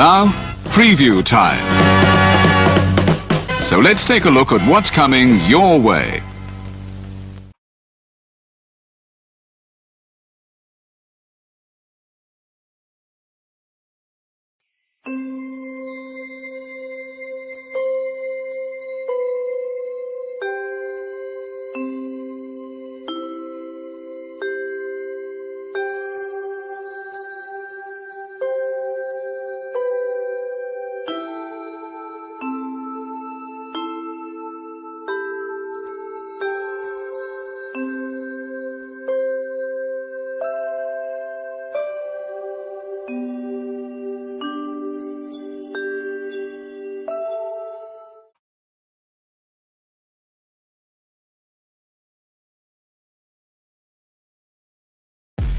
Now, preview time. So let's take a look at what's coming your way.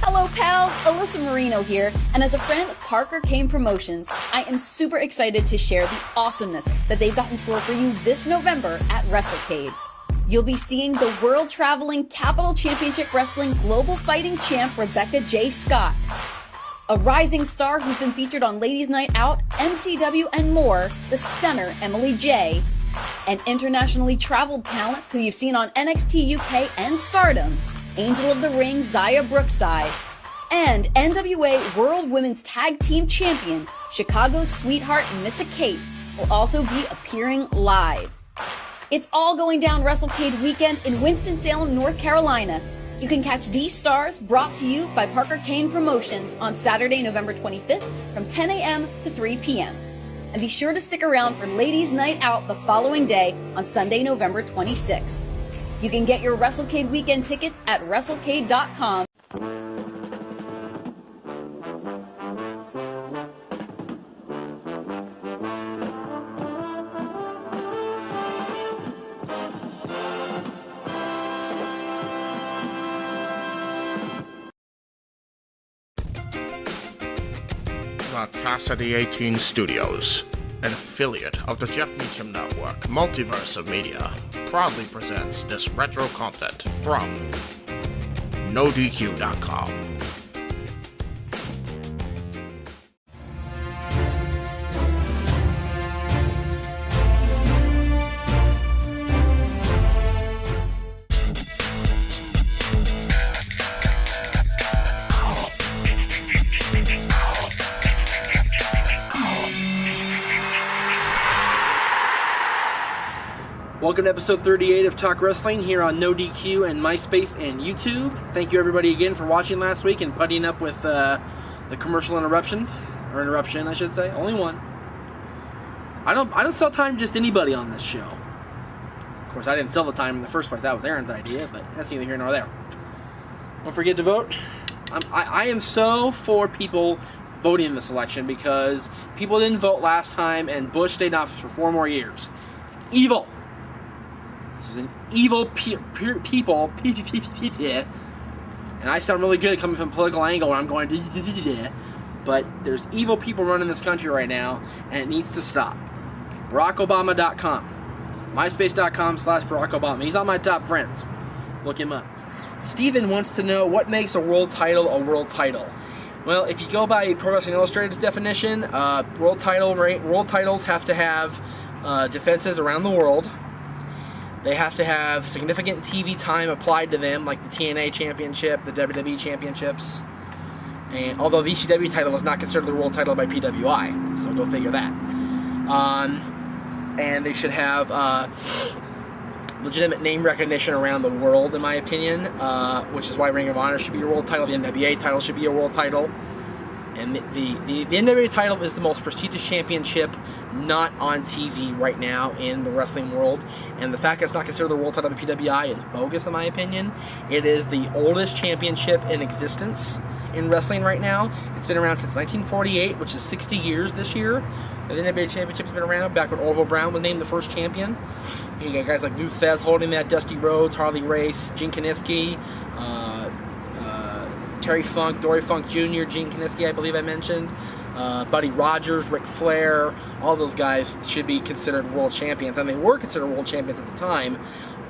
Hello pals, Alyssa Marino here, and as a friend of Parker Kane Promotions, I am super excited to share the awesomeness that they've got in store for you this November at WrestleCade. You'll be seeing the world-traveling Capital Championship Wrestling Global Fighting Champ Rebecca J. Scott, a rising star who's been featured on Ladies Night Out, MCW, and more, the stunner Emily J., an internationally traveled talent who you've seen on NXT UK and Stardom, Angel of the Ring Zaya Brookside, and NWA World Women's Tag Team Champion Chicago's sweetheart Missa Kate will also be appearing live. It's all going down WrestleCade weekend in Winston-Salem, North Carolina. You can catch these stars brought to you by Parker Kane Promotions on Saturday, November 25th from 10 a.m. to 3 p.m. And be sure to stick around for Ladies Night Out the following day on Sunday, November 26th. You can get your WrestleCade weekend tickets at WrestleCade.com. The Casa D18 Studios, an affiliate of the Jeff Meacham Network, Multiverse of Media, proudly presents this retro content from NoDQ.com. Welcome to episode 38 of Talk Wrestling here on NoDQ and MySpace and YouTube. Thank you everybody again for watching last week and putting up with the commercial interruption, I should say. Only one. I don't sell time to just anybody on this show. Of course, I didn't sell the time in the first place. That was Aaron's idea, but that's neither here nor there. Don't forget to vote. I am so for people voting in this election because people didn't vote last time and Bush stayed in office for 4 more years. Evil. This is an evil people, and I sound really good coming from a political angle where I'm going, but there's evil people running this country right now, and it needs to stop. BarackObama.com, MySpace.com/Barack Obama. He's on my top friends. Look him up. Steven wants to know what makes a world title a world title. Well, if you go by Pro Wrestling Illustrated's definition, world titles have to have defenses around the world. They have to have significant TV time applied to them, like the TNA Championship, the WWE Championships. And although the ECW title is not considered the world title by PWI, so go figure that. And they should have legitimate name recognition around the world, in my opinion, which is why Ring of Honor should be a world title. The NWA title should be a world title. And the NWA title is the most prestigious championship not on TV right now in the wrestling world. And the fact that it's not considered the world title by PWI is bogus, in my opinion. It is the oldest championship in existence in wrestling right now. It's been around since 1948, which is 60 years this year. The NWA Championship's been around back when Orville Brown was named the first champion. You got guys like Lou Thez holding that, Dusty Rhodes, Harley Race, Gene Kiniski, Terry Funk, Dory Funk Jr., Gene Kiniski, I believe I mentioned. Buddy Rogers, Ric Flair, all those guys should be considered world champions, and they were considered world champions at the time.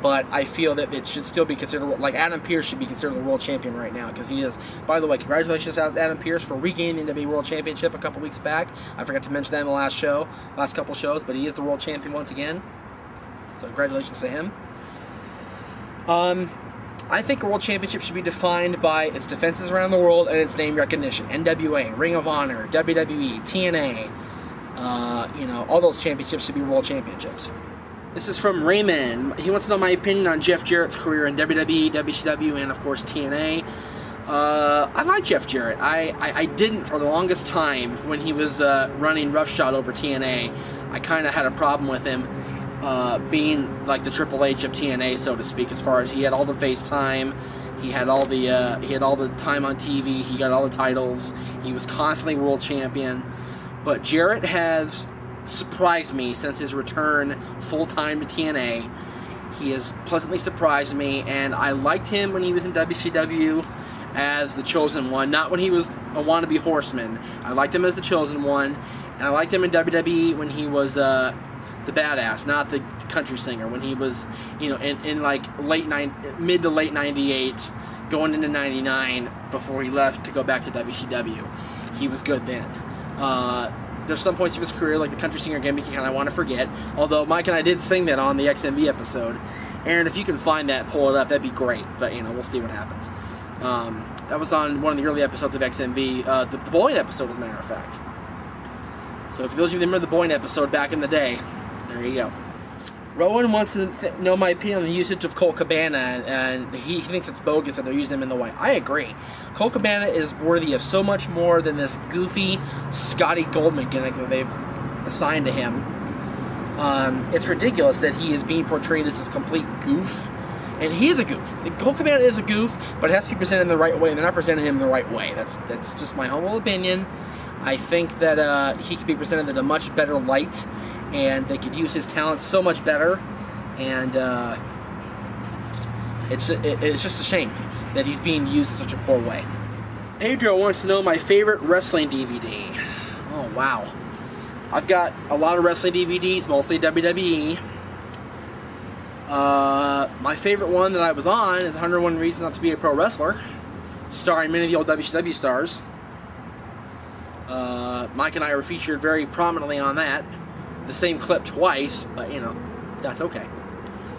But I feel that it should still be considered, like Adam Pearce should be considered the world champion right now, because he is. By the way, congratulations to Adam Pearce for regaining the WWE World Championship a couple weeks back. I forgot to mention that in the last couple shows, but he is the world champion once again. So congratulations to him. I think a world championship should be defined by its defenses around the world and its name recognition. NWA, Ring of Honor, WWE, TNA, all those championships should be world championships. This is from Raymond. He wants to know my opinion on Jeff Jarrett's career in WWE, WCW, and of course TNA. I like Jeff Jarrett. I didn't for the longest time when he was running roughshod over TNA. I kind of had a problem with him being like the Triple H of TNA, so to speak. As far as he had all the face time, he had all the time on TV, he got all the titles, he was constantly world champion. But Jarrett has surprised me since his return full-time to TNA. He has pleasantly surprised me, and I liked him when he was in WCW as the Chosen One, not when he was a wannabe horseman. I liked him as the Chosen One, and I liked him in WWE when he was the badass, not the country singer, when he was, in like mid to late 98, going into 99, before he left to go back to WCW. He was good then. There's some points of his career, like the country singer gimmick, you kind of want to forget. Although Mike and I did sing that on the XMV episode. Aaron, if you can find that, pull it up, that'd be great. But, we'll see what happens. That was on one of the early episodes of XMV, the Boyne episode, as a matter of fact. So for those of you that remember the Boyne episode back in the day, there you go. Rowan wants to know my opinion on the usage of Colt Cabana, and he thinks it's bogus that they're using him in the way. I agree. Colt Cabana is worthy of so much more than this goofy Scotty Goldman gimmick that they've assigned to him. It's ridiculous that he is being portrayed as this complete goof, and he is a goof. Colt Cabana is a goof, but it has to be presented in the right way, and they're not presenting him in the right way. That's just my humble opinion. I think that he could be presented in a much better light, and they could use his talent so much better, and it's just a shame that he's being used in such a poor way. Pedro wants to know my favorite wrestling DVD. Oh, wow. I've got a lot of wrestling DVDs, mostly WWE. My favorite one that I was on is 101 Reasons Not to Be a Pro Wrestler, starring many of the old WCW stars. Mike and I were featured very prominently on that. The same clip twice, but that's okay.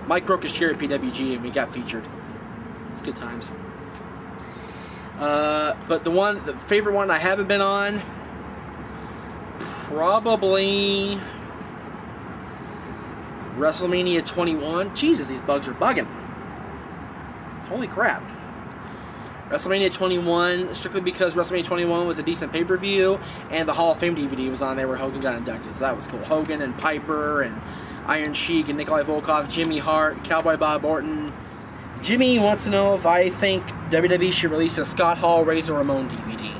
Mike broke his chair at PWG and we got featured. It's good times. But the favorite one I haven't been on, probably WrestleMania 21. Jesus, these bugs are bugging. Holy crap. WrestleMania 21, strictly because WrestleMania 21 was a decent pay-per-view, and the Hall of Fame DVD was on there where Hogan got inducted, so that was cool. Hogan and Piper and Iron Sheik and Nikolai Volkov, Jimmy Hart, Cowboy Bob Orton. Jimmy wants to know if I think WWE should release a Scott Hall, Razor Ramon DVD.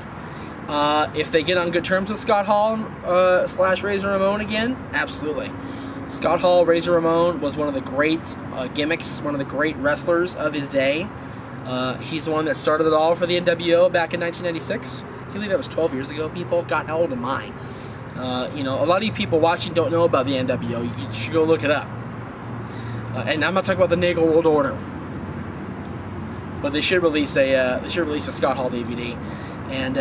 If they get on good terms with Scott Hall / Razor Ramon again, absolutely. Scott Hall, Razor Ramon was one of the great gimmicks, one of the great wrestlers of his day. He's the one that started it all for the NWO back in 1996. Can you believe that was 12 years ago, people? God, how old am I? A lot of you people watching don't know about the NWO. You should go look it up. And I'm not talking about the Nagel World Order, but they should release a Scott Hall DVD, and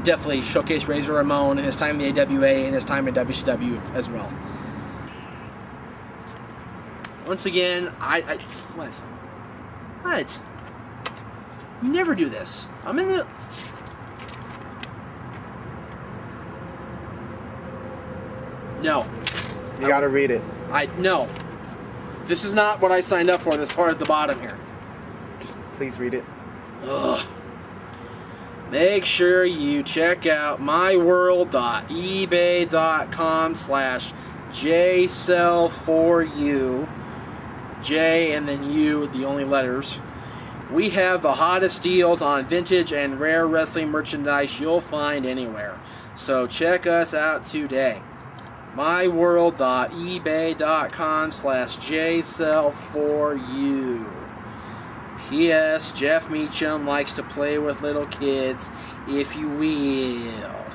definitely showcase Razor Ramon and his time in the AWA and his time in WCW as well. Once again, What? You never do this. I'm in the... No. You gotta read it. No. This is not what I signed up for, this part at the bottom here. Just please read it. Ugh. Make sure you check out myworld.ebay.com/jsell4u. J and then U, the only letters. We have the hottest deals on vintage and rare wrestling merchandise you'll find anywhere. So check us out today. myworld.ebay.com/jsell4u. P.S. Jeff Meacham likes to play with little kids, if you will.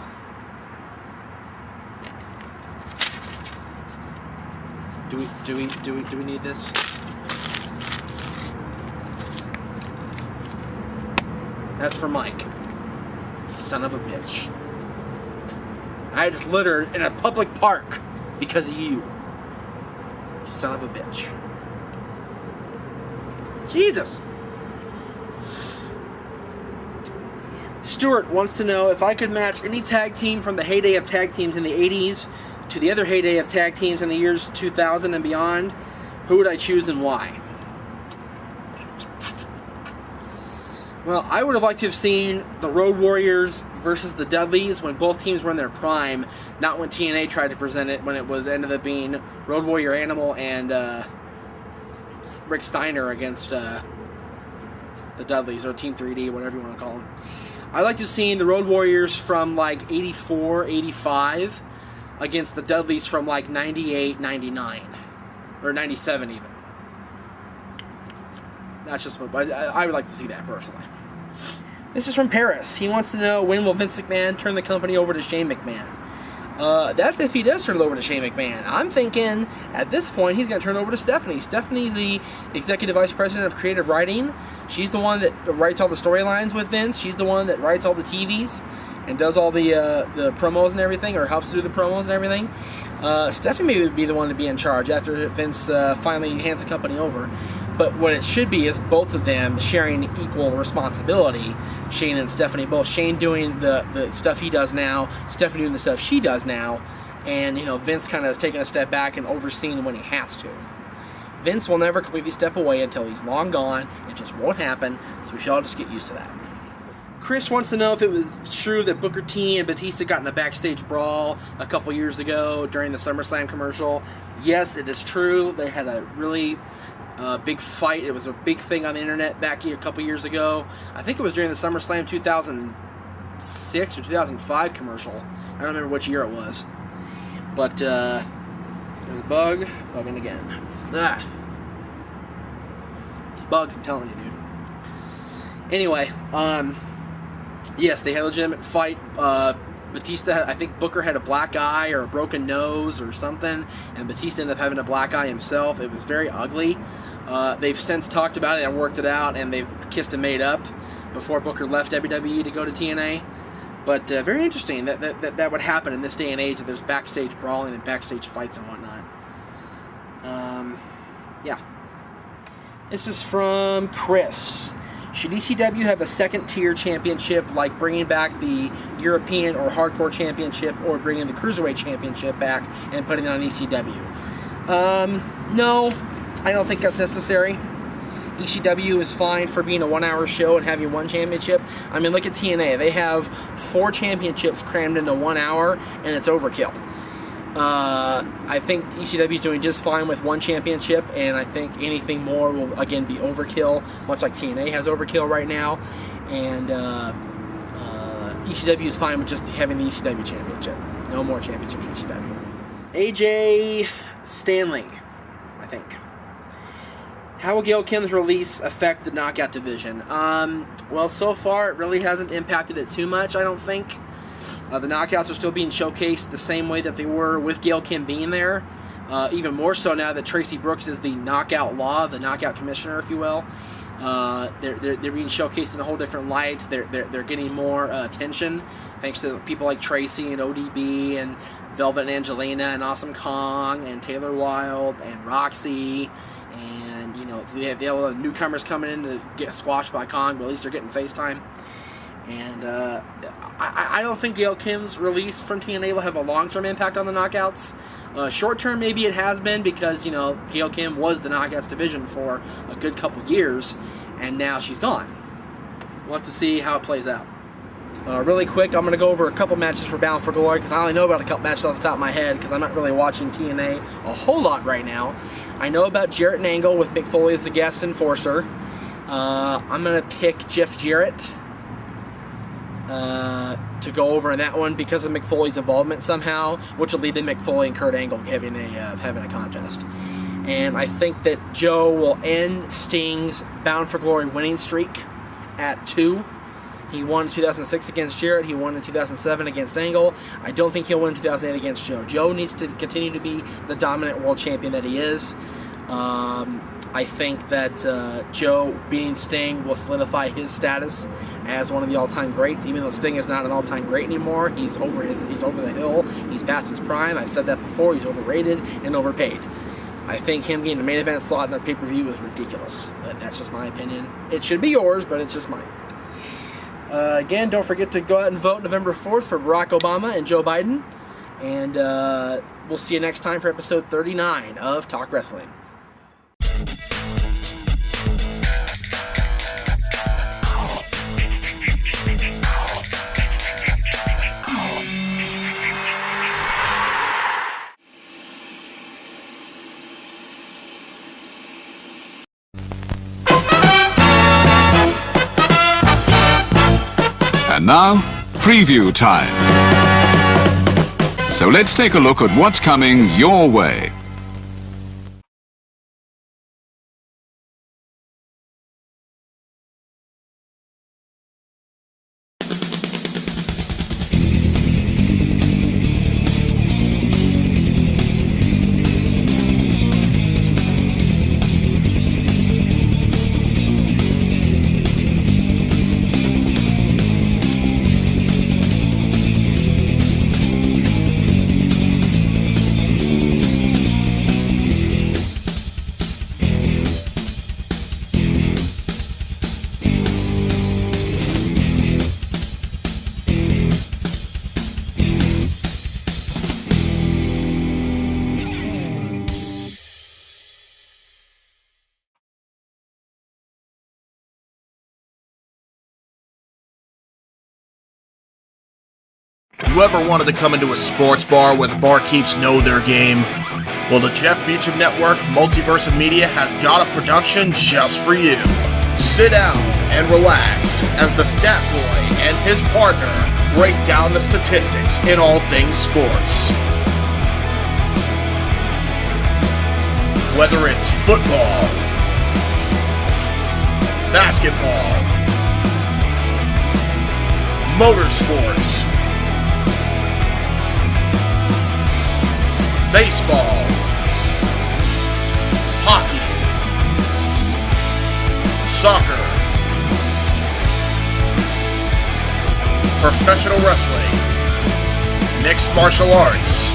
Do we need this? That's for Mike. You son of a bitch. I just littered in a public park because of you. You son of a bitch. Jesus. Stuart wants to know if I could match any tag team from the heyday of tag teams in the 80s to the other heyday of tag teams in the years 2000 and beyond, who would I choose and why? Well, I would have liked to have seen the Road Warriors versus the Dudleys when both teams were in their prime, not when TNA tried to present it, when it was ended up being Road Warrior Animal and Rick Steiner against the Dudleys, or Team 3D, whatever you want to call them. I'd like to have seen the Road Warriors from like 84, 85 against the Dudleys from like 98, 99, or 97 even. That's just what I would like to see that personally. This is from Paris. He wants to know, when will Vince McMahon turn the company over to Shane McMahon? That's if he does turn it over to Shane McMahon. I'm thinking at this point he's going to turn it over to Stephanie. Stephanie's the executive vice president of creative writing. She's the one that writes all the storylines with Vince. She's the one that writes all the TVs and does all the promos and everything, or helps do the promos and everything. Stephanie may be the one to be in charge after Vince finally hands the company over. But what it should be is both of them sharing equal responsibility. Shane and Stephanie, both Shane doing the stuff he does now, Stephanie doing the stuff she does now, and Vince kind of taking a step back and overseeing when he has to. Vince will never completely step away until he's long gone. It just won't happen, so we should all just get used to that. Chris wants to know if it was true that Booker T and Batista got in a backstage brawl a couple years ago during the SummerSlam commercial. Yes, it is true. They had a really big fight. It was a big thing on the internet back a couple years ago. I think it was during the SummerSlam 2006 or 2005 commercial. I don't remember which year it was. But there's a bug. Bugging again. These bugs, I'm telling you, dude. Anyway, yes, they had a legitimate fight. Batista, I think Booker had a black eye or a broken nose or something, and Batista ended up having a black eye himself. It was very ugly. They've since talked about it and worked it out, and they've kissed and made up before Booker left WWE to go to TNA. But very interesting that would happen in this day and age, that there's backstage brawling and backstage fights and whatnot. Yeah. This is from Chris. Should ECW have a second-tier championship, like bringing back the European or Hardcore Championship, or bringing the Cruiserweight Championship back and putting it on ECW? No, I don't think that's necessary. ECW is fine for being a one-hour show and having one championship. I mean, look at TNA. They have 4 championships crammed into 1 hour, and it's overkill. I think ECW is doing just fine with one championship, and I think anything more will, again, be overkill, much like TNA has overkill right now. And ECW is fine with just having the ECW championship. No more championships for ECW. AJ Stanley, I think. How will Gail Kim's release affect the Knockout division? Well, so far, it really hasn't impacted it too much, I don't think. The Knockouts are still being showcased the same way that they were with Gail Kim being there. Even more so now that Tracy Brooks is the Knockout Law, the Knockout Commissioner, if you will. They're being showcased in a whole different light. They're getting more attention thanks to people like Tracy and ODB and Velvet and Angelina and Awesome Kong and Taylor Wilde and Roxy. And, they have a lot of newcomers coming in to get squashed by Kong, but at least they're getting FaceTime. And I don't think Gail Kim's release from TNA will have a long-term impact on the Knockouts. Short-term, maybe it has been because, Gail Kim was the Knockouts division for a good couple years, and now she's gone. We'll have to see how it plays out. Really quick, I'm going to go over a couple matches for Bound for Glory, because I only know about a couple matches off the top of my head, because I'm not really watching TNA a whole lot right now. I know about Jarrett and Angle with Mick Foley as the guest enforcer. I'm going to pick Jeff Jarrett to go over in that one because of Mick Foley's involvement somehow, which will lead to Mick Foley and Kurt Angle having a contest. And I think that Joe will end Sting's Bound for Glory winning streak at 2, He won in 2006 against Jarrett. He won in 2007 against Angle. I don't think he'll win in 2008 against Joe. Joe needs to continue to be the dominant world champion that he is. I think that Joe beating Sting will solidify his status as one of the all-time greats. Even though Sting is not an all-time great anymore, he's over the hill. He's past his prime. I've said that before. He's overrated and overpaid. I think him getting the main event slot in a pay-per-view is ridiculous. But that's just my opinion. It should be yours, but it's just mine. Again, don't forget to go out and vote November 4th for Barack Obama and Joe Biden. And we'll see you next time for episode 39 of Talk Wrestling. And now, preview time. So let's take a look at what's coming your way. You ever wanted to come into a sports bar where the barkeeps know their game? Well, the Jeff Meacham Network, Multiverse of Media has got a production just for you. Sit down and relax as the Stat Boy and his partner break down the statistics in all things sports. Whether it's football, basketball, motorsports, baseball, hockey, soccer, professional wrestling, mixed martial arts,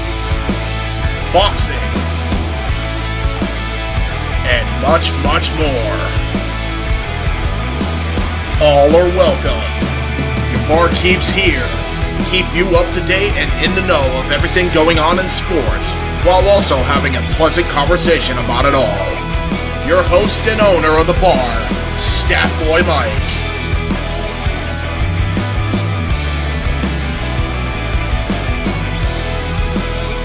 boxing, and much, much more. All are welcome. Your barkeeps here keep you up to date and in the know of everything going on in sports, while also having a pleasant conversation about it all. Your host and owner of the bar, Stat Boy Mike.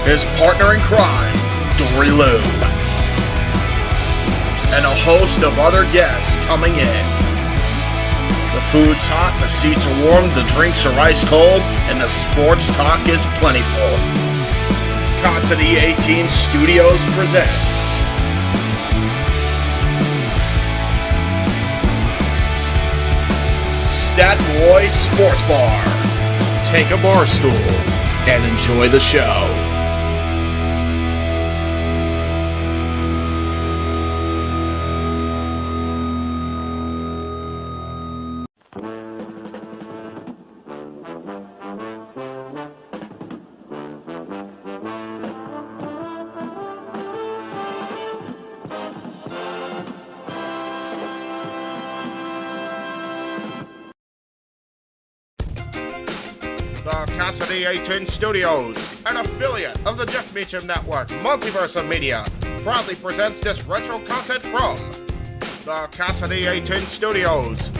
His partner in crime, Dory Lube. And a host of other guests coming in. The food's hot, the seats are warm, the drinks are ice cold, and the sports talk is plentiful. Casa D18 Studios presents Stat Boy Sports Bar. Take a bar stool and enjoy the show. The Casa D18 Studios, an affiliate of the Jeff Meacham Network, Multiverse of Media, proudly presents this retro content from the Casa D18 Studios.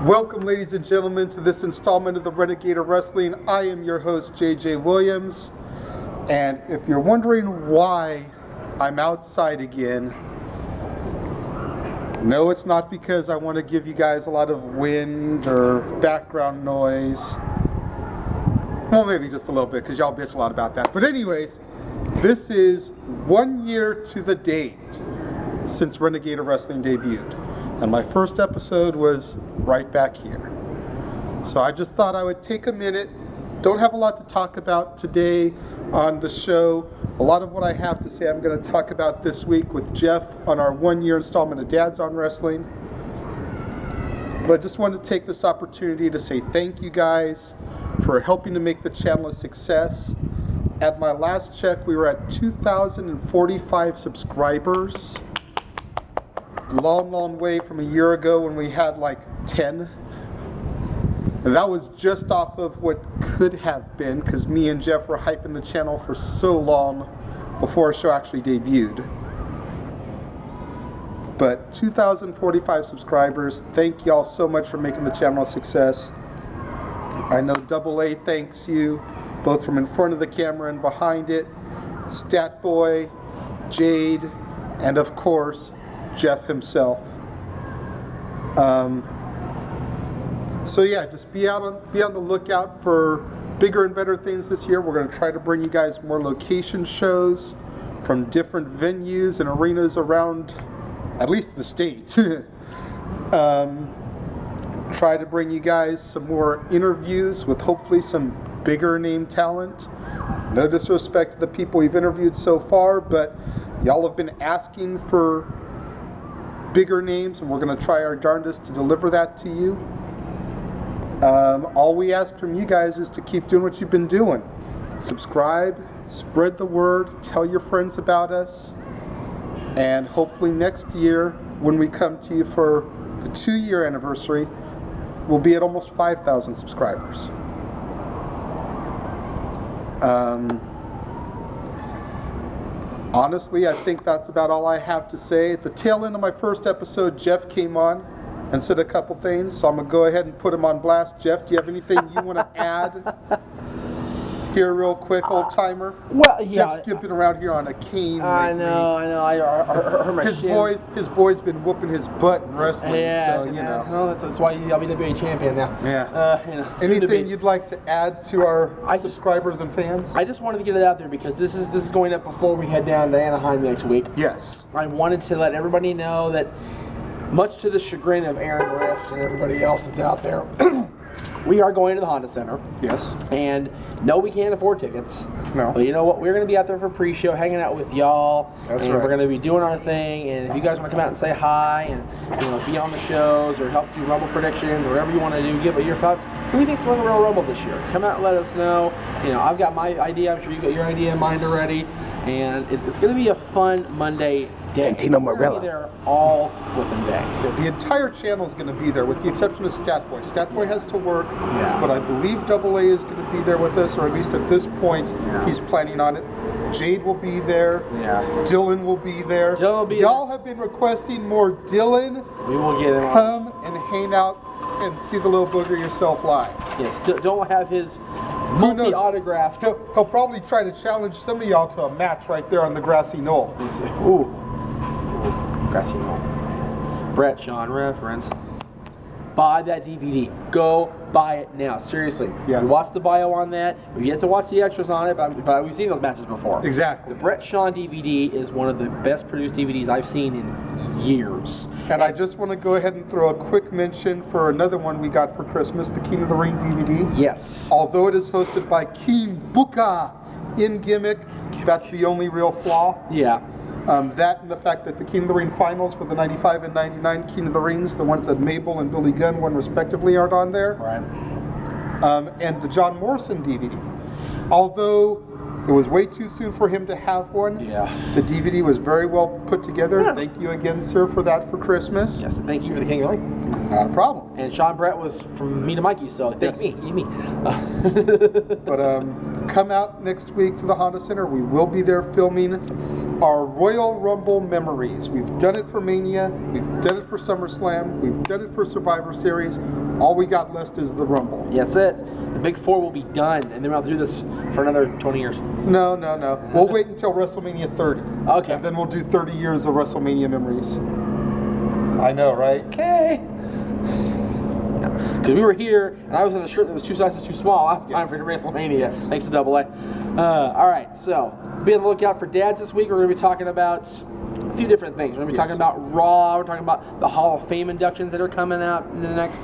Welcome, ladies and gentlemen, to this installment of the Renegade of Wrestling. I am your host, JJ Williams, and if you're wondering why I'm outside again, no, it's not because I want to give you guys a lot of wind or background noise. Well, maybe just a little bit, because y'all bitch a lot about that. But anyways, this is 1 year to the date since Renegade of Wrestling debuted. And my first episode was right back here. So I just thought I would take a minute. Don't have a lot to talk about today on the show. A lot of what I have to say I'm going to talk about this week with Jeff on our 1 year installment of Dads on Wrestling. But I just wanted to take this opportunity to say thank you guys for helping to make the channel a success. At my last check, we were at 2,045 subscribers. Long way from a year ago when we had like 10. And that was just off of what could have been, because me and Jeff were hyping the channel for so long before our show actually debuted. But 2,045 subscribers. Thank y'all so much for making the channel a success. I know AA thanks you, both from in front of the camera and behind it. Stat Boy, Jade, and of course, Jeff himself. So yeah, just be on the lookout for bigger and better things this year. We're going to try to bring you guys more location shows from different venues and arenas around, at least the state. Try to bring you guys some more interviews with hopefully some bigger name talent. No disrespect to the people we've interviewed so far, but y'all have been asking for bigger names, and we're going to try our darndest to deliver that to you. All we ask from you guys is to keep doing what you've been doing. Subscribe, spread the word, tell your friends about us, and hopefully next year, when we come to you for the 2-year anniversary, we'll be at almost 5,000 subscribers. Honestly, I think that's about all I have to say. At the tail end of my first episode, Jeff came on and said a couple things, so I'm going to go ahead and put him on blast. Jeff, do you have anything you want to add here real quick, old timer? Well, yeah. Jeff's skipping around here on a cane. I know. I hurt my shin. His boy's been whooping his butt in wrestling, yeah, so, you know. No, that's why you're WWE champion now. Yeah. Anything you'd like to add to our subscribers and fans? I just wanted to get it out there because this is going up before we head down to Anaheim next week. Yes. I wanted to let everybody know that, much to the chagrin of Aaron Rift and everybody else that's out there, we are going to the Honda Center. Yes. And no, we can't afford tickets. No. But you know what? We're going to be out there for pre-show, hanging out with y'all. That's and right. We're going to be doing our thing. And if you guys want to come out and say hi and be on the shows or help do Rumble predictions or whatever you want to do, give your thoughts. Who do you think's winning the Royal Rumble this year? Come out and let us know. I've got my idea. I'm sure you got your idea in mind already. And it's going to be a fun Monday day. Santino We're going to be there all flipping day. Yeah, the entire channel is going to be there, with the exception of Statboy. Statboy has to work, Yeah. but I believe AA is going to be there with us, or at least at this point, he's planning on it. Jade will be there. Yeah. Dylan will be there. Dylan will be Y'all have been requesting more Dylan. We will get him on. Come and hang out and see the little booger yourself live. Yes, don't have his Who knows? multi-autographed. He'll probably try to challenge some of y'all to a match right there on the grassy knoll. Ooh. Grassy knoll. Brett Sean reference. Buy that DVD. Go buy it now. Seriously. Yes. We watched the bio on that. We've yet to watch the extras on it, but we've seen those matches before. Exactly. The Brett Sean DVD is one of the best produced DVDs I've seen in years. And I just want to go ahead and throw a quick mention for another one we got for Christmas, the King of the Ring DVD. Yes. Although it is hosted by King Booker in gimmick, that's the only real flaw. Yeah. That and the fact that the King of the Ring finals for the 95 and 99 King of the Rings, the ones that Mabel and Billy Gunn won respectively, aren't on there. Right. And the John Morrison DVD. Although it was way too soon for him to have one, Yeah. the DVD was very well put together. Yeah. Thank you again, sir, for that for Christmas. Yes, and thank you for the King of the Ring. Not a problem. And Sean Brett was from me to Mikey, so thank Yes. me. But come out next week to the Honda Center. We will be there filming our Royal Rumble memories. We've done it for Mania. We've done it for SummerSlam. We've done it for Survivor Series. All we got left is the Rumble. Yeah, that's it. The Big Four will be done, and then we'll have to do this for another 20 years. No. We'll wait until WrestleMania 30. Okay. And then we'll do 30 years of WrestleMania memories. I know, right? Okay. Because we were here, and I was in a shirt that was 2 sizes too small last time for WrestleMania. Thanks to AA. All right, so be on the lookout for dads this week. We're going to be talking about a few different things. We're going to be talking about Raw. We're talking about the Hall of Fame inductions that are coming out in the next,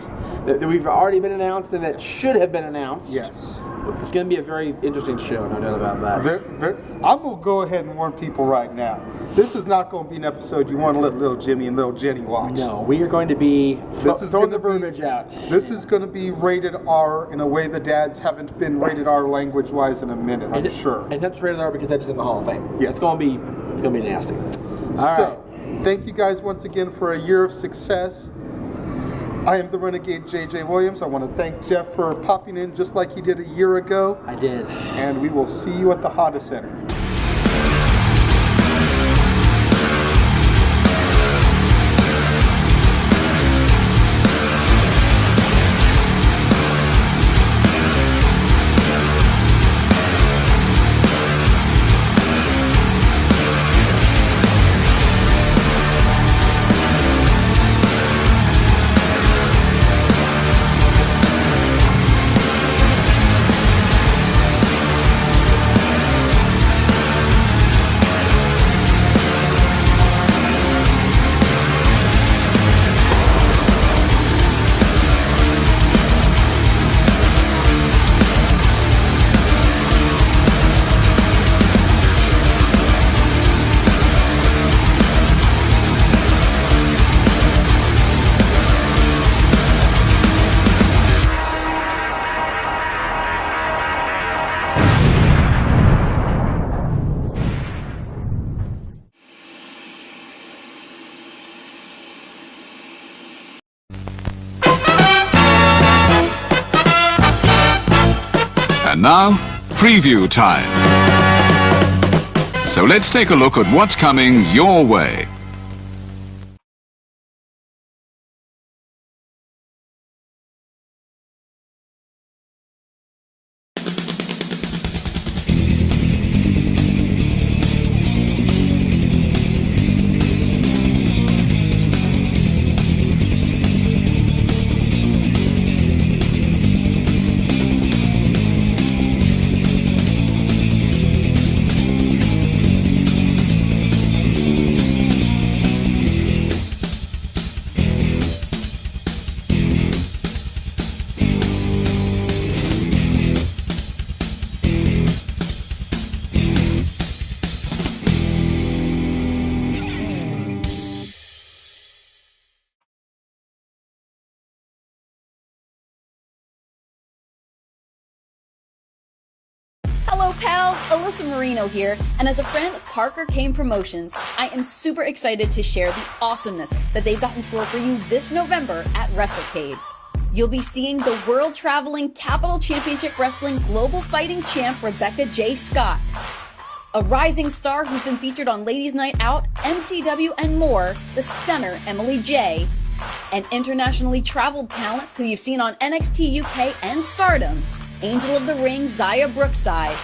that we've already been announced and that should have been announced. Yes. It's going to be a very interesting show, no doubt about that. I'm going to go ahead and warn people right now. This is not going to be an episode you want to let little Jimmy and little Jenny watch. No, we are going to be throwing the verbiage out. This is going to be rated R in a way the dads haven't been rated R language-wise in a minute, I'm sure. And that's rated R because that's in the Hall of Fame. Yeah. It's going to be nasty. All right. Thank you guys once again for a year of success. I am the Renegade JJ Williams. I want to thank Jeff for popping in just like he did a year ago. I did. And we will see you at the Honda Center. And now, preview time. So let's take a look at what's coming your way. Hello pals, Alyssa Marino here, and as a friend of Parker Kane Promotions, I am super excited to share the awesomeness that they've got in store for you this November at WrestleCade. You'll be seeing the world-traveling Capital Championship Wrestling Global Fighting Champ Rebecca J. Scott, a rising star who's been featured on Ladies Night Out, MCW, and more, the stunner Emily J., an internationally traveled talent who you've seen on NXT UK and Stardom, Angel of the Ring Zaya Brookside,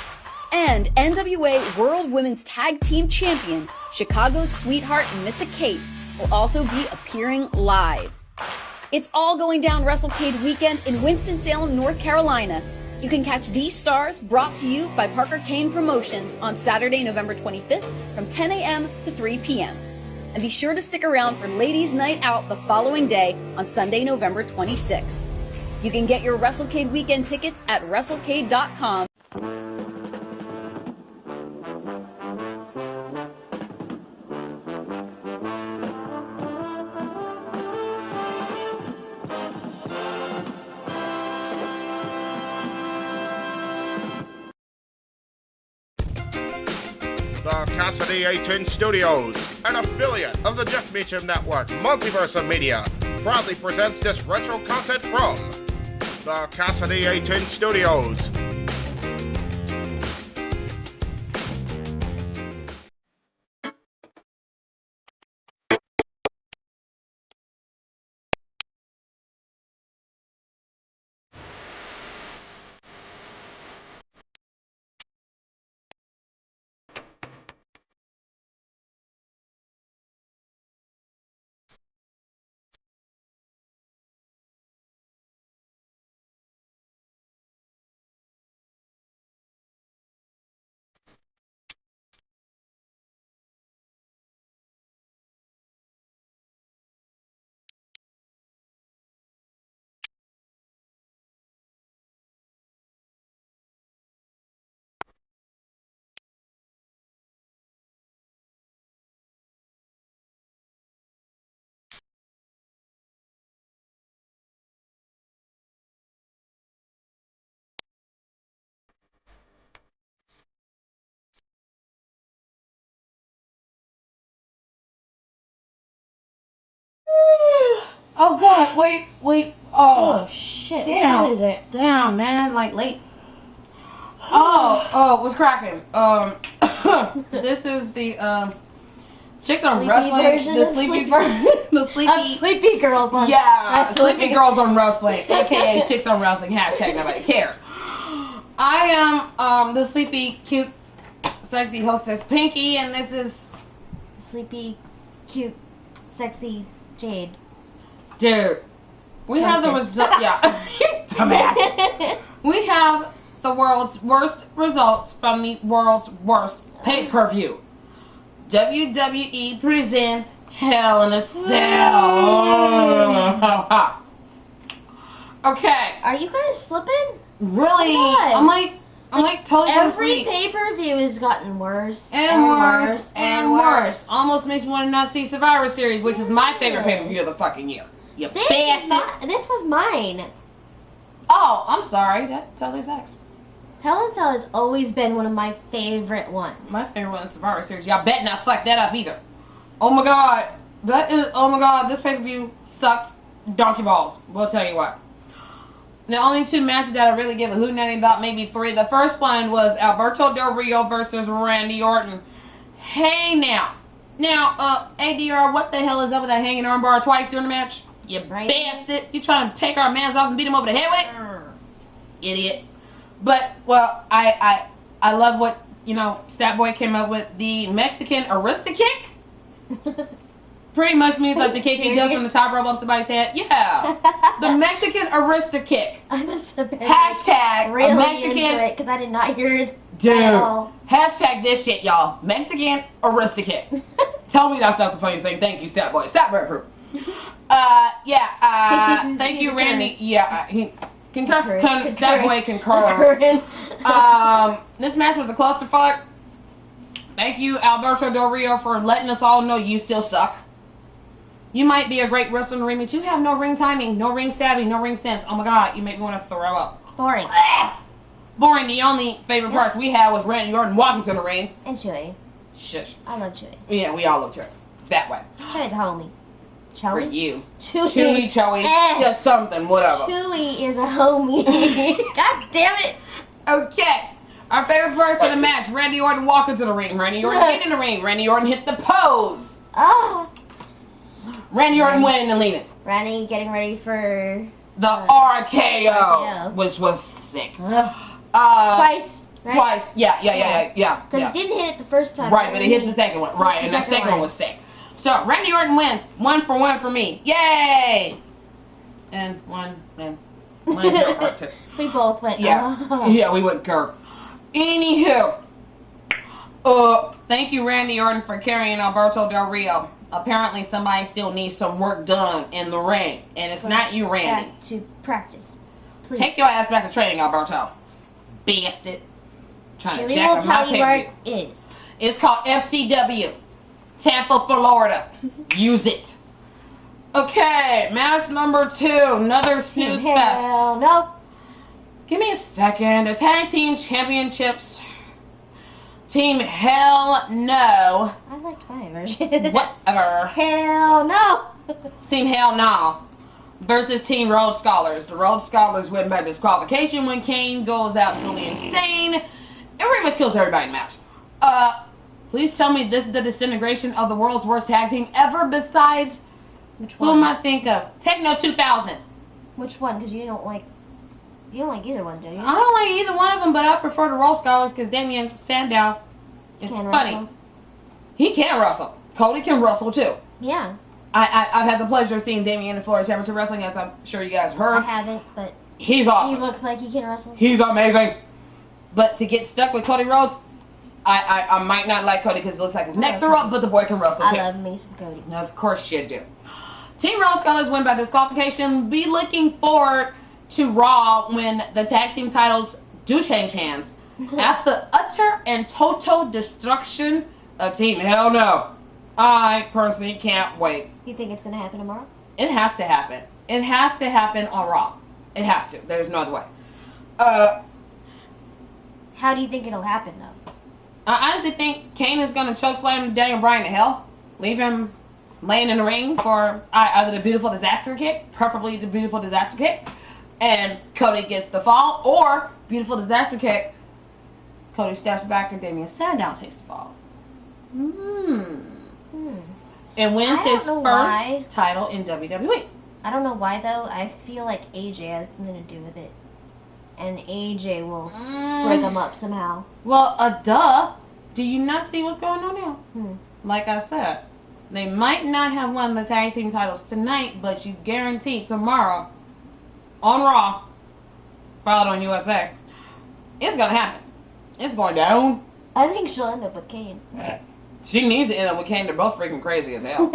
and NWA World Women's Tag Team Champion Chicago's Sweetheart Missa Kate will also be appearing live. It's all going down WrestleCade weekend in Winston-Salem, North Carolina. You can catch these stars brought to you by Parker Kane Promotions on Saturday, November 25th from 10 a.m. to 3 p.m. And be sure to stick around for Ladies Night Out the following day on Sunday, November 26th. You can get your WrestleCade weekend tickets at WrestleCade.com. The Casa D18 Studios, an affiliate of the Jeff Meacham Network, Multiverse of Media, proudly presents this retro content from the Casa D18 Studios. Wait. Oh shit. Damn. What is it? Damn, man. Like late. Oh, what's cracking? This is the Chicks on Sleepy Wrestling. version The of sleepy version. The sleepy. Sleepy girls on. Yeah, Sleepy Girls on Wrestling, aka Chicks on Wrestling. Hashtag nobody cares. I am the sleepy, cute, sexy hostess Pinky, and this is Sleepy, cute, sexy Jade. dude. We have the result. Yeah, dumbass. We have the world's worst results from the world's worst pay-per-view. WWE presents Hell in a Cell. Okay. Are you guys slipping? Really? God. I'm like totally Every asleep. pay-per-view has gotten worse And worse. Almost makes me want to not see Survivor Series, which is my favorite pay-per-view of the fucking year. You bastard. This was mine. Oh, I'm sorry. That totally sucks. Hell in a Cell has always been one of my favorite ones. My favorite one is Survivor Series. Y'all bet not fuck that up either. Oh my god. Oh my god, this pay-per-view sucked donkey balls. We'll tell you what. The only two matches that I really give a hootenanny about, maybe three. The first one was Alberto Del Rio versus Randy Orton. Hey now. Now, ADR, what the hell is up with that hanging armbar twice during the match? You bastard. You trying to take our mans off and beat him over the head with? Idiot. But, well, I love what, Stat Boy came up with. The Mexican Arista kick. Pretty much means like the kick he does from the top rope up somebody's head. Yeah. The Mexican Arista kick. I must have been Hashtag really Mexican. into it because I did not hear it Dude. at all. Hashtag this shit, y'all. Mexican Arista kick. Tell me that's not the funniest thing. Thank you, Stat Boy. Stat Boy proof. Thank you, Randy. Yeah, he concur. Stat Boy concurs. This match was a clusterfuck. Thank you, Alberto Del Rio, for letting us all know you still suck. You might be a great wrestler in the ring, but you have no ring timing, no ring savvy, no ring sense. Oh my god, you make me want to throw up. Boring. Boring. The only favorite parts we had was Randy Orton walking to the ring. And Chewy. Shush. I love Chewy. Yeah, we all love Chewy. That way. Chewy's a homie. For Chewy? you. Chewy. Chewy. Just something, whatever. Chewy is a homie. God damn it. Okay. Our favorite parts of the match, Randy Orton walking to the ring. Randy Orton getting in the ring. Randy Orton hit the pose. Oh. Randy Orton winning and leaving. Randy getting ready for the RKO, which was sick. Twice. Right? Twice. Yeah. Because he didn't hit it the first time. Right, but he hit the second one. Right, and the second one was sick. So Randy Orton wins. 1 for 1 for me. Yay! And 1-0 for 2. We both went. Yeah. Oh. Yeah, we went curve. Anywho. Thank you, Randy Orton, for carrying Alberto Del Rio. Apparently somebody still needs some work done in the ring. And it's not you, Randy. Back to practice. Please. Take your ass back to training, Alberto. Bastard. Trying to Chewy jack will up my tell you where pay-per-view. it is. It's called FCW. Tampa, Florida. Use it. Okay, match number 2. Another snooze fest. Hell no. Give me a second. The Tag Team Championships. Team Hell No. I liked my version. Whatever. Hell no. Team Hell No. Versus Team Rhodes Scholars. The Rhodes Scholars win by disqualification when Kane goes absolutely insane and pretty much kills everybody in the match. Please tell me this is the disintegration of the world's worst tag team ever besides... Which Who one? am I think of? Techno 2000. Which one? Because you don't like either one, do you? I don't like either one of them, but I prefer the Rhodes Scholars because Damien Sandow is Can funny. wrestle. He can wrestle. Cody can wrestle too. Yeah. I've had the pleasure of seeing Damien in Florida Championship Wrestling, as I'm sure you guys heard. I haven't, but He's awesome. he looks like he can wrestle. He's amazing. But to get stuck with Cody Rhodes, I might not like Cody because it looks like his neck threw up, but the boy can wrestle too. I love me some Cody. Now, of course you do. Team Rhodes Scholars win by disqualification. Be looking forward to Raw when the tag team titles do change hands. At the utter and total destruction of Team Hell No. I personally can't wait. You think it's going to happen tomorrow? It has to happen. It has to happen on Raw. It has to. There's no other way. How do you think it'll happen, though? I honestly think Kane is going to choke slam Daniel Bryan to hell. Leave him laying in the ring for either the beautiful disaster kick, preferably the beautiful disaster kick, and Cody gets the fall, or beautiful disaster kick, Cody steps back and Damian Sandow takes the fall. And wins his first title in WWE. I don't know why though. I feel like AJ has something to do with it, and AJ will break them up somehow. Well, duh. Do you not see what's going on now? Like I said, they might not have won the tag team titles tonight, but you guarantee tomorrow on Raw, followed on USA, it's gonna happen. It's going down. I think she'll end up with Kane. She needs to end up with Kane. They're both freaking crazy as hell.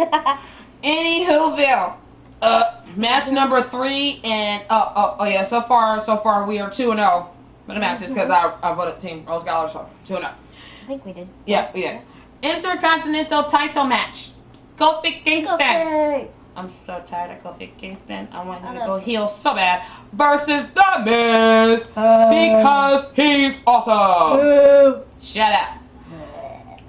Anywhoville, match number 3, and yeah, so far we are 2-0 for the matches because I voted Team Rose Scholar, so 2-0. I think we did. Yeah, we did. Intercontinental title match. Kofi Kingston. Kofi. I'm so tired of Kofi Kingston. I want him to go heel so bad. Versus The Miz. Because he's awesome. Shut up.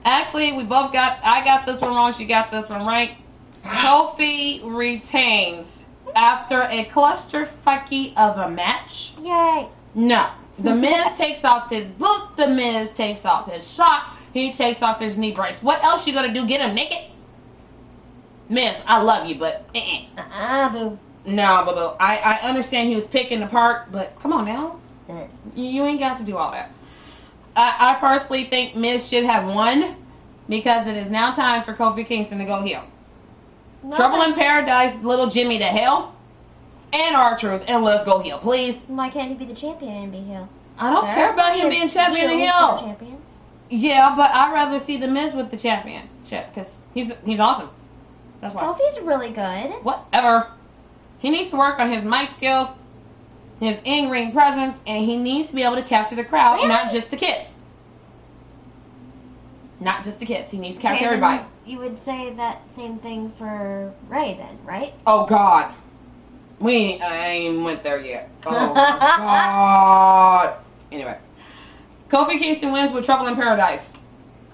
Actually, I got this one wrong, she got this one right. Kofi retains after a clusterfucky of a match. Yay. No. The Miz takes off his boot, The Miz takes off his sock, he takes off his knee brace. What else you gonna do, get him naked? Miz, I love you, but boo. No, boo. I understand he was picking the part, but come on now. You ain't got to do all that. I personally think Miz should have won because it is now time for Kofi Kingston to go heel. No. Trouble in Paradise, little Jimmy to hell, and R-Truth, and let's go heel, please. Why can't he be the champion and be heel? I don't care about him being champion and heel. Champions. Yeah, but I'd rather see the Miz with the championship because he's awesome. That's why. Kofi's really good. Whatever. He needs to work on his mic skills, his in-ring presence, and he needs to be able to capture the crowd, not just the kids. Not just the kids. He needs to capture everybody. You would say that same thing for Ray then, right? Oh, God. I ain't even went there yet. Oh, God. Anyway. Kofi Kingston wins with Trouble in Paradise.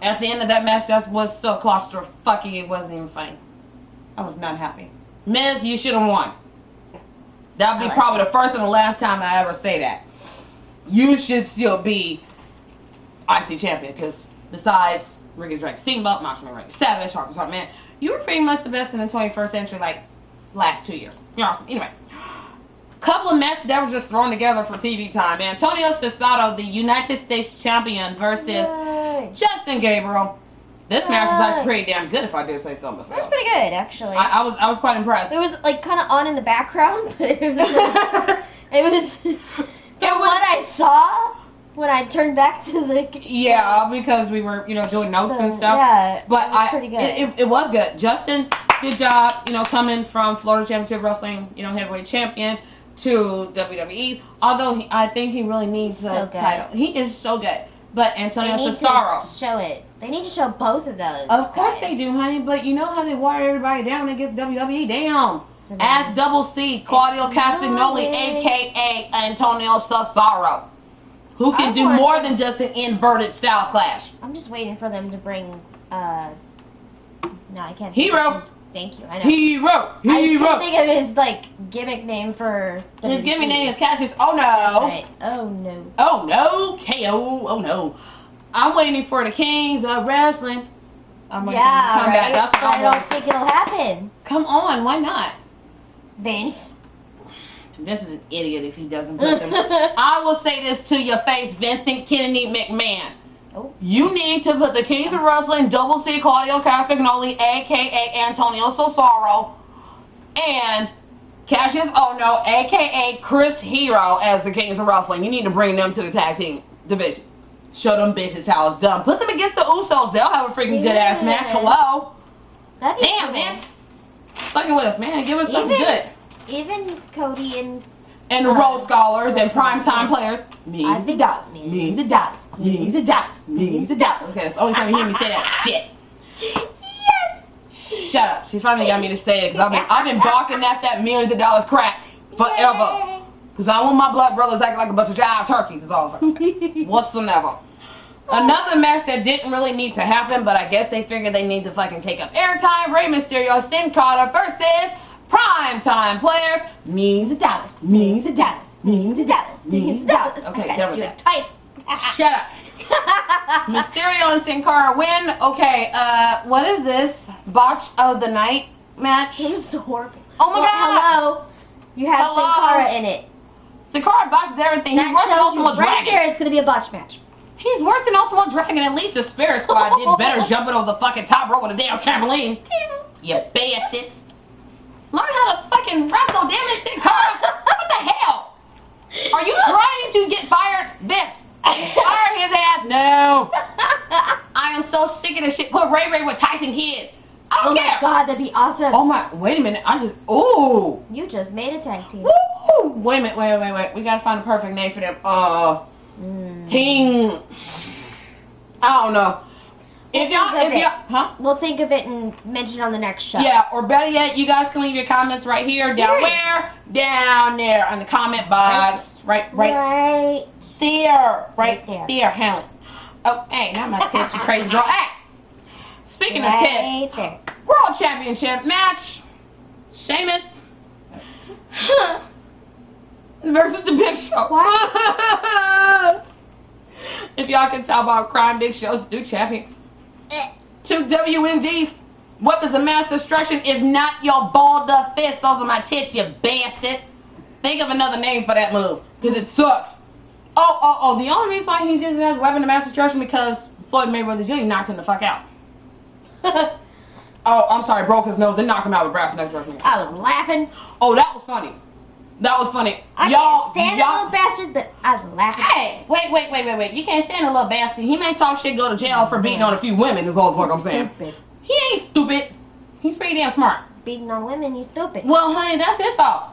At the end of that match, that was so claustrophobic, it wasn't even funny. I was not happy. Miz, you should have won. That would be probably the first and the last time I ever say that. You should still be IC champion, because besides Ricky Drake Steamboat, Macho Man Randy Savage, Harper's Hard Man, you were pretty much the best in the 21st century, like, last 2 years. You're awesome. Anyway. Couple of matches that were just thrown together for TV time. Antonio Cesaro, the United States champion, versus Justin Gabriel. This match was actually pretty damn good, if I do say so myself. It was pretty good, actually. I was quite impressed. It was like kind of on in the background, but it was from what I saw when I turned back to the because we were doing notes and stuff. Yeah, but it was pretty good. It was good. Justin, good job. Coming from Florida Championship Wrestling, heavyweight champion to WWE. Although I think he really needs a title. He is so good. But Antonio Cesaro. To show it. They need to show both of those. Of course they do, honey. But you know how they water everybody down against WWE? Damn. As Double C, Claudio Castagnoli, a.k.a. Antonio Cesaro. Who can do more than just an inverted Styles Clash. I'm just waiting for them to bring, no, I can't. Hero. Thank you, I know. Hero. I can't think of his, like, gimmick name for His gimmick name is Cassius. Oh, no. Right. Oh, no. Oh, no. KO. Oh, no. I'm waiting for the Kings of Wrestling. I'm going to come back. That's what I don't think it'll happen. Come on. Why not? Vince. Vince is an idiot if he doesn't put them. I will say this to your face, Vincent Kennedy McMahon. Oh. You need to put the Kings of Wrestling, Double C, Claudio Castagnoli, a.k.a. Antonio Cesaro, and Cassius Ohno, a.k.a. Chris Hero, as the Kings of Wrestling. You need to bring them to the tag team division. Show them bitches how it's done. Put them against the Usos. They'll have a freaking good-ass match. Hello? Damn, Vince. Fucking with us, man. Give us something good. Even Cody and the Rhodes Scholars and primetime players. Means it does. Means it does. Means it does. Means it does. Okay, that's the only time you hear me say that shit. Yes. Shut up. She finally got me to say it because I've been barking at that millions of dollars crap forever. Because I want my blood brothers acting like a bunch of jive turkeys is all I'm saying. Whatsoever. Another match that didn't really need to happen, but I guess they figured they need to fucking take up airtime. Rey Mysterio, Sin Cara versus Primetime Players. Millions of dollars. Millions of dollars. Millions of dollars. Millions of dollars. Okay, that was it. Shut up. Mysterio and Sin Cara win. Okay, what is this? Botch of the night match? It was so horrible. Oh my god. Hello. You have Sin Cara in it. Sin Cara botches everything. He's worse than Ultimate Dragon. There, it's gonna be a botch match. He's worse than Ultimate Dragon. At least the Spirit Squad did better jumping over the fucking top rope with a damn trampoline. You bastards. Learn how to fucking wrestle, damn it, Sin Cara. What the hell? Are you trying to get fired, Vince? Fire his ass. No. I am so sick of this shit. Put Ray with Tyson Kidd. I don't care. Oh my god, that'd be awesome. Oh my, wait a minute. Ooh. You just made a tag team. Woo. Wait a minute, wait. We gotta find the perfect name for them. Team. I don't know. If y'all, We'll think of it and mention it on the next show. Yeah, or better yet, you guys can leave your comments right here, down where? Down there in the comment box. Right there. Right there, Helen. Oh, hey, not my tits, you crazy girl. Hey! Speaking of tits, there. World Championship match. Sheamus versus the Big Show. If y'all can tell by crying, Big Show's new champion. Two WMDs. Weapons of Mass Destruction is not your balled up fist. Those are my tits, you bastard. Think of another name for that move, because it sucks. Oh, the only reason why he's using it as weapon of mass destruction because Floyd Mayweather Jr. knocked him the fuck out. Oh, I'm sorry, broke his nose and knocked him out with brass next wrestling. I was laughing. Oh, that was funny. That was funny. I can't stand a little bastard, but I was laughing. Hey, wait. You can't stand a little bastard. He may talk shit, go to jail for beating on a few women, is all the fuck I'm saying. Stupid. He ain't stupid. He's pretty damn smart. Beating on women, you stupid. Well, honey, that's his fault.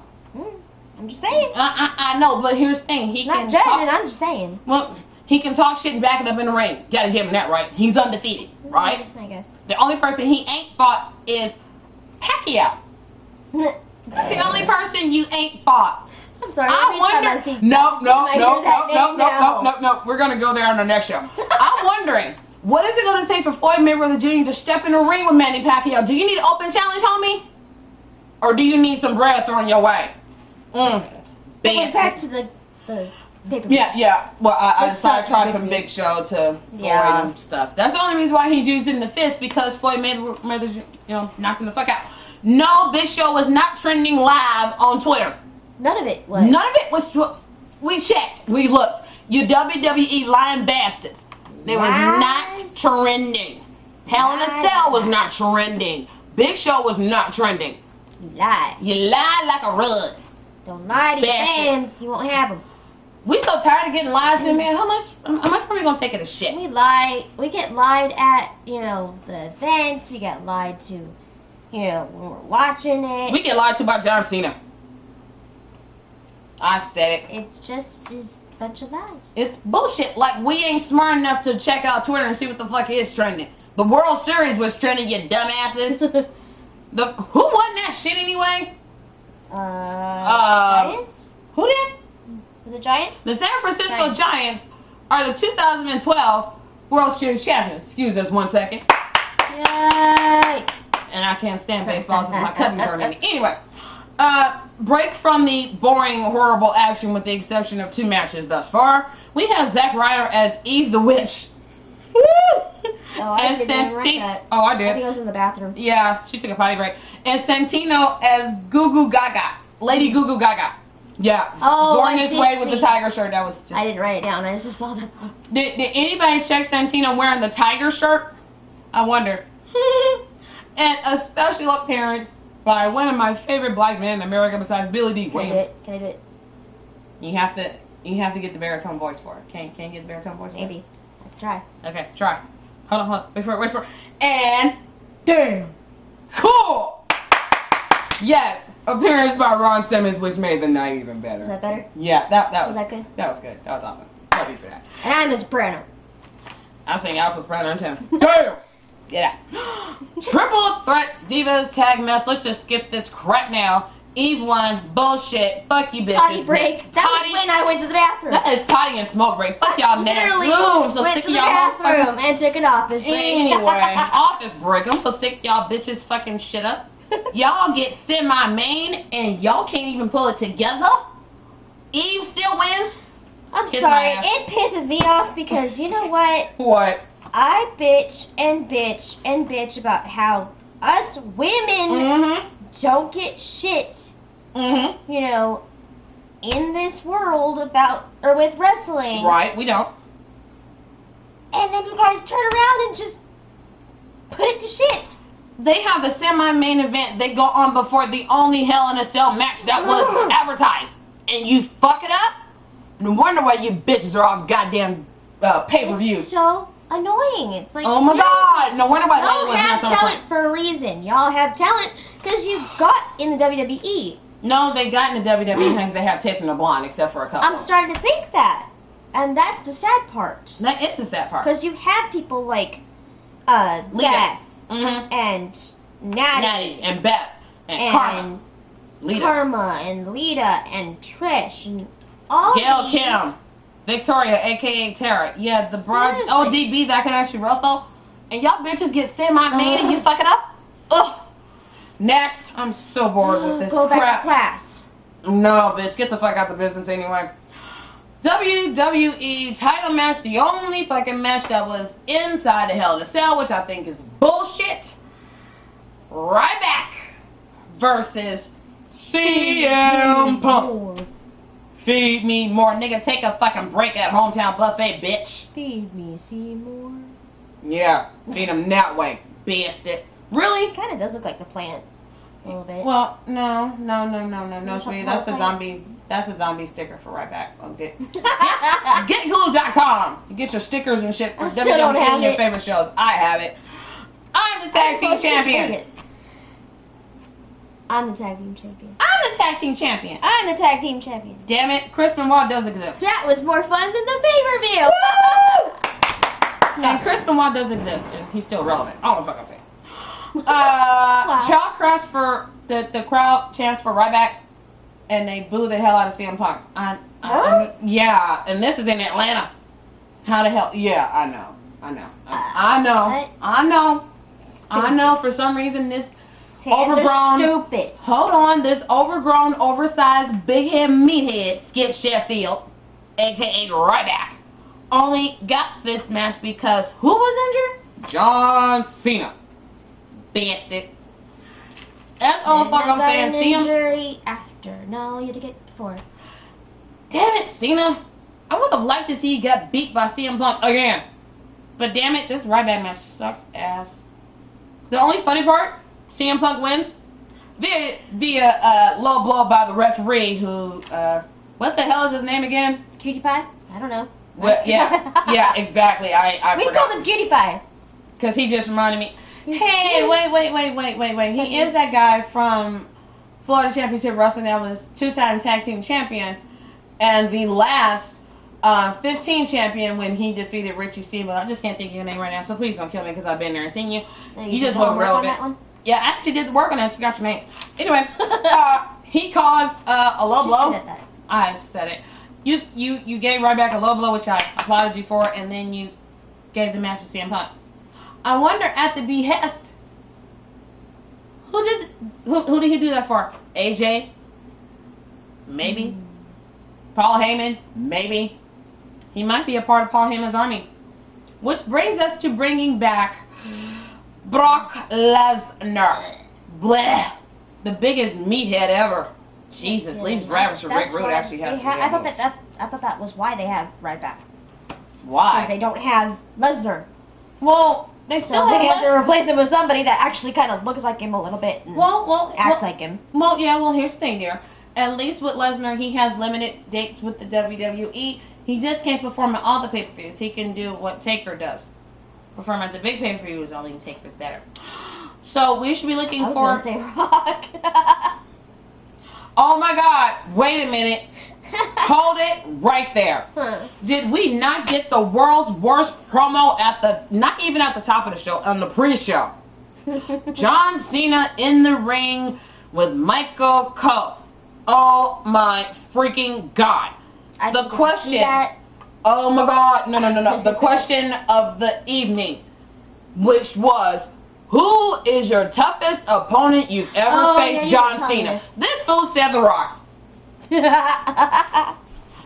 I'm just saying. I know, but here's the thing. He Not can judging, talk, I'm just saying. well, he can talk shit and back it up in the ring. Gotta give him that right. He's undefeated, right? I guess. The only person he ain't fought is Pacquiao. That's the only person you ain't fought. I'm sorry. I wonder. No. We're gonna go there on the next show. I'm wondering, what is it gonna take for Floyd Mayweather Jr. to step in the ring with Manny Pacquiao? Do you need an open challenge, homie? Or do you need some bread thrown your way? Back to the pay-per-view. Yeah. Well, I sidetracked from Big Show to Floyd and stuff. That's the only reason why he's using the fist, because Floyd Mayweather, knocked him the fuck out. No, Big Show was not trending live on Twitter. None of it was. None of it was. We checked. We looked. You WWE lying bastards. They was not trending. Hell in a Cell was not trending. Big Show was not trending. You lie. You lie like a rug. Don't lie to your fans. You won't have them. We so tired of getting lied to, man. How much are we gonna take it as shit? We lie. We get lied at, the events. We get lied to, when we're watching it. We get lied to by John Cena. I said it. It just is a bunch of lies. It's bullshit. Like, we ain't smart enough to check out Twitter and see what the fuck is trending. The World Series was trending, you dumbasses. Who won that shit anyway? Giants? Who did? Was it Giants? The San Francisco Giants are the 2012 World Series champions. Excuse us 1 second. Yay! And I can't stand baseball since my cousin turned in. Anyway, break from the boring, horrible action with the exception of 2 matches thus far. We have Zack Ryder as Eve the Witch. Woo! Oh, I didn't write that. Oh, I did. I think I was in the bathroom. Yeah, she took a potty break. And Santino as Goo Goo Gaga. Lady Goo Goo Gaga. Yeah. Oh, born this way with the tiger shirt. That was just... I didn't write it down. I just saw that. Did anybody check Santino wearing the tiger shirt? I wonder. And a special appearance by one of my favorite black men in America besides Billy D. Can I do it? Can I do it? You have to get the baritone voice for it. Can you get the baritone voice for it? Maybe. I can try. Okay, try. Hold on. Wait for it. And damn. Cool. Yes. Appearance by Ron Simmons, which made the night even better. Was that better? Yeah, that was that good? That was good. That was awesome. Love you for that. And I'm a soprano. I was thinking I was a soprano in town. Damn! Yeah. Triple Threat Divas Tag Mess. Let's just skip this crap now Eve won. Bullshit. Fuck you, bitches. Potty break. That was when I went to the bathroom. That is potty and smoke break. Fuck y'all, man. I'm so went sick to of the y'all. bathroom and took an office break. Anyway, office break. I'm so sick of y'all bitches fucking shit up. Y'all get semi-main and y'all can't even pull it together. Eve still wins. I'm Kiss sorry. my ass. It pisses me off because you know what? What? I bitch and bitch and bitch about how us women don't get shit, you know, in this world about, or with wrestling. Right, we don't. And then you guys turn around and just put it to shit. They have a semi-main event they go on before the only Hell in a Cell match that was advertised. And you fuck it up? No wonder why you bitches are off goddamn pay-per-view. It's so annoying. It's like, oh my god, no wonder why y'all Layla was have not so talent for a reason. Y'all have talent because you got in the WWE. No, they got in the WWE because they have tits and a blonde, except for a couple. I'm starting to think that. And that's the sad part. That is the sad part. Because you have people like Lita. Beth and Natty and Beth and Karma. Lita. Karma and Lita and Trish and all Gail these. Kim. Victoria, aka Tara. Yeah, the bronze ODB that can actually wrestle. And y'all bitches get semi-main and you fuck it up? Ugh. Next. I'm so bored with this Go crap. back to class. No, bitch. Get the fuck out the business anyway. WWE title match. The only fucking match that was inside the Hell in a Cell, which I think is bullshit. Ryback versus CM Punk. Feed me more, nigga. Take a fucking break at Hometown Buffet, bitch. Feed me, Seymour. Yeah, feed him that way, bastard. Really? Kind of does look like the plant. A little bit. Well, no, sweetie. That's the plant. zombie. That's the zombie sticker for Ryback. Okay. GetGlue.com. You get your stickers and shit for I still don't WWE have and your it. favorite shows. I have it. I'm the tag team champion. I'm the tag team champion. I'm the tag team champion. I'm the tag team champion. Damn it, Chris Benoit does exist. That was more fun than the pay-per-view. And Chris Benoit does exist, and he's still relevant. I don't know what the fuck I'm saying. Chalk crush for the crowd chants for Ryback, and they boo the hell out of CM Punk. Yeah, and this is in Atlanta. How the hell? Yeah, I know. For some reason, this overgrown, stupid. Hold on, this overgrown, oversized, big-head meathead, Skip Sheffield, aka Ryback, only got this match because who was injured? John Cena. Bastard. That's all the fuck I'm saying. CM. Injury after. No, you had to get before. Damn it, Cena. I would have liked to see you get beat by CM Punk again. But damn it, this Ryback match sucks ass. The only funny part, CM Punk wins via low blow by the referee who, what the hell is his name again? Cutie Pie? I don't know. Well, yeah, exactly. I we forgot. called him Cutie Pie. Because he just reminded me. Hey, wait. He is that guy from Florida Championship Wrestling that was two-time tag team champion and the last 15 champion when he defeated Richie Steamboat. I just can't think of your name right now, so please don't kill me because I've been there and seen you. You just wasn't relevant. Yeah, I actually did the work on that. Forgot your name. Anyway, he caused a low blow. I said it. You gave Ryback a low blow, which I applauded you for, and then you gave the match to CM Punk. I wonder at the behest, who did he do that for? AJ? Maybe. Paul Heyman? Maybe. He might be a part of Paul Heyman's army. Which brings us to bringing back Brock Lesnar. Bleh. The biggest meathead ever. Jesus, leaves Ravage for Rick Rude actually has I thought that was why they have Ryback. Why? Because they don't have Lesnar. Well, they still they have have to replace him with somebody that actually kind of looks like him a little bit and acts like him. Well, here's the thing, dear. At least with Lesnar, he has limited dates with the WWE. He just can't perform at all the pay-per-views. He can do what Taker does. Perform at the big pay-per-views, only Taker's better. So we should be looking for... I was going to say Rock. Oh my God, wait a minute. Hold it right there. Did we not get the world's worst promo at the, not even at the top of the show, on the pre-show? John Cena in the ring with Michael Cole. Oh my freaking God. The question. Oh my God. No. The question of the evening, which was, who is your toughest opponent you've ever faced? John Cena. This fool said The Rock.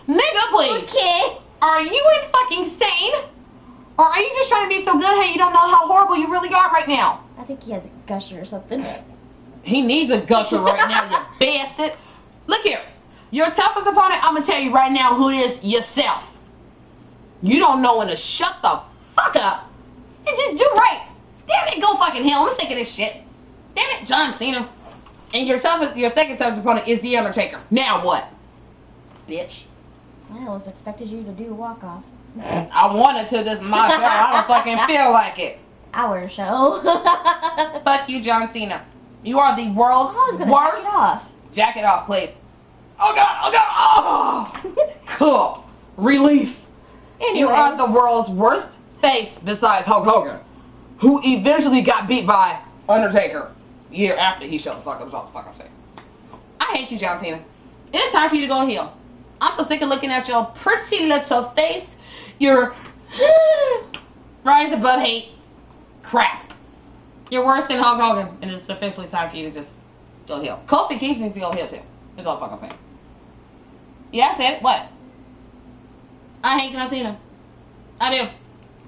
Nigga, please. Okay. Are you fucking sane? Or are you just trying to be so good hey you don't know how horrible you really are right now? I think he has a gusher or something. He needs a gusher right now, you bastard. Look here. Your toughest opponent, I'm going to tell you right now who it is, yourself. You don't know when to shut the fuck up and just do right. Damn it, go fucking hell. I'm sick of this shit. Damn it, John Cena. And your second toughest opponent is The Undertaker. Now what? Bitch. I almost expected you to do a walk-off. I wanted to this my show. I don't fucking feel like it. Our show. Fuck you, John Cena. You are the world's worst. Jack it off. Jack it off, please. Oh God, oh God, oh! Cool. Relief. Anyway. You are the world's worst face besides Hulk Hogan, who eventually got beat by Undertaker a year after he shut the fuck up. That's all the fuck I'm saying. I hate you, John Cena. It's time for you to go heel. I'm so sick of looking at your pretty little face. Your rise above hate crap. You're worse than Hulk Hogan, and it's officially time for you to just go heel. Kofi Kingston needs to go heel too. That's all the fuck I'm saying. Yeah, I said it. What? I hate John Cena. I do.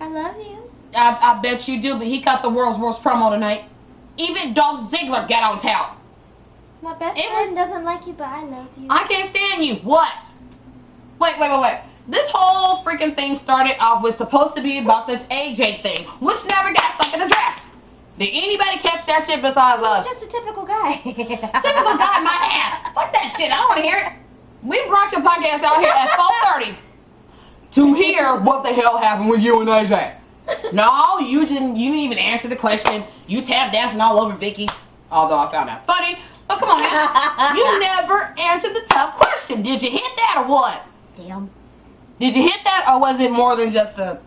I love you. I bet you do, but he got the world's worst promo tonight. Even Dolph Ziggler got on tout. My best friend doesn't like you, but I love you. I can't stand you. What? Wait. This whole freaking thing started off with supposed to be about this AJ thing, which never got fucking addressed. Did anybody catch that shit besides us? He's just a typical guy. Typical guy, my ass. Fuck that shit. I don't want to hear it. We brought your podcast out here at 4:30 to hear what the hell happened with you and AJ. No, you didn't even answer the question. You tap dancing all over Vicky, although I found that funny. But come on now. You never answered the tough question. Did you hit that or what? Damn. Did you hit that or was it more than just a,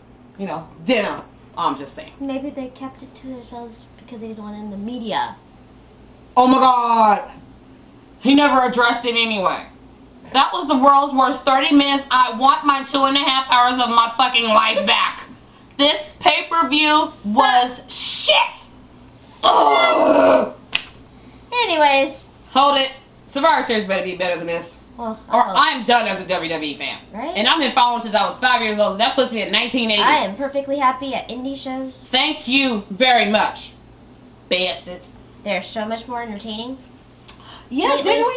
dinner? I'm just saying. Maybe they kept it to themselves because they didn't want it in the media. Oh my God. He never addressed it anyway. That was the world's worst 30 minutes. I want my 2.5 hours of my fucking life back. This pay-per-view was shit. Ugh. Anyways. Hold it. Survivor Series better be better than this. Well, or I'm done as a WWE fan. Right? And I've been following since I was 5 years old. So that puts me at 1980. I am perfectly happy at indie shows. Thank you very much, bastards. They're so much more entertaining. Yeah, didn't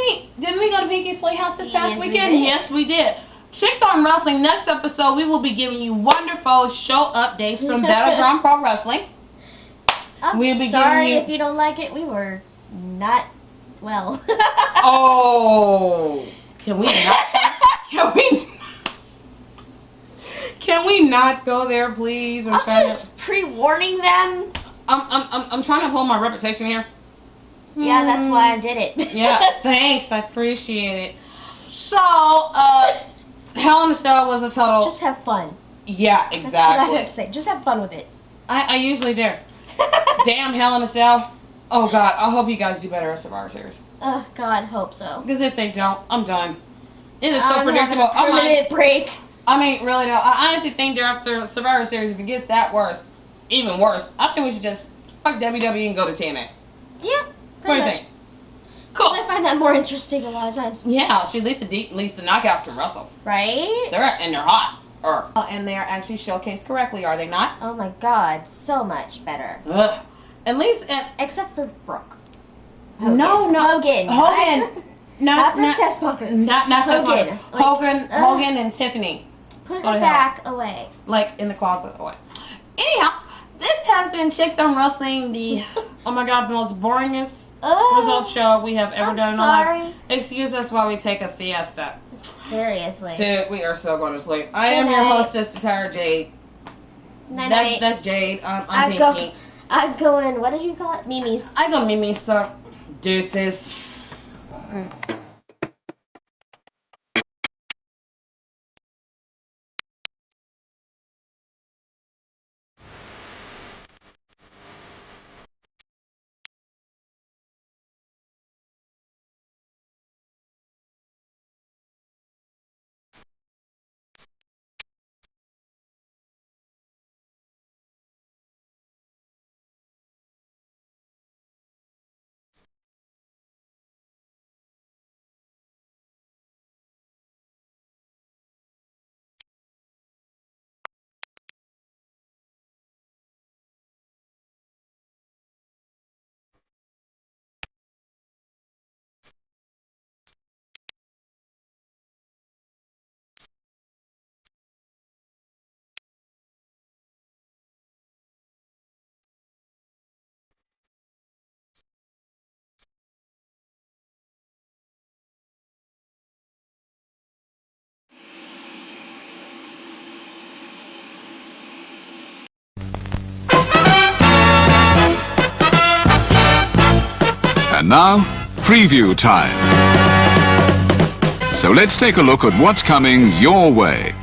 we go to Vicky's Playhouse this past weekend? Yes, we did. Chicks on Wrestling, next episode we will be giving you wonderful show updates from Battleground Pro Wrestling. I'm sorry if you don't like it. We were not well. Oh, can we not? Can we not go there, please? I'm just pre-warning them. I'm trying to hold my reputation here. Yeah, that's why I did it. Yeah, thanks. I appreciate it. So, Hell in a Cell was a total... Just have fun. Yeah, exactly. That's what I have to say. Just have fun with it. I usually do. Damn Hell in a Cell. Oh, God. I hope you guys do better at Survivor Series. Oh, God, hope so. Because if they don't, I'm done. It is so predictable. I'm having a permanent break. I mean, really, no. I honestly think after Survivor Series, if it gets that worse, even worse, I think we should just fuck WWE and go to TNA. Yeah. What do you think? Cool. I find that more interesting a lot of times. Yeah, at least the knockouts can wrestle. Right? They're hot. And they are actually showcased correctly, are they not? Oh my God, so much better. Ugh. At least, except for Brooke. Hogan. No. Hogan. Not Tess Smoker. Not Hogan. Hogan and Tiffany. Put her back away. Like in the closet away. Anyhow, this has been Chicks on Wrestling, the oh my God, the most boringest result show we have ever done in our life. Excuse us while we take a siesta. Seriously. Dude, we are so going to sleep. I am your hostess, Tyra Jade. That's Jade. I'm Pinky. I'm going, what did you call it? Mimi's. I go Mimi, so deuces. Now, preview time. So let's take a look at what's coming your way.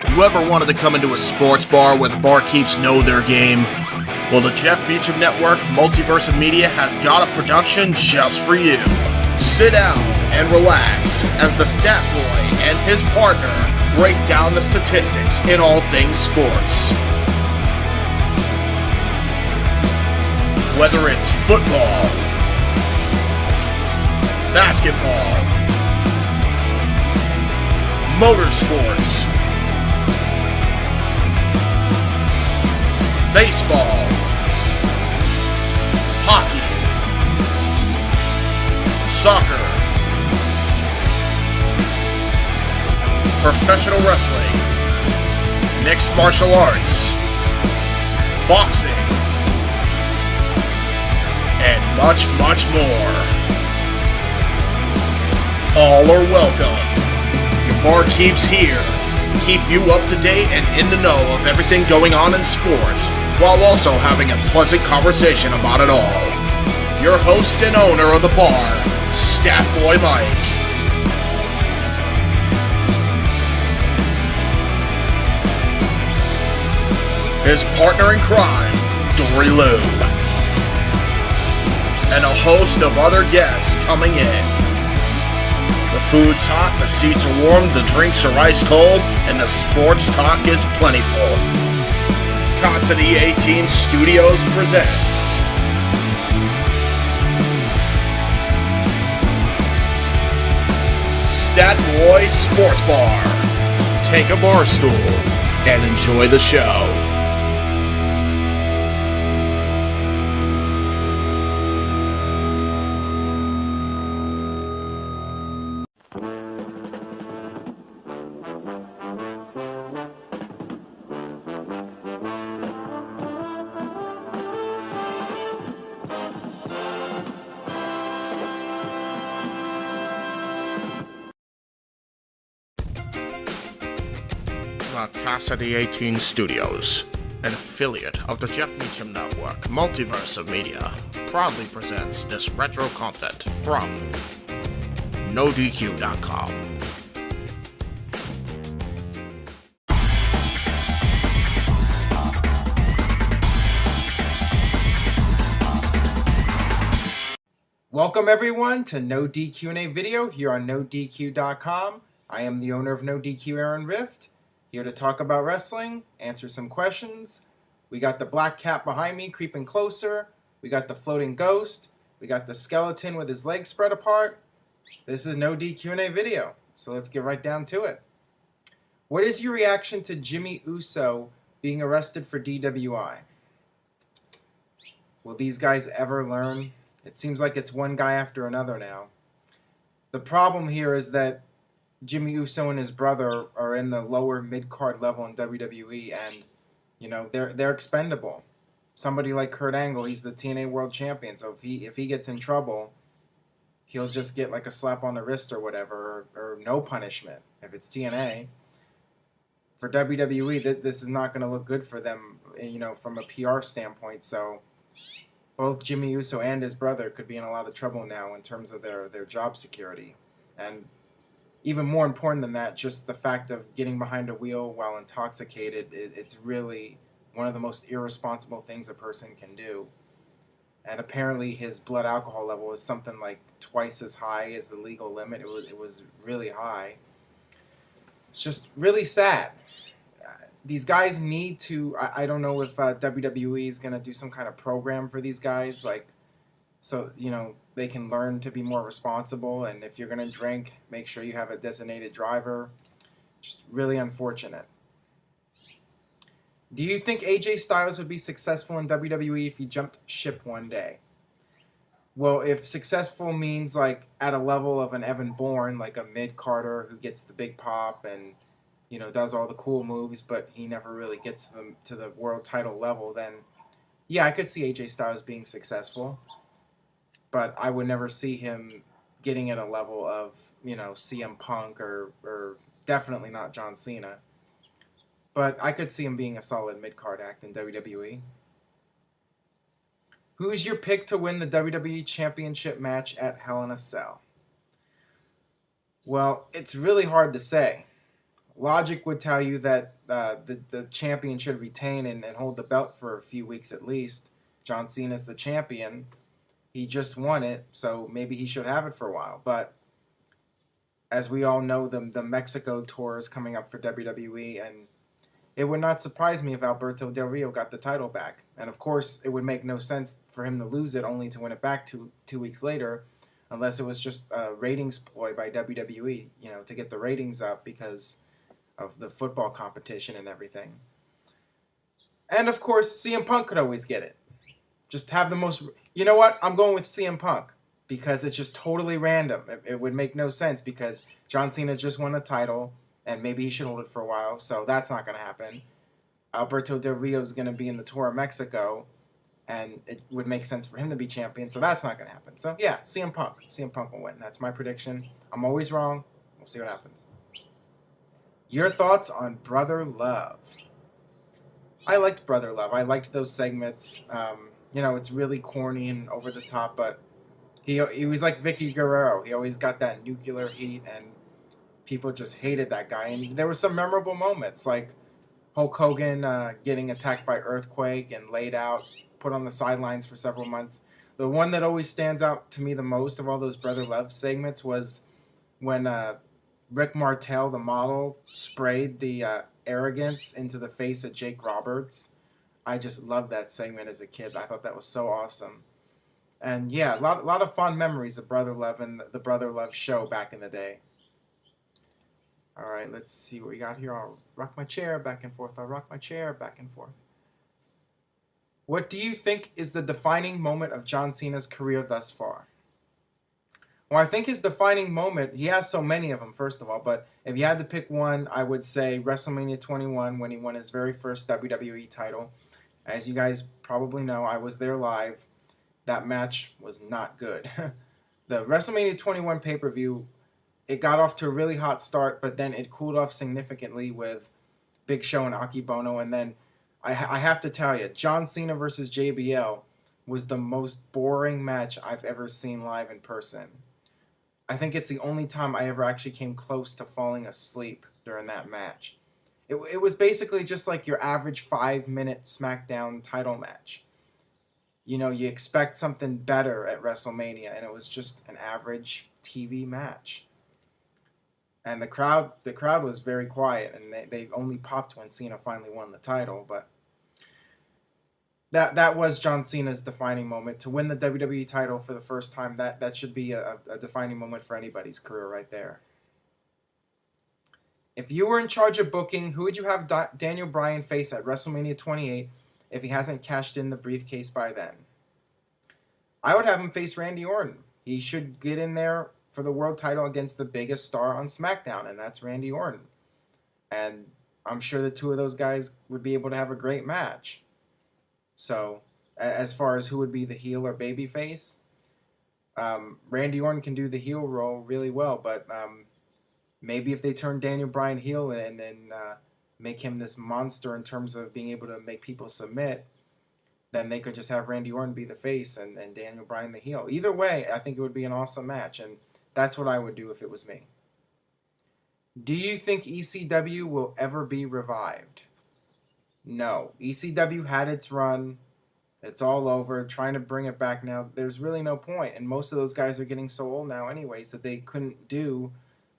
You ever wanted to come into a sports bar where the barkeeps know their game? Well, the Jeff Meacham Network, Multiverse of Media, has got a production just for you. Sit down and relax as the stat boy and his partner break down the statistics in all things sports. Whether it's football, basketball, motorsports, baseball, hockey, soccer, professional wrestling, mixed martial arts, boxing, and much, much more. All are welcome. Your barkeeps here keep you up to date and in the know of everything going on in sports, while also having a pleasant conversation about it all. Your host and owner of the bar, Stat Boy Mike. His partner in crime, Dory Lou. And a host of other guests coming in. The food's hot, the seats are warm, the drinks are ice cold, and the sports talk is plentiful. Casa D18 Studios presents Stat Boy Sports Bar. Take a bar stool and enjoy the show. Casa D18 Studios, an affiliate of the Jeff Meacham Network, Multiverse of Media, proudly presents this retro content from NoDQ.com. Welcome everyone to NoDQ&A video here on NoDQ.com. I am the owner of NoDQ, Aaron Rift. Here to talk about wrestling, answer some questions. We got the black cat behind me creeping closer. We got the floating ghost. We got the skeleton with his legs spread apart. This is no DQ&A video, so let's get right down to it. What is your reaction to Jimmy Uso being arrested for DWI? Will these guys ever learn? It seems like it's one guy after another now. The problem here is that Jimmy Uso and his brother are in the lower mid-card level in WWE, and you know they're expendable. Somebody like Kurt Angle, he's the TNA World Champion, so if he gets in trouble, he'll just get like a slap on the wrist or whatever, or no punishment if it's TNA. For WWE, this is not going to look good for them, you know, from a PR standpoint. So both Jimmy Uso and his brother could be in a lot of trouble now in terms of their job security, and even more important than that, just the fact of getting behind a wheel while intoxicated, it's really one of the most irresponsible things a person can do. And apparently his blood alcohol level was something like twice as high as the legal limit. It was really high. It's just really sad. these guys need to. I don't know if WWE is gonna do some kind of program for these guys, like, so they can learn to be more responsible. And if you're gonna drink, make sure you have a designated driver. Just really unfortunate. Do you think AJ Styles would be successful in WWE if he jumped ship one day? Well, if successful means like at a level of an Evan Bourne, like a mid-carder who gets the big pop and does all the cool moves, but he never really gets them to the world title level, then yeah, I could see AJ Styles being successful. But I would never see him getting at a level of, CM Punk or definitely not John Cena. But I could see him being a solid mid-card act in WWE. Who's your pick to win the WWE Championship match at Hell in a Cell? Well, it's really hard to say. Logic would tell you that the champion should retain and hold the belt for a few weeks at least. John Cena's the champion. He just won it, so maybe he should have it for a while. But as we all know, the Mexico tour is coming up for WWE, and it would not surprise me if Alberto Del Rio got the title back. And of course, it would make no sense for him to lose it only to win it back two weeks later, unless it was just a ratings ploy by WWE, to get the ratings up because of the football competition and everything. And of course, CM Punk could always get it. Just have the most... You know what? I'm going with CM Punk because it's just totally random. It would make no sense because John Cena just won a title and maybe he should hold it for a while, so that's not going to happen. Alberto Del Rio is going to be in the Tour of Mexico, and it would make sense for him to be champion, so that's not going to happen. So yeah, CM Punk. CM Punk will win. That's my prediction. I'm always wrong. We'll see what happens. Your thoughts on Brother Love? I liked Brother Love. I liked those segments. It's really corny and over the top, but he was like Vicky Guerrero. He always got that nuclear heat, and people just hated that guy. And there were some memorable moments, like Hulk Hogan getting attacked by Earthquake and laid out, put on the sidelines for several months. The one that always stands out to me the most of all those Brother Love segments was when Rick Martel, the model, sprayed the arrogance into the face of Jake Roberts. I just loved that segment as a kid. I thought that was so awesome. And yeah, a lot of fond memories of Brother Love and the Brother Love show back in the day. All right, let's see what we got here. I'll rock my chair back and forth. I'll rock my chair back and forth. What do you think is the defining moment of John Cena's career thus far? Well, I think his defining moment, he has so many of them, first of all, but if you had to pick one, I would say WrestleMania 21 when he won his very first WWE title. As you guys probably know, I was there live. That match was not good. The WrestleMania 21 pay-per-view, it got off to a really hot start, but then it cooled off significantly with Big Show and Akebono. And then I have to tell you, John Cena versus JBL was the most boring match I've ever seen live in person. I think it's the only time I ever actually came close to falling asleep during that match. It was basically just like your average 5-minute SmackDown title match. You expect something better at WrestleMania, and it was just an average TV match. And the crowd was very quiet, and they only popped when Cena finally won the title. But that was John Cena's defining moment. To win the WWE title for the first time, that should be a defining moment for anybody's career right there. If you were in charge of booking, who would you have Daniel Bryan face at WrestleMania 28 if he hasn't cashed in the briefcase by then? I would have him face Randy Orton. He should get in there for the world title against the biggest star on SmackDown, and that's Randy Orton. And I'm sure the two of those guys would be able to have a great match. So, as far as who would be the heel or babyface, Randy Orton can do the heel role really well, but maybe if they turn Daniel Bryan heel and then make him this monster in terms of being able to make people submit, then they could just have Randy Orton be the face and Daniel Bryan the heel. Either way, I think it would be an awesome match, and that's what I would do if it was me. Do you think ECW will ever be revived? No. ECW had its run. It's all over. Trying to bring it back now, there's really no point. And most of those guys are getting so old now anyways that they couldn't do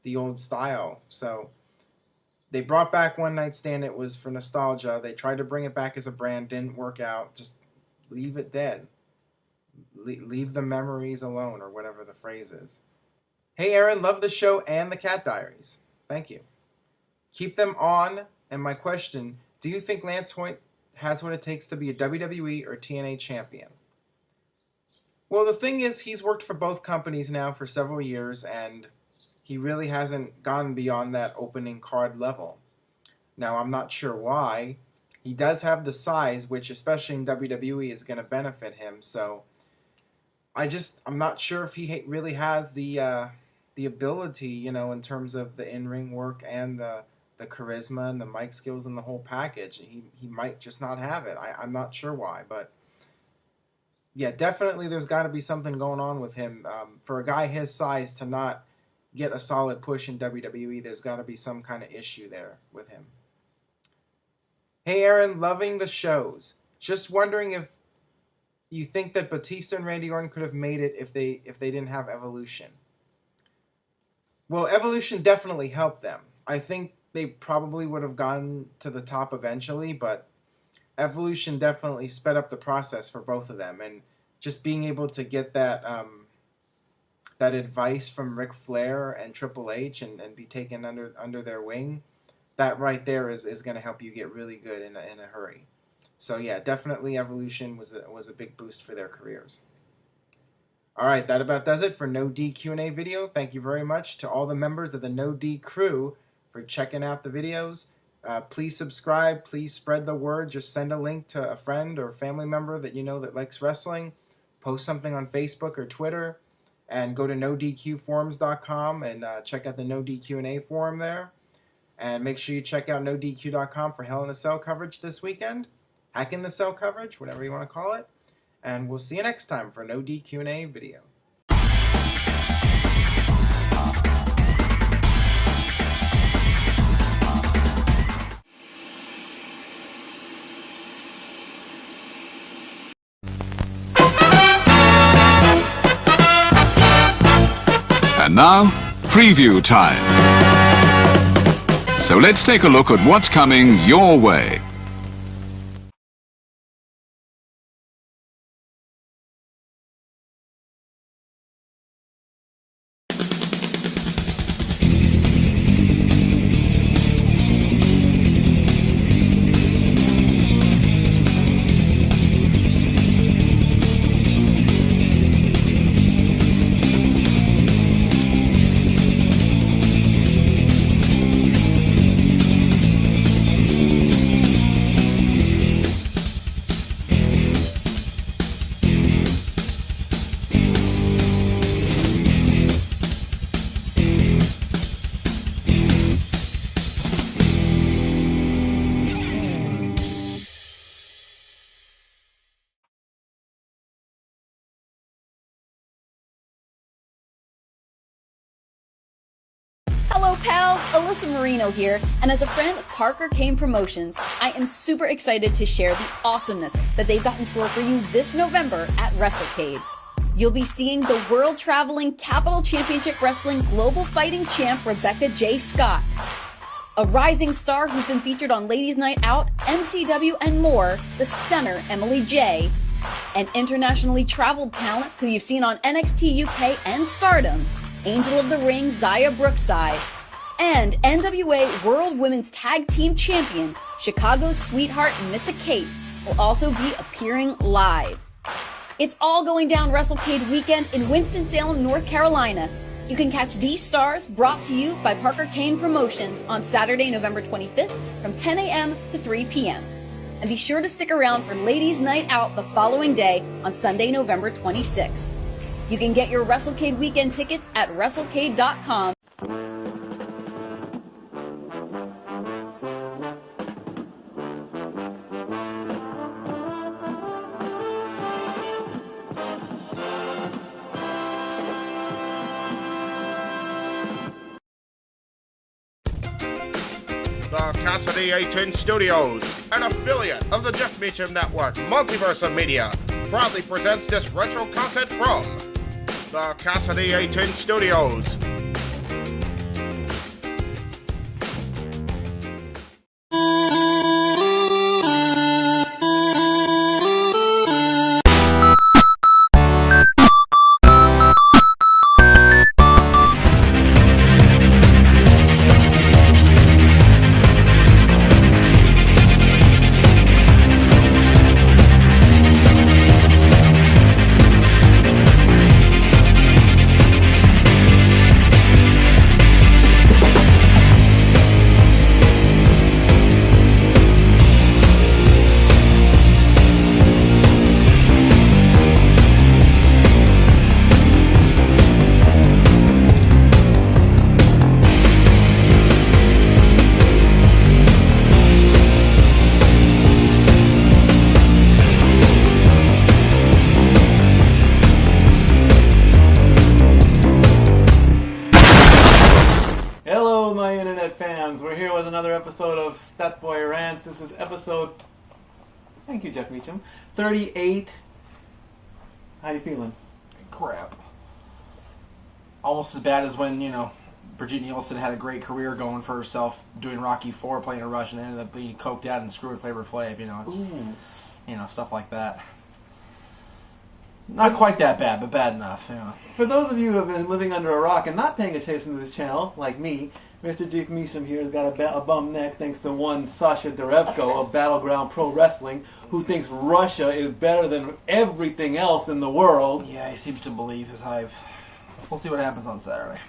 the old style. So They brought back One Night Stand. It was for nostalgia. They tried to bring it back as a brand. Didn't work out. Just leave it dead. Leave the memories alone, or whatever the phrase is. Hey, Aaron, love the show and the Cat Diaries. Thank you. Keep them on. And my question, do you think Lance Hoyt has what it takes to be a WWE or TNA champion? Well, the thing is, he's worked for both companies now for several years, and he really hasn't gone beyond that opening card level. Now, I'm not sure why. He does have the size, which especially in WWE is going to benefit him. So I'm not sure if he really has the ability, you know, in terms of the in-ring work and the charisma and the mic skills and the whole package. He might just not have it. I'm not sure why, but yeah, definitely there's got to be something going on with him. For a guy his size to not get a solid push in WWE, there's got to be some kind of issue there with him. Hey Aaron, loving the shows. Just wondering if you think that Batista and Randy Orton could have made it if they didn't have Evolution. Well, Evolution definitely helped them. I think they probably would have gone to the top eventually, but Evolution definitely sped up the process for both of them, and just being able to get that that advice from Ric Flair and Triple H and be taken under their wing, that right there is going to help you get really good in a hurry. So yeah, definitely Evolution was a big boost for their careers. All right, that about does it for No DQ&A video. Thank you very much to all the members of the No D crew for checking out the videos. Please subscribe. Please spread the word. Just send a link to a friend or family member that you know that likes wrestling. Post something on Facebook or Twitter. And go to NoDQforums.com and check out the No DQ&A forum there. And make sure you check out NoDQ.com for Hell in a Cell coverage this weekend. Hack in the Cell coverage, whatever you want to call it. And we'll see you next time for No DQ&A video. And now, preview time. So let's take a look at what's coming your way. Hello pals, Alyssa Marino here, and as a friend of Parker Kane Promotions, I am super excited to share the awesomeness that they've got in store for you this November at WrestleCade. You'll be seeing the world-traveling Capital Championship Wrestling Global Fighting Champ Rebecca J. Scott, a rising star who's been featured on Ladies Night Out, MCW, and more, the stunner Emily J., an internationally traveled talent who you've seen on NXT UK and Stardom, Angel of the Ring Zaya Brookside, and NWA World Women's Tag Team Champion Chicago's Sweetheart Missa Kate will also be appearing live. It's all going down WrestleCade weekend in Winston-Salem, North Carolina. You can catch these stars brought to you by Parker Kane Promotions on Saturday, November 25th from 10 a.m. to 3 p.m. And be sure to stick around for Ladies Night Out the following day on Sunday, November 26th. You can get your WrestleCade weekend tickets at WrestleCade.com. The Casa D18 Studios, an affiliate of the Jeff Meacham Network, Multiverse of Media, proudly presents this retro content from the Casa D18 Studios. Internet fans? We're here with another episode of Boy Rants. This is episode, thank you Jeff Meacham, 38. How you feeling? Crap. Almost as bad as when, Brigitte Nielsen had a great career going for herself doing Rocky IV, playing a Russian, and ended up being coked out and screwed with Flavor Flav, stuff like that. Not quite that bad, but bad enough. For those of you who have been living under a rock and not paying attention to this channel, like me, Mr. Jeff Meacham here has got a bum neck thanks to one Sasha Derevko of Battleground Pro Wrestling, who thinks Russia is better than everything else in the world. Yeah, he seems to believe his hive. We'll see what happens on Saturday.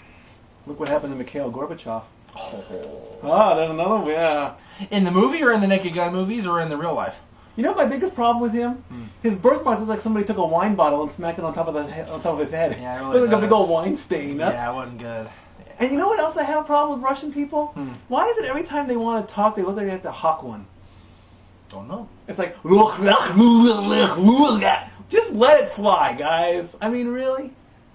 Look what happened to Mikhail Gorbachev. Oh, there's another one. Yeah. In the movie or in the Naked Gun movies or in the real life? You know my biggest problem with him? His birthmark looks like somebody took a wine bottle and smacked it on top of his head. Yeah, it looks like a big old wine stain. Yeah, it wasn't good. And you know what else I have a problem with Russian people? Why is it every time they want to talk, they look like they have to hawk one? Don't know. It's like, just let it fly, guys. I mean, really?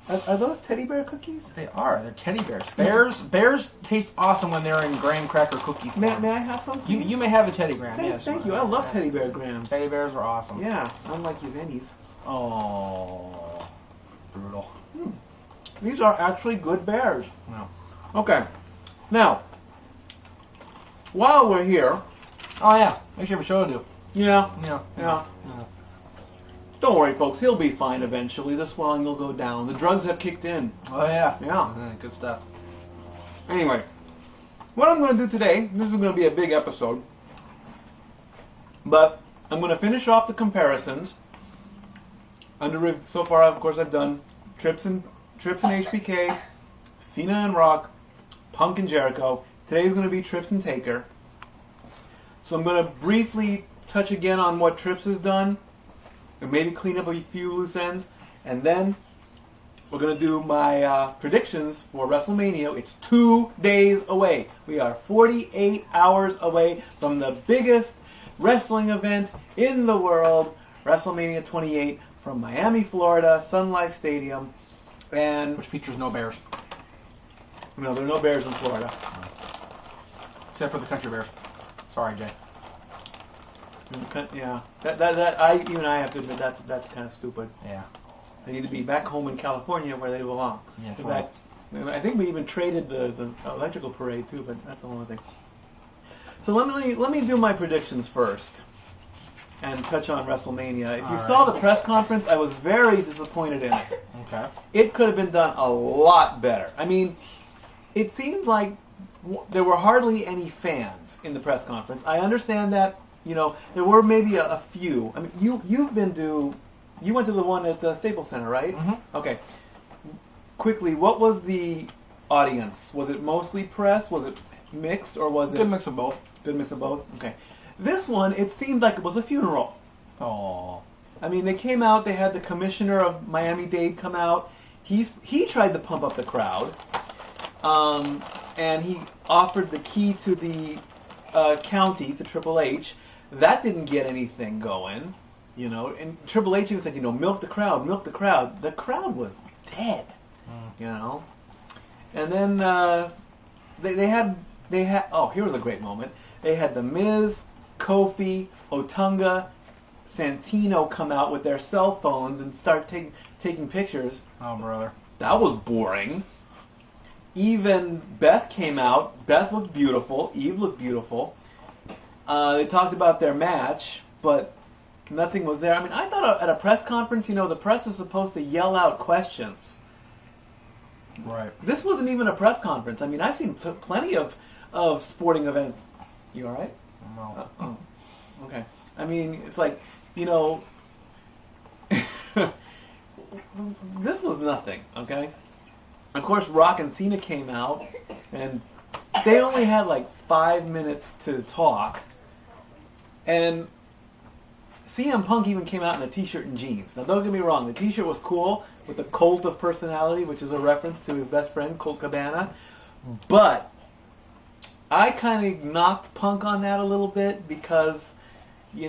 Are those teddy bear cookies? They are. They're teddy bears. Bears taste awesome when they're in graham cracker cookies. May I have some? You may have a teddy graham, yes. Thank you. I love teddy bear grams. Teddy bears are awesome. Yeah, unlike you Vennies. Oh, brutal. These are actually good bears. No. Okay. Now, while we're here... Oh, yeah. Make sure you have a show to do. Yeah. Don't worry, folks. He'll be fine eventually. The swelling will go down. The drugs have kicked in. Oh, yeah. Yeah. Good stuff. Anyway, what I'm going to do today, this is going to be a big episode, but I'm going to finish off the comparisons. So far, of course, I've done Trips and HBK, Cena and Rock, Punk and Jericho. Today's going to be Trips and Taker. So I'm going to briefly touch again on what Trips has done, and maybe clean up a few loose ends, and then we're going to do my predictions for WrestleMania. It's 2 days away. We are 48 hours away from the biggest wrestling event in the world, WrestleMania 28, from Miami, Florida, Sun Life Stadium, and which features no bears. No, there are no bears in Florida, except for the country bears. Sorry, Jay. Yeah, even I have to admit that's kind of stupid. Yeah, they need to be back home in California where they belong. Yeah, in fact, I think we even traded the electrical parade too, but that's the only thing. So let me do my predictions first, and touch on WrestleMania. If you saw the press conference, I was very disappointed in it. Okay. It could have been done a lot better. I mean, it seems like there were hardly any fans in the press conference. I understand that. There were maybe a few. I mean, you went to the one at the Staples Center, right? Mm-hmm. Okay. Quickly, what was the audience? Was it mostly press? Was it mixed, or was it... Good mix of both. Good mix of both? Okay. This one, it seemed like it was a funeral. Oh. I mean, they came out, they had the commissioner of Miami-Dade come out. He tried to pump up the crowd. And he offered the key to the county, to Triple H. That didn't get anything going, And Triple H was like, milk the crowd, milk the crowd. The crowd was dead, And then they had. Oh, here was a great moment. They had The Miz, Kofi, Otunga, Santino come out with their cell phones and start taking pictures. Oh, brother. That was boring. Even Beth came out. Beth looked beautiful. Eve looked beautiful. They talked about their match, but nothing was there. I mean, I thought at a press conference, the press is supposed to yell out questions. Right. This wasn't even a press conference. I mean, I've seen plenty of sporting events. You all right? No. Oh, okay. I mean, it's like, this was nothing, okay? Of course, Rock and Cena came out, and they only had like 5 minutes to talk. And CM Punk even came out in a t-shirt and jeans. Now, don't get me wrong, the t-shirt was cool with the Cult of Personality, which is a reference to his best friend, Colt Cabana. But I kind of knocked Punk on that a little bit because, he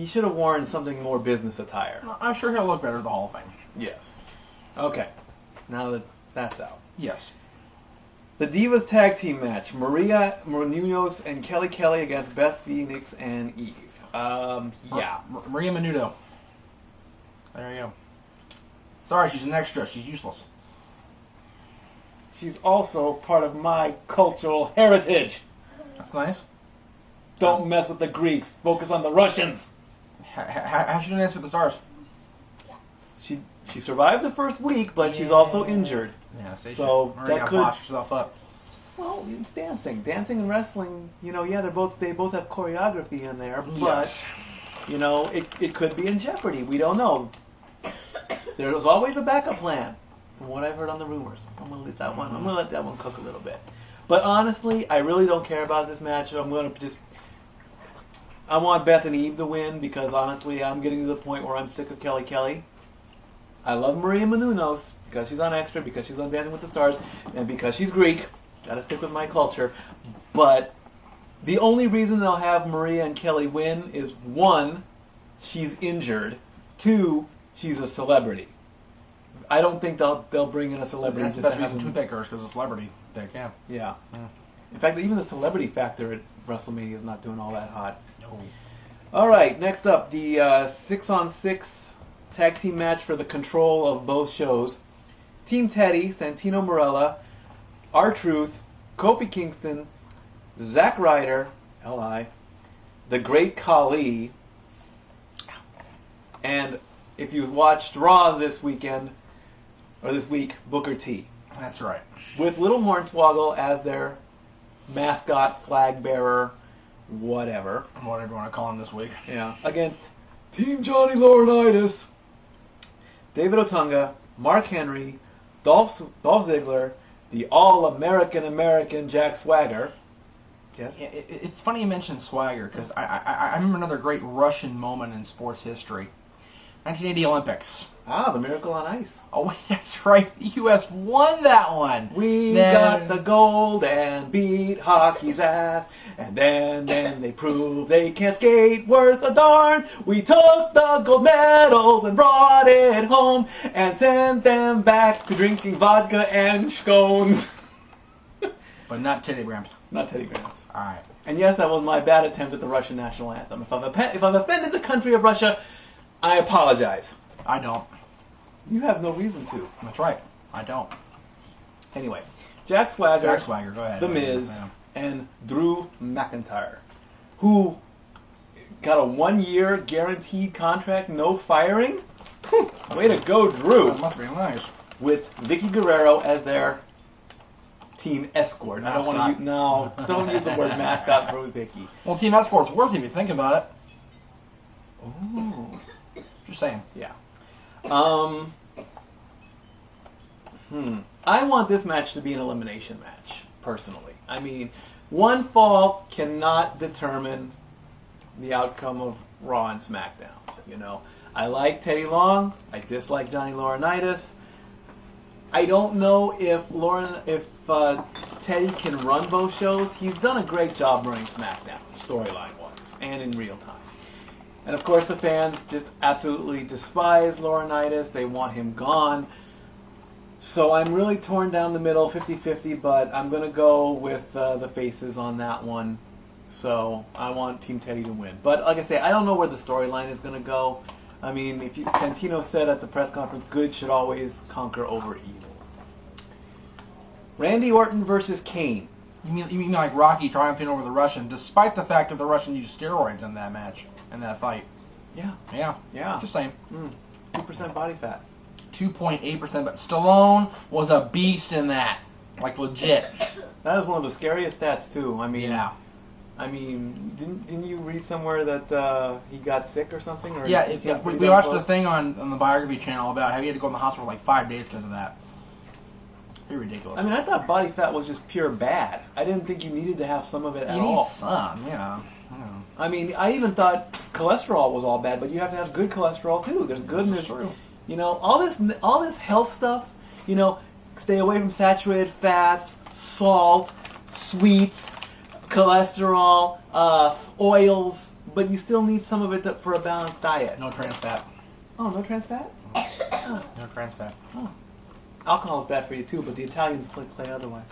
should have worn something more business attire. I'm sure he'll look better at the Hall of Fame. Yes. Okay. Now that that's out. Yes. The Divas Tag Team match. Maria Menounos and Kelly Kelly against Beth Phoenix and Eve. Yeah. Maria Menudo. There you go. Sorry, she's an extra. She's useless. She's also part of my cultural heritage. That's nice. Don't mess with the Greeks. Focus on the Russians. How's she doing this with the Stars? She survived the first week, but she's also injured. Yeah, so that could wash herself up. Well, it's dancing and wrestling. You know, yeah, they both have choreography in there, but yes. you know, it could be in jeopardy. We don't know. There's always a backup plan, from what I've heard on the rumors. I'm gonna let that one cook a little bit. But honestly, I really don't care about this match. I want Beth and Eve to win because honestly, I'm getting to the point where I'm sick of Kelly Kelly. I love Maria Menounos because she's on Extra, because she's on Dancing with the Stars, and because she's Greek. Gotta stick with my culture. But the only reason they'll have Maria and Kelly win is 1, she's injured. 2, she's a celebrity. I don't think they'll bring in a celebrity. That's the best reason to pick her is because a celebrity pick, yeah. Yeah. In fact, even the celebrity factor at WrestleMania is not doing all that hot. No. All right, next up, the 6-on-6 tag team match for the control of both shows. Team Teddy, Santino Marella, R-Truth, Kofi Kingston, Zack Ryder, L.I., The Great Khali, and if you watched Raw this week, Booker T. That's right. With Little Hornswoggle as their mascot, flag bearer, whatever you want to call him this week. Yeah. Against Team Johnny Laurinaitis, David Otunga, Mark Henry, Dolph Ziggler, the all-American Jack Swagger. Yes. It's funny you mentioned Swagger because I remember another great Russian moment in sports history. 1980 Olympics. Ah, the Miracle on Ice. Oh, that's right. The U.S. won that one. We got the gold and beat hockey's ass. And then they proved they can't skate worth a darn. We took the gold medals and brought it home and sent them back to drinking vodka and scones. But not Teddy Grahams. Not Teddy Grahams. All right. And yes, that was my bad attempt at the Russian national anthem. If I've offended the country of Russia, I apologize. I don't. You have no reason to. That's right. I don't. Anyway, Jack Swagger, go ahead. The Miz, and Drew McIntyre, who got a 1-year guaranteed contract, no firing. Way to go, Drew. That must be nice. With Vicky Guerrero as their team escort. Mascot. I don't want to don't use the word mascot for Vicky. Well, team escort's worth it if you think about it. Ooh. Just saying. Yeah. I want this match to be an elimination match, personally. I mean, one fall cannot determine the outcome of Raw and SmackDown. You know, I like Teddy Long. I dislike Johnny Laurinaitis. I don't know if Teddy can run both shows. He's done a great job running SmackDown, storyline-wise, and in real time. And of course the fans just absolutely despise Laurinaitis. They want him gone. So I'm really torn down the middle, 50-50, but I'm going to go with the faces on that one. So I want Team Teddy to win. But like I say, I don't know where the storyline is going to go. I mean, Santino said at the press conference, good should always conquer over evil. Randy Orton versus Kane. You mean like Rocky triumphing over the Russian, despite the fact that the Russian used steroids in that match, in that fight? Yeah. Yeah. Just saying. 2% body fat. 2.8%, but Stallone was a beast in that. Like, legit. That is one of the scariest stats, too. I mean, yeah. I mean, didn't you read somewhere that he got sick or something? Or yeah, we watched the thing on the biography channel about how he had to go in the hospital for like 5 days because of that. Pretty ridiculous. I mean, I thought body fat was just pure bad. I didn't think you needed to have some of it at all. You need some, yeah. I mean, I even thought cholesterol was all bad, but you have to have good cholesterol too. There's good and there's, you know, all this health stuff. You know, stay away from saturated fats, salt, sweets, cholesterol, oils, but you still need some of it for a balanced diet. No trans fat. Oh, no trans fat? No trans fat. Oh. Alcohol is bad for you too, but the Italians play otherwise.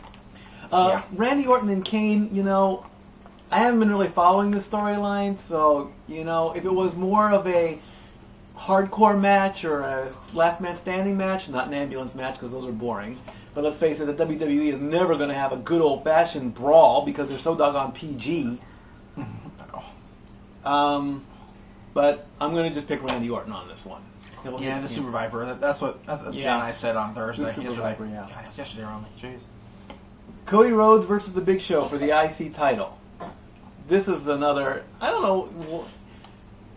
Randy Orton and Kane, you know, I haven't been really following the storyline, so, you know, if it was more of a hardcore match or a last man standing match, not an ambulance match because those are boring, but let's face it, the WWE is never going to have a good old-fashioned brawl because they're so doggone PG. But I'm going to just pick Randy Orton on this one. Yeah, the Super Viper. That's what John and I said on Thursday. Super Viper, yeah. God, it's yesterday, Roman. Jeez. Cody Rhodes versus The Big Show for the IC title. This is another, I don't know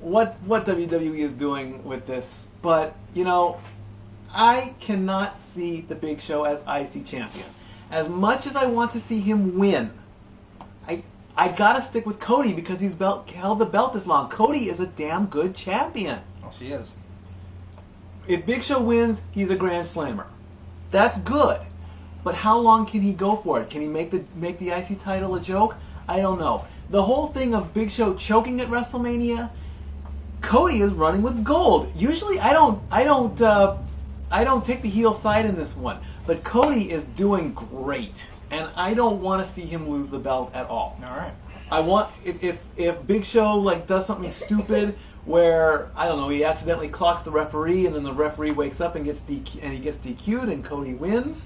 what WWE is doing with this, but, you know, I cannot see The Big Show as IC champion. As much as I want to see him win, I gotta stick with Cody because he's held the belt this long. Cody is a damn good champion. Yes, he is. If Big Show wins, he's a Grand Slammer. That's good. But how long can he go for it? Can he make the IC title a joke? I don't know. The whole thing of Big Show choking at WrestleMania, Cody is running with gold. Usually I don't take the heel side in this one, but Cody is doing great, and I don't want to see him lose the belt at all. All right. I want if Big Show like does something stupid where I don't know, he accidentally clocks the referee and then the referee wakes up and he gets DQ'd and Cody wins,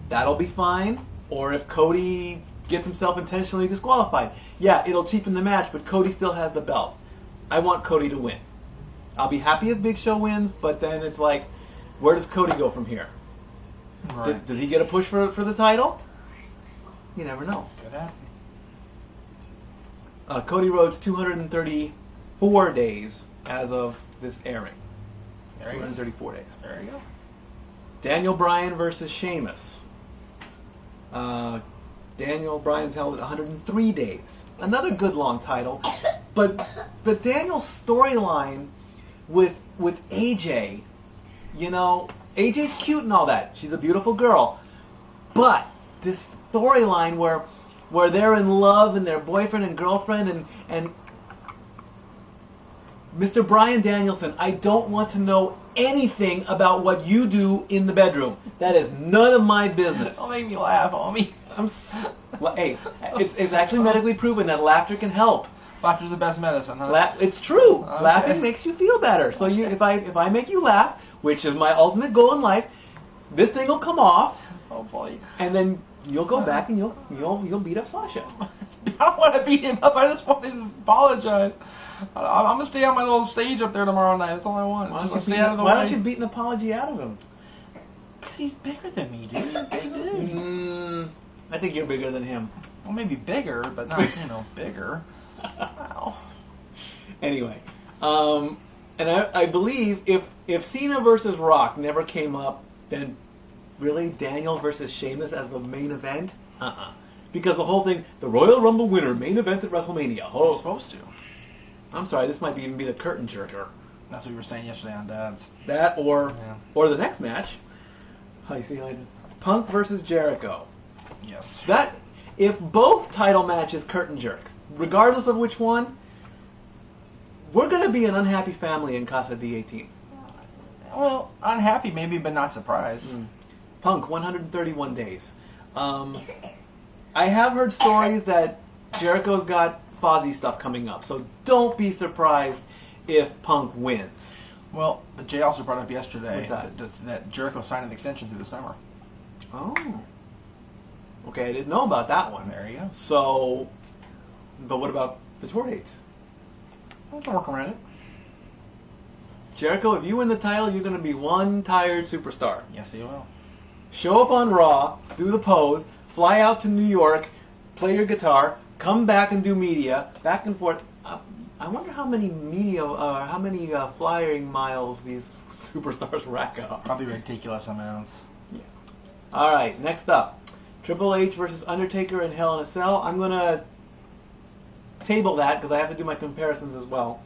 that'll be fine. Or if Cody gets himself intentionally disqualified, yeah, it'll cheapen the match, but Cody still has the belt. I want Cody to win. I'll be happy if Big Show wins, but then it's like, where does Cody go from here? Right. Does he get a push for the title? You never know. Could happen. Cody Rhodes 234 days as of this airing. There you go. 234 days. There you go. Daniel Bryan versus Sheamus. Daniel Bryan's held at 103 days. Another good long title, but Daniel's storyline with AJ, you know, AJ's cute and all that. She's a beautiful girl, but this storyline where they're in love and they're boyfriend and girlfriend and Mr. Bryan Danielson, I don't want to know anything about what you do in the bedroom. That is none of my business. Don't make me laugh, homie. Well, hey, it's actually medically proven that laughter can help. Laughter's the best medicine, huh? It's true. Okay. Laughing makes you feel better. So if I make you laugh, which is my ultimate goal in life, this thing will come off. Oh boy. And then you'll go back and you'll beat up Sasha. I don't want to beat him up. I just want to apologize. I'm gonna stay on my little stage up there tomorrow night. That's all I want. Why don't you beat an apology out of him? Because he's bigger than me, dude. He's a big dude. I think you're bigger than him. Well, maybe bigger, but not bigger. Wow. Anyway, and I believe if Cena versus Rock never came up, then really Daniel versus Sheamus as the main event? Because the whole thing, the Royal Rumble winner, main events at WrestleMania. Oh, you're supposed to. I'm sorry, this might even be the curtain jerker. That's what you were saying yesterday on Dad's. That or the next match. I see. Punk versus Jericho. Yes. That if both title matches curtain jerk, regardless of which one, we're going to be an unhappy family in Casa D18. Well, unhappy maybe, but not surprised. Punk 131 days. I have heard stories that Jericho's got Fozzy stuff coming up, so don't be surprised if Punk wins. Well, but Jay also brought up yesterday that Jericho signed an extension through the summer. Oh. Okay, I didn't know about that one. There you go. So, but what about the tour dates? We can work around it. Jericho, if you win the title, you're going to be one tired superstar. Yes, he will. Show up on Raw, do the pose, fly out to New York, play your guitar, come back and do media, back and forth. I wonder how many flying miles these superstars rack up. Probably ridiculous amounts. Yeah. All right, next up, Triple H versus Undertaker in Hell in a Cell. I'm gonna table that because I have to do my comparisons as well.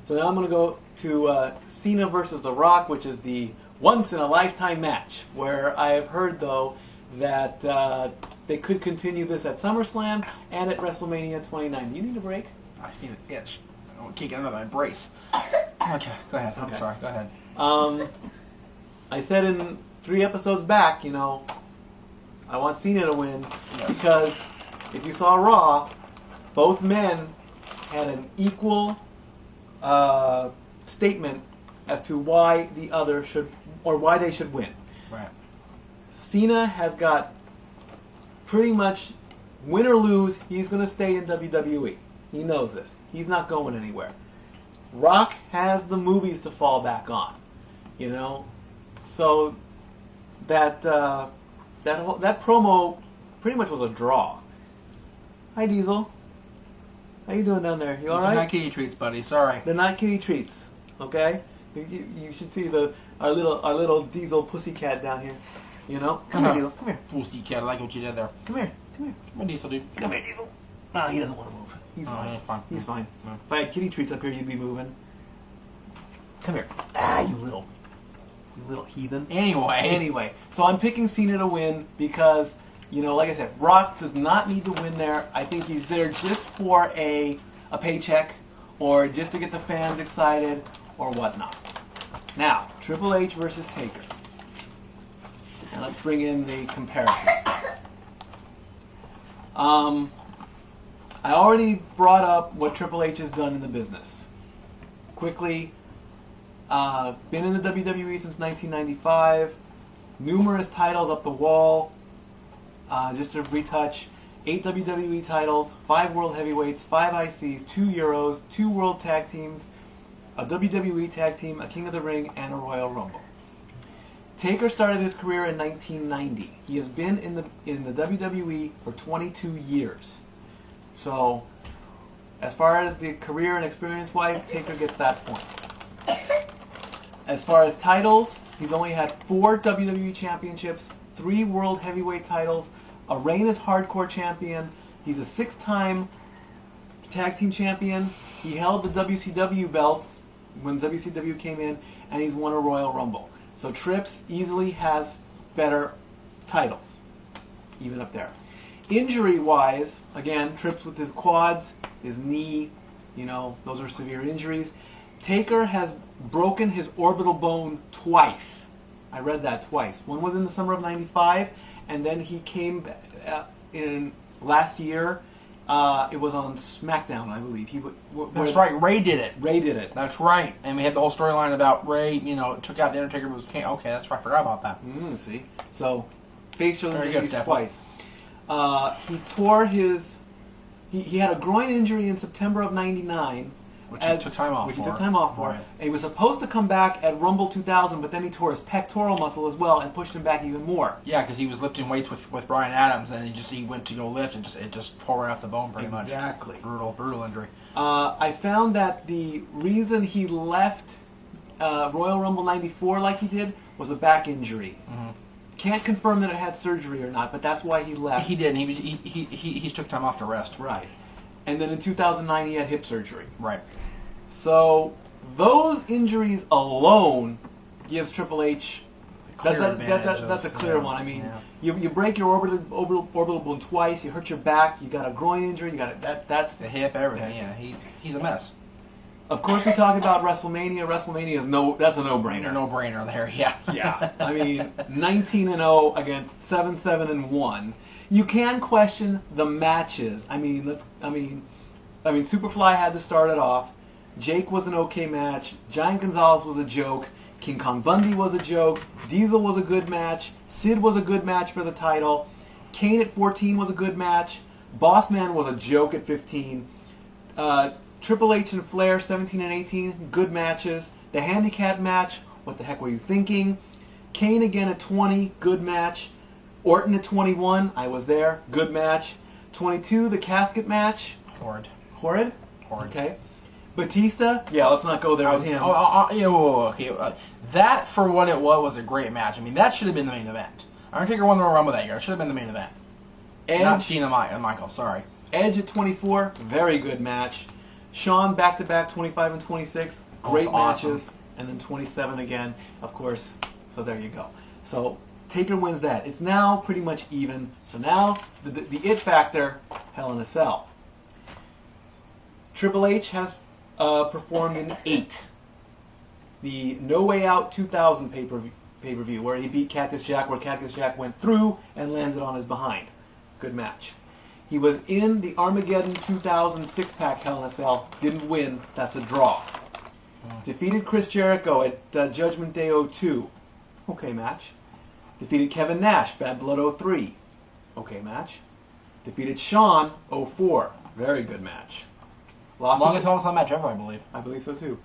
So now I'm gonna go to Cena versus The Rock, which is the once-in-a-lifetime match, where I have heard though that they could continue this at SummerSlam and at WrestleMania 29. Do you need a break? I feel an itch. I can't get another brace. Okay, go ahead. I'm sorry. Go ahead. I said in 3 episodes back, you know, I want Cena to win because if you saw Raw, both men had an equal statement as to why the other should, or why they should win. Right. Cena has got pretty much, win or lose, he's going to stay in WWE. He knows this. He's not going anywhere. Rock has the movies to fall back on, you know. So that promo pretty much was a draw. Hi, Diesel. How you doing down there? You all right? They're not kitty treats, buddy. Sorry. They're not kitty treats. Okay. You should see our little Diesel pussycat down here. You know. Come here, Diesel. Come here. Pussycat, I like what you did there. Come here. Come here. Come here, Diesel, dude. Come here, Diesel. Ah, he doesn't want to move. He's fine. He's fine. He's fine. No. If I had kitty treats up here, you'd be moving. Come here. Ah, you little heathen. Anyway, so I'm picking Cena to win because, you know, like I said, Rock does not need to win there. I think he's there just for a paycheck or just to get the fans excited or whatnot. Now, Triple H versus Taker. And let's bring in the comparison. I already brought up what Triple H has done in the business. Quickly, been in the WWE since 1995, numerous titles up the wall. Just to retouch, 8 WWE titles, 5 World Heavyweights, 5 ICs, 2 Euros, 2 World Tag Teams, a WWE Tag Team, a King of the Ring, and a Royal Rumble. Taker started his career in 1990. He has been in the WWE for 22 years. So, as far as the career and experience-wise, Taker gets that point. As far as titles, he's only had 4 WWE Championships, 3 World Heavyweight titles, a reign as Hardcore Champion. He's a 6-time Tag Team Champion. He held the WCW belts when WCW came in, and he's won a Royal Rumble. So Trips easily has better titles, even up there. Injury-wise, again, Trips with his quads, his knee, you know, those are severe injuries. Taker has broken his orbital bone twice. I read that twice. One was in the summer of '95, and then he came in last year. It was on SmackDown, I believe. That's right. Ray did it. Ray did it. That's right. And we had the whole storyline about Ray, you know, took out the Undertaker, but was okay, that's right. I forgot about that. See? So, face injuries twice. He tore his... He had a groin injury in September of '99. Which he took time off for. Right. And he was supposed to come back at Rumble 2000, but then he tore his pectoral muscle as well and pushed him back even more. Yeah, because he was lifting weights with Bryan Adams, and he went to go lift, and it just tore out the bone pretty much. Exactly. Brutal injury. I found that the reason he left Royal Rumble '94 like he did was a back injury. Mm-hmm. Can't confirm that it had surgery or not, but that's why he left. He did. He took time off to rest. Right. And then in 2009 he had hip surgery. Right. So those injuries alone gives Triple H that's a clear one. I mean, you break your orbital bone twice, you hurt your back, you got a groin injury, you got that's the hip, everything. Yeah, he's a mess. Of course, we talk about WrestleMania. WrestleMania is that's a no-brainer. A no-brainer there. Yeah. Yeah. I mean, 19-0 against 7-7-1. You can question the matches. I mean, Superfly had to start it off. Jake was an okay match. Giant Gonzalez was a joke. King Kong Bundy was a joke. Diesel was a good match. Sid was a good match for the title. Kane at 14 was a good match. Bossman was a joke at 15. Triple H and Flair 17 and 18, good matches. The handicap match, what the heck were you thinking? Kane again at 20, good match. Orton at 21, I was there, good match. 22, the casket match. Horrid. Horrid? Horrid. Okay. Batista, yeah, let's not go there with him. Okay. That, for what it was a great match. I mean, that should have been the main event. Undertaker won the Royal Rumble that year. It should have been the main event. Edge, not Cena and Michael, sorry. Edge at 24, very good match. Shawn back-to-back 25 and 26, great matches. And then 27 again, of course. So there you go. So Taker wins that. It's now pretty much even. So now the it factor, Hell in a Cell. Triple H has performed in 8. The No Way Out 2000 pay-per-view, pay-per-view, where he beat Cactus Jack, where Cactus Jack went through and landed on his behind. Good match. He was in the Armageddon 2000 six-pack Hell in a Cell. Didn't win. That's a draw. Defeated Chris Jericho at Judgment Day 02. Okay match. Defeated Kevin Nash, Bad Blood 03. Okay match. Defeated Shawn 04. Very good match. Longest Hell in a Cell match ever, I believe. I believe so too.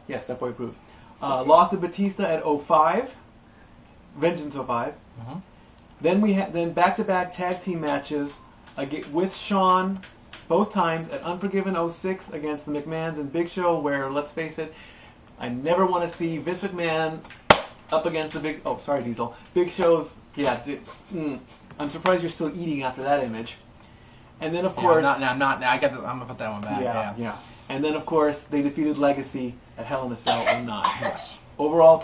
Yes, that boy proves. Lost to Batista at 05. Vengeance 05. Then we had back-to-back tag team matches with Shawn, both times at Unforgiven 06 against the McMahons and Big Show, where, let's face it, I never want to see Vince McMahon up against the Big... Oh, sorry, Diesel. Big Show's... Yeah, I'm surprised you're still eating after that image. And then, of course... I'm not. I'm going to put that one back. Yeah. And then, of course, they defeated Legacy at Hell in a Cell 09. Yes. Overall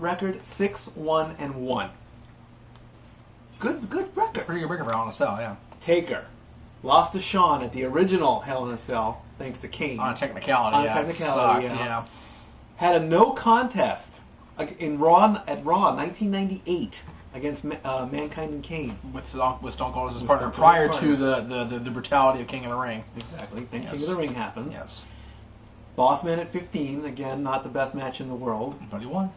record 6-1-1. Good record. Pretty good record for Hell in a Cell, yeah. Taker lost to Shawn at the original Hell in a Cell, thanks to Kane. On a technicality, yeah. Had a no contest in Raw 1998 against Mankind and Kane. With Stone Cold as his partner prior to the brutality of King of the Ring. Exactly. Then King of the Ring happens. Yes. Bossman at 15, again, not the best match in the world. But he won.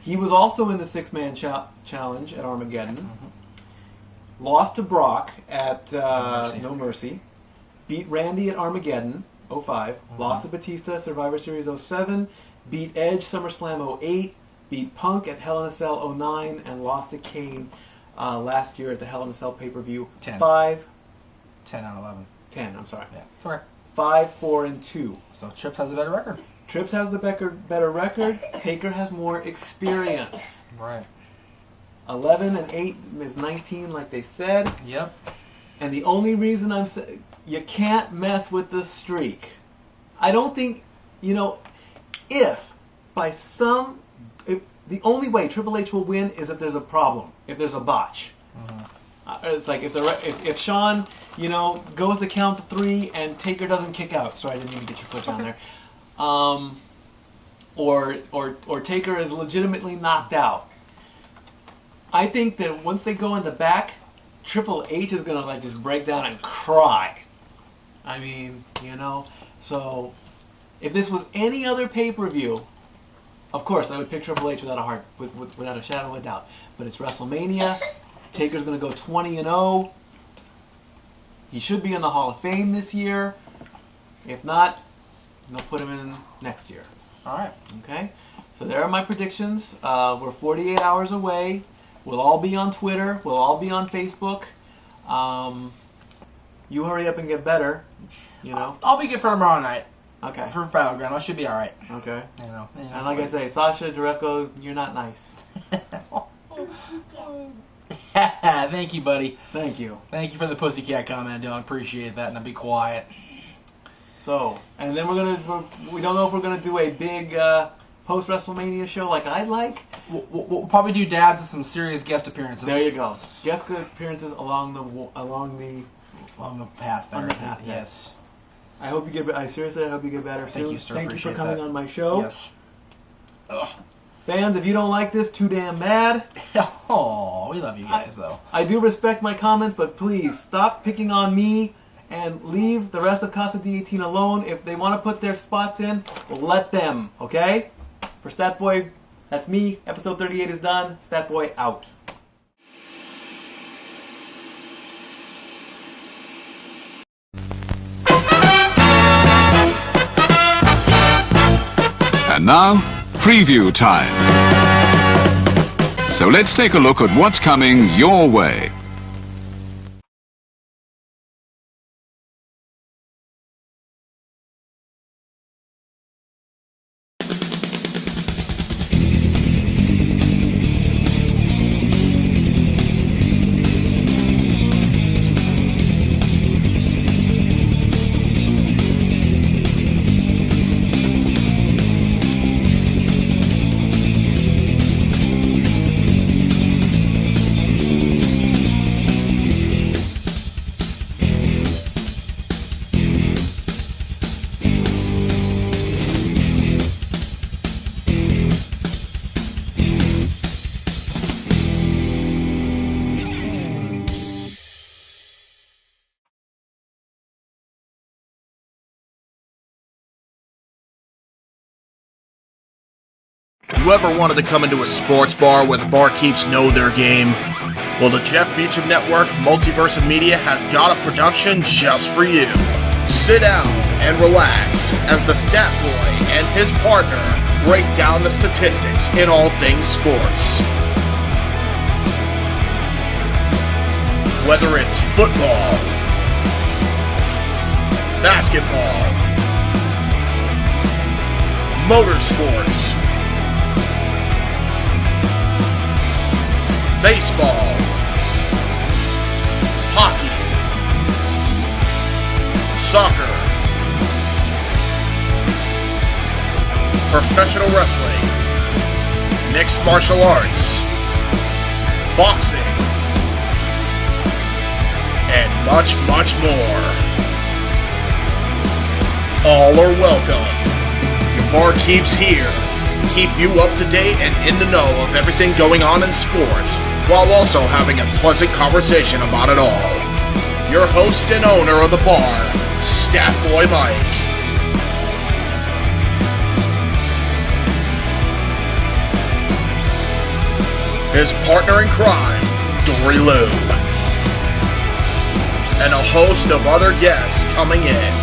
He was also in the six-man challenge at Armageddon. Lost to Brock at No Mercy. Beat Randy at Armageddon 05. Lost to Batista Survivor Series 07. Beat Edge SummerSlam 08. Beat Punk at Hell in a Cell 09. And lost to Kane last year at the Hell in a Cell pay-per-view 10. 5. 10 out of 11. 10, I'm sorry. Yeah. Correct. 5, 4, and 2. So Trips has a better record. Trips has the better record. Taker has more experience. Right. 11 and 8 is 19, like they said. Yep. And the only reason I'm saying you can't mess with the streak. I don't think, if the only way Triple H will win is if there's a problem, if there's a botch. It's like if Shawn, goes to count to 3 and Taker doesn't kick out. Sorry, I didn't mean to get your foot down there. Or Taker is legitimately knocked out. I think that once they go in the back, Triple H is gonna just break down and cry. I mean, So if this was any other pay-per-view, of course I would pick Triple H without a shadow of a doubt. But it's WrestleMania. Taker's gonna go 20-0. He should be in the Hall of Fame this year. If not, they'll put him in next year. All right. Okay. So there are my predictions. We're 48 hours away. We'll all be on Twitter. We'll all be on Facebook. You hurry up and get better. I'll be good for tomorrow night. Okay. For Battleground, I should be all right. Okay. And like I say, Sasha Dureko, you're not nice. Thank you, buddy. Thank you. Thank you for the pussycat comment, Dylan. Appreciate that, and I'll be quiet. So, and then we don't know if we're gonna do a big post WrestleMania show like I'd like. We'll probably do dabs and some serious guest appearances. There you go. Guest appearances along the path there. On the path. Yes. I hope you get. I hope you get better soon. Thank you, sir. Thank you for coming on my show. Yes. Ugh. Fans, if you don't like this, too damn bad. Oh, we love you guys, though. I do respect my comments, but please stop picking on me and leave the rest of Casa D18 alone. If they want to put their spots in, let them, okay? For Statboy, that's me. Episode 38 is done. Statboy out. And now, preview time. So let's take a look at what's coming your way. You ever wanted to come into a sports bar where the barkeeps know their game? Well, the Jeff Meacham Network, Multiverse Media has got a production just for you. Sit down and relax as the Stat Boy and his partner break down the statistics in all things sports. Whether it's football, basketball, motorsports, baseball, hockey, soccer, professional wrestling, mixed martial arts, boxing, and much, much more. All are welcome. Your barkeeps here keep you up to date and in the know of everything going on in sports, while also having a pleasant conversation about it all. Your host and owner of the bar, Stat Boy Mike. His partner in crime, Dory Lou. And a host of other guests coming in.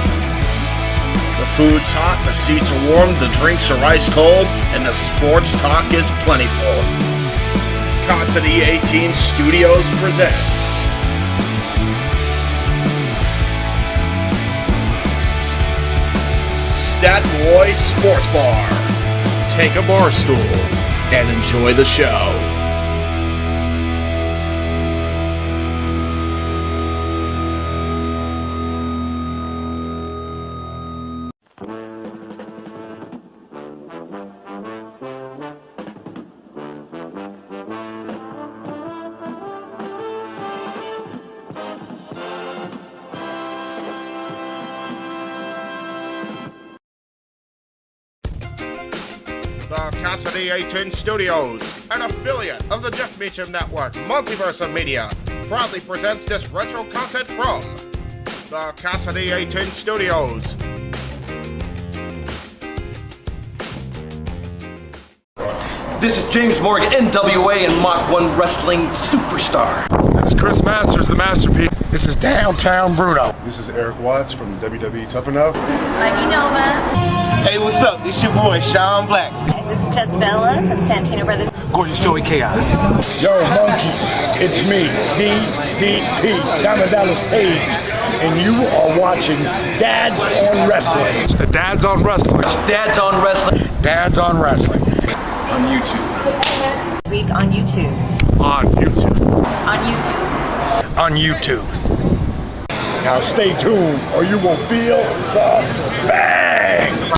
The food's hot, the seats are warm, the drinks are ice cold, and the sports talk is plentiful. Casa D18 Studios presents Stat Boy Sports Bar. Take a bar stool and enjoy the show. The Casa D18 Studios, an affiliate of the Jeff Meacham Network, Multiverse Media, proudly presents this retro content from the Casa D18 Studios. This is James Morgan, NWA and Mach 1 Wrestling Superstar. This is Chris Masters, the Masterpiece. This is Downtown Bruno. This is Eric Watts from WWE Tough Enough. Mikey Nova. Hey, what's up? This your boy, Sean Black. This is Jess Bella from Santino Brothers. Gorgeous Joey Chaos. Yo, monkeys, it's me, DDP, Diamond Dallas Page, and you are watching Dads on Wrestling. The Dads on Wrestling. Dads on Wrestling. Dads on Wrestling. On YouTube. Week on YouTube. On YouTube. On YouTube. On YouTube. Now stay tuned or you will feel the bang!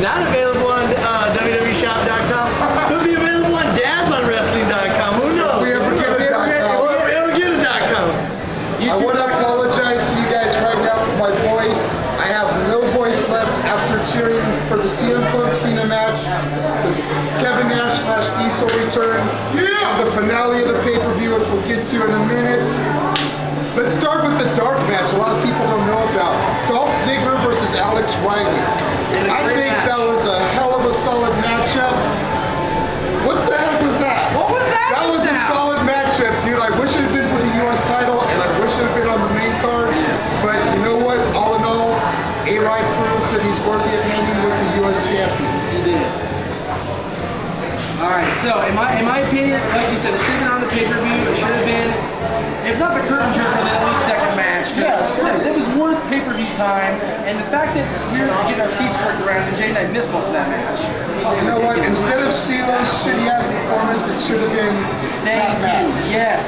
Not available on www.shop.com. Could be available on dadsonwrestling.com. Who knows? We ever get a .com. Or we ever get a .com. I want to apologize to you guys right now for my voice. I have no voice left after cheering for the CM Punk Cena match, the Kevin Nash / DC also return. The finale of the pay-per-view, which we'll get to in a minute. Let's start with the dark match a lot of people don't know about. Dolph Ziggler versus Alex Riley. I think that was a hell of a solid matchup. What the heck was that? What was that? That was a solid matchup, dude. I wish it had been for the U.S. title, and I wish it had been on the main card. But you know what? All in all, A-Ride proved that he's worthy of hanging with the U.S. champion. He did. Alright, so in my opinion, like you said, it should have been on the pay-per-view. It should have been, if not the curtain jerker, then at least second match. Yes, this was worth pay-per-view time, and the fact that we were getting our seats jerked around, and Jay and I missed most of that match. You know what? Instead of CeeLo's shitty-ass performance, it should have been Thank you. Yes.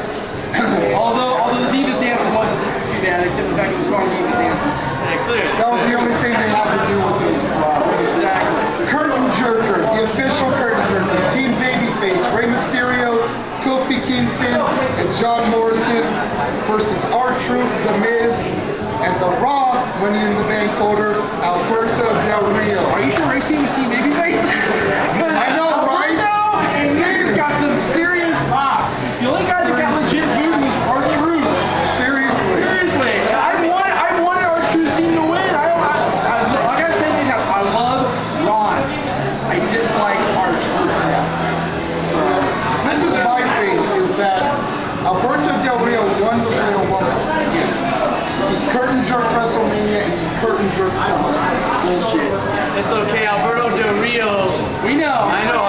although the Divas dancing wasn't too bad, except the fact it was wrong Divas dancing. That was the only thing they had to do with these problems. Exactly. Curtain jerker, the official curtain jerker, Team Babyface, Rey Mysterio, Kofi Kingston, and John Morrison versus R-Truth, The Miz, and the Raw Money in the Bank holder, Alberto Del Rio. Are you sure Racing was Team Babyface? I know, right? And Miz got some serious pops. The only guy that got legit moves was R-Truth. Seriously. I wanted R-Truth's team to win. I gotta say this, I love Ron. I dislike R-Truth. This is my thing, is that Alberto Del Rio won the Royal Rumble. Yes. He curtain jerked WrestleMania and he curtain jerked SummerSlam. Bullshit. It's okay, Alberto Del Rio. We know. I know.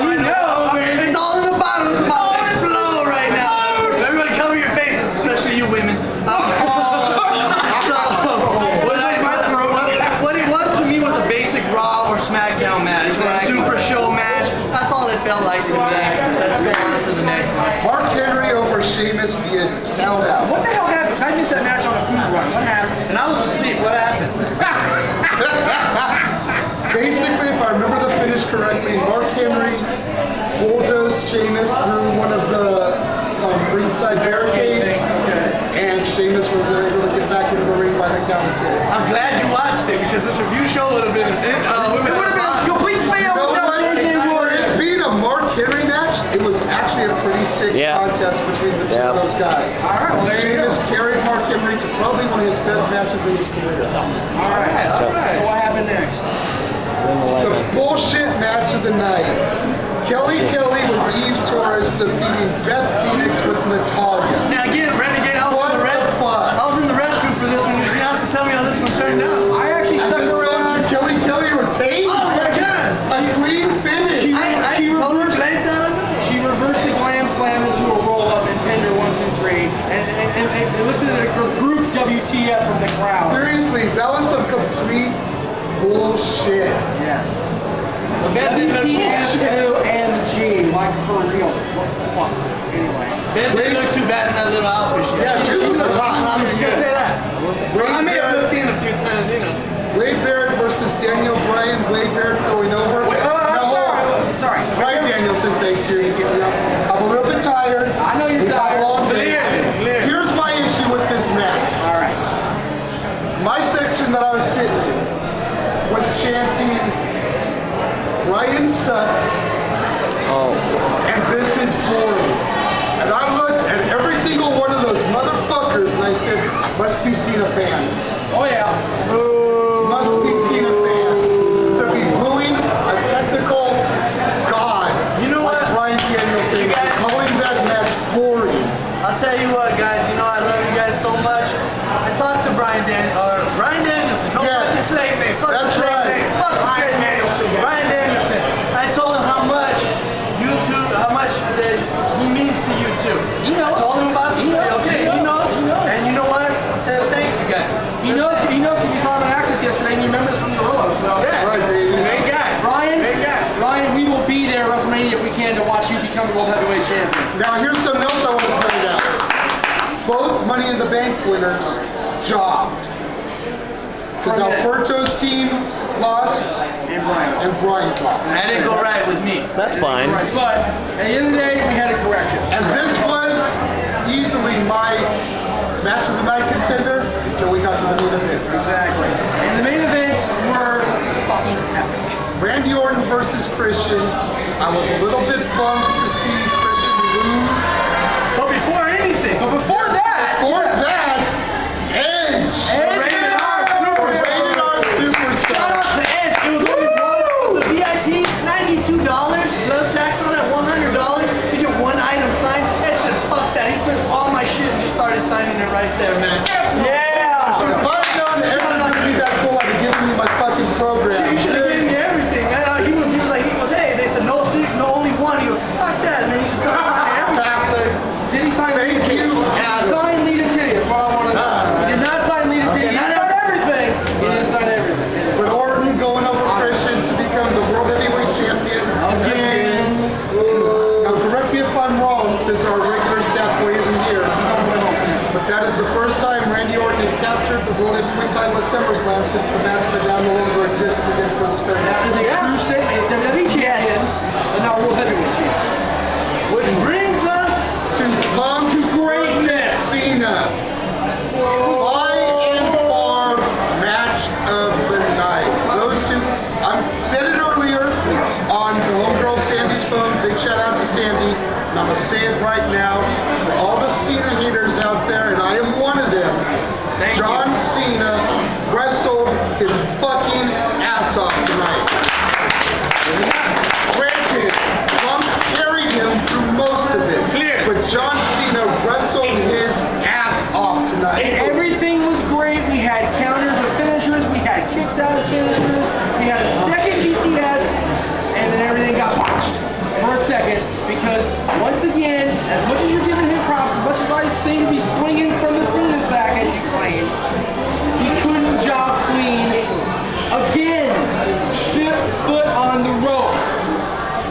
We know. It's all in the bottom. It's about to explode right now. Everybody cover your faces, especially you women. What it was to me was a basic Raw or SmackDown match, or a Super Show match. That's all it felt like to me. Let's go on to the next one. Mark Henry over Sheamus via count out. What the hell happened? I missed that match on a food run. What happened? And I was asleep. What happened? Basically, if I remember the finish correctly, Mark Henry bulldozed Sheamus through one of the ringside barricades, and Sheamus was able to get back into the ring by the commentary. I'm glad you watched it, because this review show would have been it would have been a complete fail. Being a Mark Henry match, it was actually a pretty sick contest between the two of those guys. All right, well, there you Sheamus carried Mark Henry to probably one of his best matches in his career. All right. So what happened next? The bullshit match of the night. Kelly with Eve Torres defeating Beth Phoenix with Natalia. Now again, Renegade, I was in the restroom for this one. You're gonna have to tell me how this one turned out. I actually stuck around. Kelly retained. Oh my god! A clean finish. I totally played that. She reversed the glam slam into a roll up and pinned her 1, 2, 3, and listened to the group WTF from the crowd. Seriously, that was some complete bullshit. Yes. WTF-OMG, like for real. What the fuck? Anyway. Beth didn't look too bad in that little outfit. She was hot. I was gonna say that. I may have looked in a few times, you know. Wade Barrett versus Daniel Bryan. Wade Barrett going over. Sorry. Bryan Danielson, thank you. I'm a little bit tired. I know you're tired. Here's my issue with this match. All right. My section that I was sitting in was chanting, Brian sucks, and this is boring. And I looked at every single one of those motherfuckers and I said, must be Cena fans. Oh yeah. Must be Cena fans. To be booing a technical god. You know what? Like Bryan Danielson and calling that match boring. I'll tell you what, guys. You know I love you guys so much. I talked to Bryan Danielson. Don't fuck his slave name. Fuck his slave name. Fuck Bryan Danielson. Bryan Danielson. I told him how much he means to you too. He knows. I told him about this. Okay, he knows. And you know what? I said thank you guys. He knows because you saw him in Access yesterday and you remember us from the Gorillas. So yeah. Right, baby. Great guy. Ryan, we will be there at WrestleMania if we can to watch you become the World Heavyweight Champion. Now here's something else I want to point out. Both Money in the Bank winners jobbed. Because Alberto's team lost and Bryan lost. That didn't go right with me. That's fine. Right, but at the end of the day, we had to correct it. And this was easily my match of the night contender until we got to the main event. Exactly. And the main events were fucking epic. Randy Orton versus Christian. I was a little bit bummed to see Christian lose. But before anything, Edge. Rated R Superstar. Shout out to Edge, dude. The VIP, $92 plus tax on that $100 to get one item signed. Edge said, fuck that. He took all my shit and just started signing it right there, man. Yeah! If I'd known everyone would be that cool, I'd have given me my fucking program. You should have given me everything. He goes, hey, they said no, only one. He goes, fuck that. And then he just started signing everything. Did he sign Thank you, Adam. Sign Lita Titty, that's what I want to know. He did not sign Lita Titty. He didn't sign everything. He didn't sign everything. But Orton going over Christian to become the World Heavyweight Champion again. Now, correct me if I'm wrong, since our regular staff boy isn't here. But that is the first time Randy Orton has captured the World Heavyweight title at SummerSlam since the match that now no longer exists against Chris Fenn. That is a true statement. WWE champion, and now World Heavyweight champion. Which brings us to Punk to greatness. Cena. By and far, match of the night. Those two, I said it earlier on the homegirl Sandy's phone. Big shout out to Sandy. And I'm going to say it right now for all the Cena haters out there, and I am one of them. John Cena wrestled his fucking ass off tonight. Granted, Punk carried him through most of it. But John Cena wrestled his ass off tonight. Everything was great. We had counters of finishers. We had kicks out of finishers. We had a second GTS, and then everything got botched for a second because once again, as much as you're giving him props, as much as I seem to be swinging from the Cena's back, and he's playing, he couldn't job clean again. Fifth foot on the rope.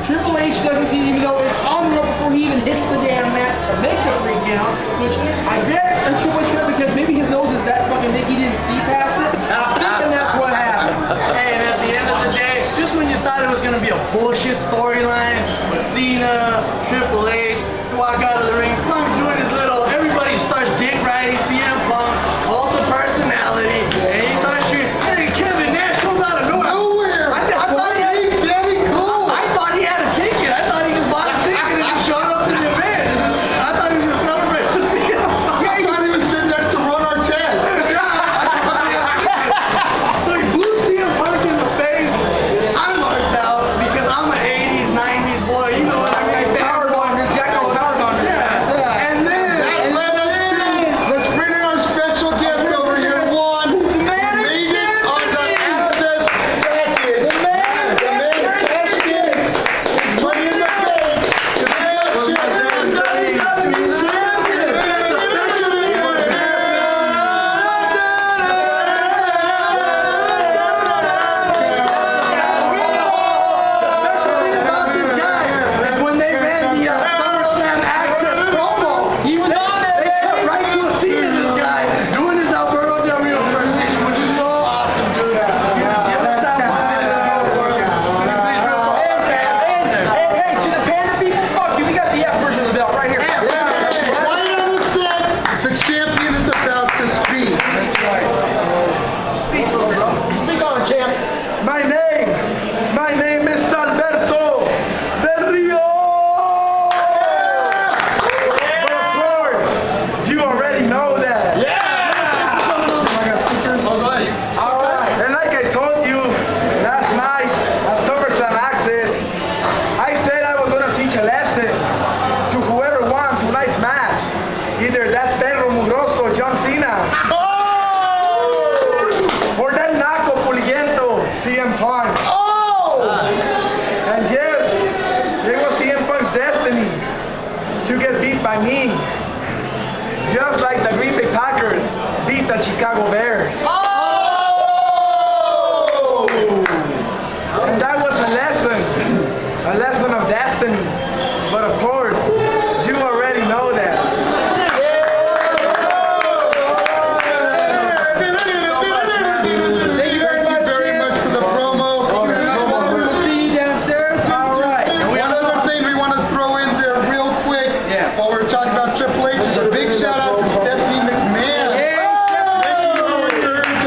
Triple H doesn't seem even though it's on the rope before he even hits the damn mat to make the 3 count, which I bet Triple H did because maybe his nose is that fucking big he didn't see past it. I'm thinking that's what happened. Hey, and at the end of the day, just when you thought it was going to be a bullshit storyline with Cena, Triple H, walk out of the ring, Punk's doing his little, everybody starts dick riding CM Punk, cult of personality, and he starts shooting, hey, Kevin Nash comes out of nowhere. I thought he had a ticket. I thought he just bought a ticket and just showed up to the event. I thought he was going to celebrate with CM Punk. I thought he was sitting next to Ron Artest. So he blew CM Punk in the face. I marked out because I'm an 80s, 90s boy. You know what I mean? Power Bomber, Jack O. Power Bomber. Yeah. And then let's bring in our special guest over here. One, made it on the Access package. The man tested his money in the bank to be a when they ran the SummerSlam Access promo, he was on it. They cut right to a scene of this guy doing his Alberto Del Rio impersonation, which is so awesome, dude. Hey, to the Panda people, fuck you. We got the F version of the belt right here. Right on the set, the champion is about to speak. That's right. Speak, bro. Speak on, champ. My name is Alberto Del Rio. But of course, you already know that. All right. And like I told you last night at SummerSlam Access, I said I was going to teach a lesson to whoever won tonight's match. Either that perro mugroso John Cena or that naco puliento CM Punk. And yes, it was CM Punk's destiny to get beat by me. Just like the Green Bay Packers beat the Chicago Bears. And that was a lesson of destiny. But of course, you already know that. Thank you very much for the promo. We'll see you downstairs. All right. One other thing we want to throw in there real quick while we're talking about Triple H is a big shout out to Stephanie McMahon. Making her return to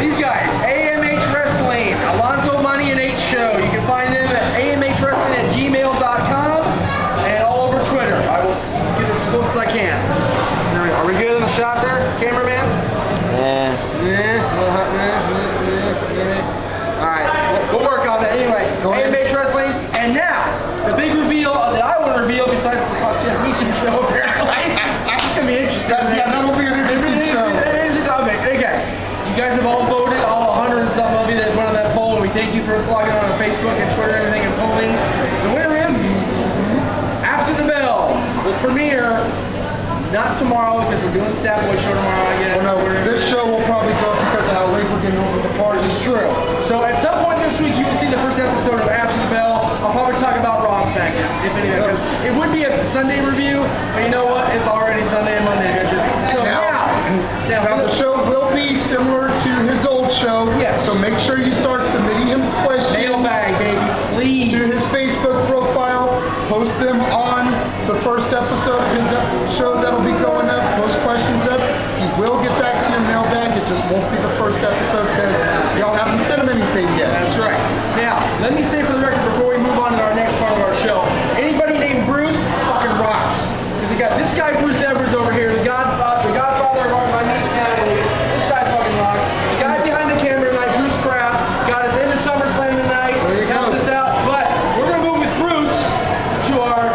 these guys, AMH Wrestling, Alonzo Money and H Show. You can find them at amhwrestling@gmail.com and all over Twitter. I will get as close as I can. Are we good in the shot there, cameraman? Alright, we'll work on that. Anyway, AMH Wrestling, and now, the big reveal that I want to reveal besides the Jeff Meacham show, apparently. It's going to be interesting. Yeah, that'll be an interesting show. It is a topic. Okay. You guys have all voted, all 100 and something of you that went on that poll, and we thank you for logging on Facebook and Twitter and everything and polling. The winner is After the Bell will premiere not tomorrow because we're doing Stat Boy show tomorrow, I guess. Well, no, this show will probably go up because of how late we're getting over the party. This is true. So at some point this week, you will see the first episode of After the Bell. I'll probably talk about Raw and SmackDown, if anything, because it would be a Sunday review, but you know what? It's already Sunday and Monday, bitches. So now the show will be similar to his old show. Yes. So make sure you start submitting him questions. Mailbag, baby, please. To his Facebook profile. Post them on the first episode of his show that'll be going up. Post questions up. He will get back to your mailbag. It just won't be the first episode because y'all haven't sent him anything yet. That's right. Now, let me say for the record before we move on to our next part of our show, anybody named Bruce fucking rocks. Because we got this guy Bruce Edwards over here, the godfather of my niece Natalie. This guy fucking rocks. The guy behind the camera tonight, Bruce Kraft, got us into SummerSlam tonight. Helped us out. But we're gonna move with Bruce to our.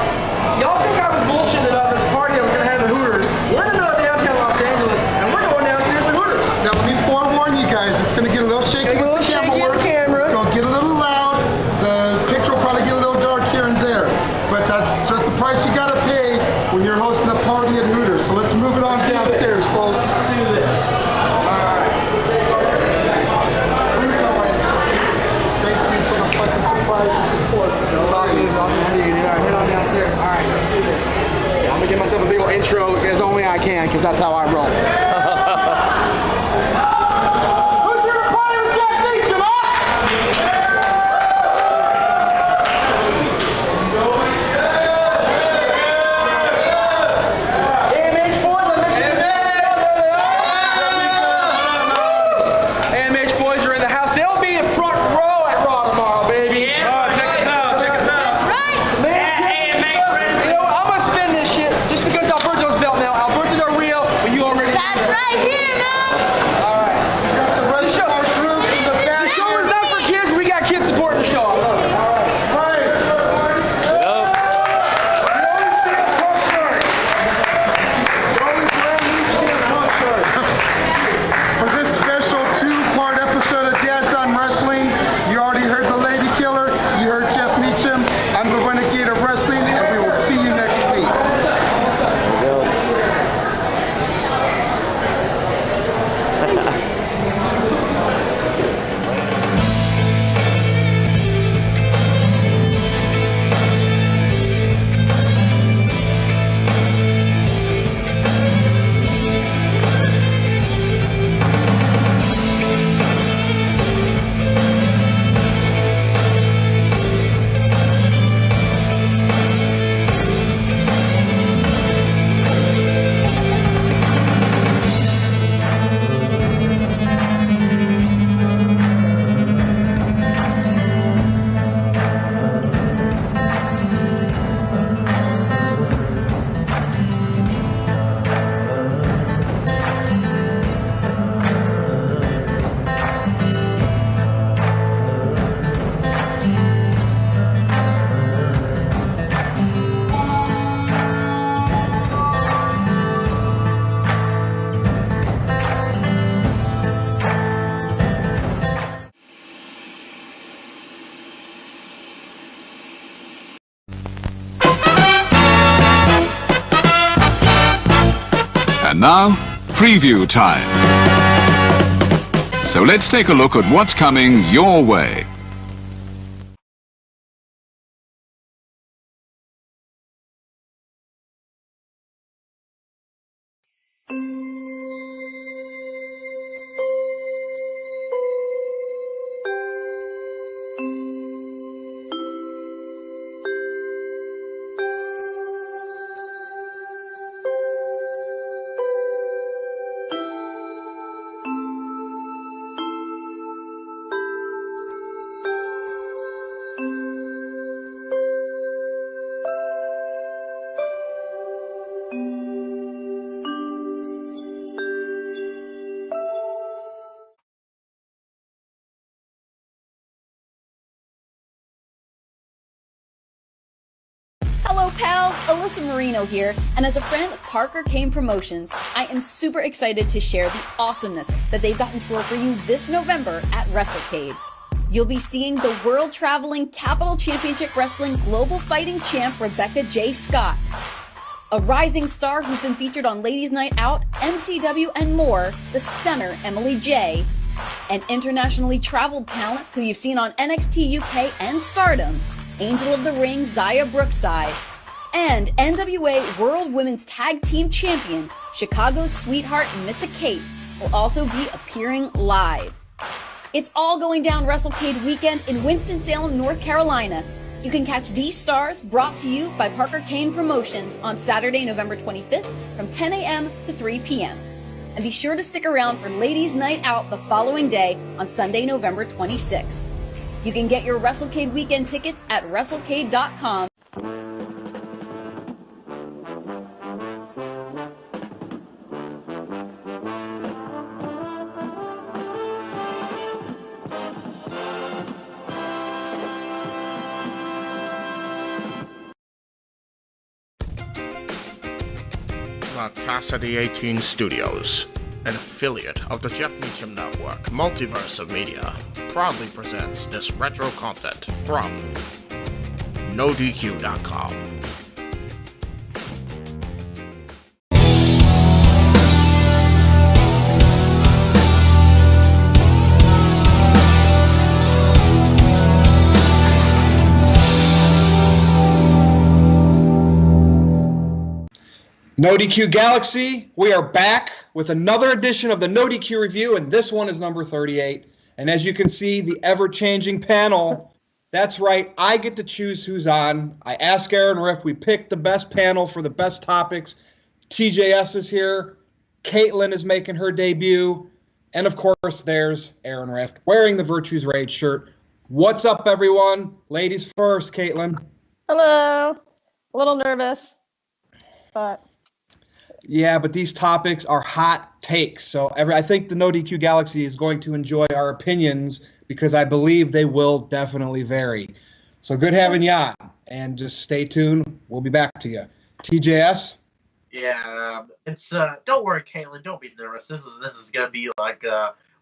Y'all think I was bullshitting about this party I was gonna have at Hooters? We're in the middle of downtown Los Angeles, and we're going downstairs to Hooters. Now let me forewarn you guys, it's gonna get a little shaky with the camera work. It's gonna get a little loud. The picture will probably get a little dark here and there. But that's just the price you gotta pay when you're hosting a party at Hooters. So let's move it on downstairs, folks. Let's do this. Alright. Thank you for the fucking surprise and support. Awesome to see you. Alright, head on downstairs. Alright, let's do this. I'm gonna give myself a big old intro as only I can, because that's how I roll. Who's here to party with Jeff Meacham, huh? AMH boys, AMH boys are in the house. They'll be in front row at Raw tomorrow, baby. Oh, check us out. That's right. You know what? I'm gonna spin this shit just because Alberto's belt now. Alberto Del Rio, but you already. That's right here now. All right. The show is not for kids. We got kids supporting the show. I love it. All right. For this special two-part episode of Dad's on Wrestling, you already heard the Lady Killer, you heard Jeff Meacham, I'm the Renegade of Wrestling, and we will see you next week. And now, preview time. So let's take a look at what's coming your way. Alyssa Marino here, and as a friend of Parker Kane Promotions, I am super excited to share the awesomeness that they've got in store for you this November at WrestleCade. You'll be seeing the world-traveling Capital Championship Wrestling Global Fighting Champ Rebecca J. Scott, a rising star who's been featured on Ladies Night Out, MCW, and more, the stunner Emily J., an internationally traveled talent who you've seen on NXT UK and Stardom, Angel of the Ring Zaya Brookside, and NWA World Women's Tag Team Champion Chicago's sweetheart Missa Kate will also be appearing live. It's all going down WrestleCade weekend in Winston-Salem, North Carolina. You can catch these stars brought to you by Parker Kane Promotions on Saturday, November 25th from 10 a.m. to 3 p.m. And be sure to stick around for Ladies Night Out the following day on Sunday, November 26th. You can get your WrestleCade weekend tickets at WrestleCade.com. The Casa D18 Studios, an affiliate of the Jeff Meacham Network, Multiverse of Media, proudly presents this retro content from NoDQ.com. NoDQ Galaxy, we are back with another edition of the NoDQ Review, and this one is number 38. And as you can see, the ever-changing panel, that's right, I get to choose who's on. I ask Aaron Riff, we pick the best panel for the best topics. TJS is here, Caitlin is making her debut, and of course, there's Aaron Riff wearing the Virtues Rage shirt. What's up, everyone? Ladies first, Caitlin. Hello. A little nervous, but... Yeah, but these topics are hot takes. So I think the NoDQ Galaxy is going to enjoy our opinions because I believe they will definitely vary. So good having you on. And just stay tuned. We'll be back to you. TJS? Yeah, it's don't worry, Caitlin. Don't be nervous. This is gonna be like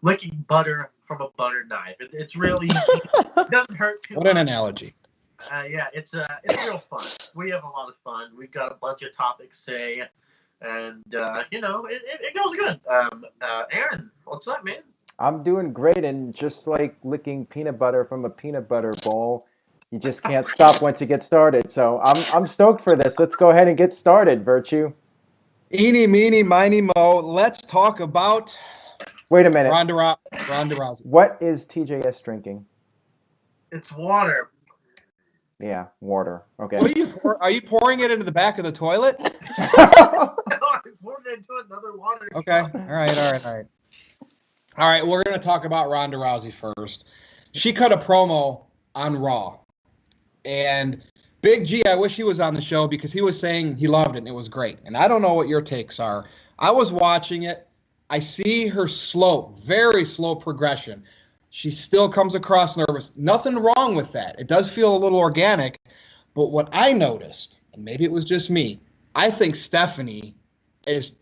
licking butter from a butter knife. It's really easy. It doesn't hurt too much. What an analogy. Yeah, it's real fun. We have a lot of fun. We've got a bunch of topics today. And, it goes good. Aaron, what's up, man? I'm doing great, and just like licking peanut butter from a peanut butter bowl, you just can't stop once you get started. So I'm stoked for this. Let's go ahead and get started, Virtue. Eeny, meeny, miny, mo. Let's talk about... Wait a minute. Ronda Rousey. What is TJS drinking? It's water. Yeah, water. Okay. Are you pouring it into the back of the toilet? No, I poured it into another water. Okay. All right. All right, we're going to talk about Ronda Rousey first. She cut a promo on Raw. And Big G, I wish he was on the show because he was saying he loved it and it was great. And I don't know what your takes are. I was watching it. I see her very slow progression. She still comes across nervous. Nothing wrong with that. It does feel a little organic. But what I noticed, and maybe it was just me, I think Stephanie is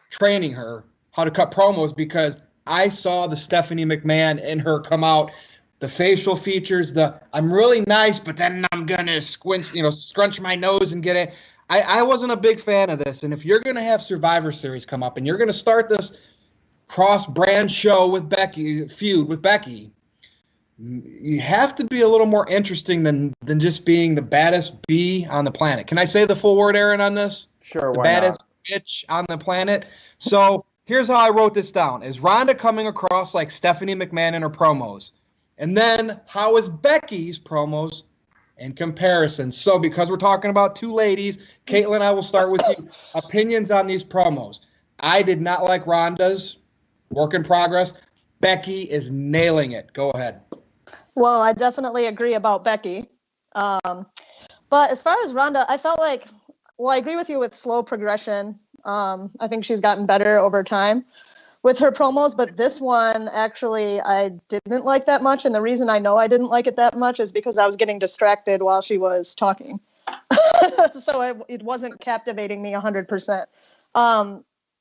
training her how to cut promos because I saw the Stephanie McMahon in her come out, the facial features, I'm really nice, but then I'm going to scrunch my nose and get it. I wasn't a big fan of this. And if you're going to have Survivor Series come up and you're going to start this cross-brand show with feud with Becky, you have to be a little more interesting than just being the baddest bee on the planet. Can I say the full word, Aaron, on this? Sure, the baddest bitch on the planet. So here's how I wrote this down. Is Ronda coming across like Stephanie McMahon in her promos? And then how is Becky's promos in comparison? So because we're talking about two ladies, Caitlin, I will start with you. Opinions on these promos. I did not like Ronda's. Work in progress. Becky is nailing it. Go ahead. Well, I definitely agree about Becky. But as far as Ronda, I felt like, I agree with you with slow progression. I think she's gotten better over time with her promos, but this one, actually, I didn't like that much. And the reason I know I didn't like it that much is because I was getting distracted while she was talking. So it wasn't captivating me 100%.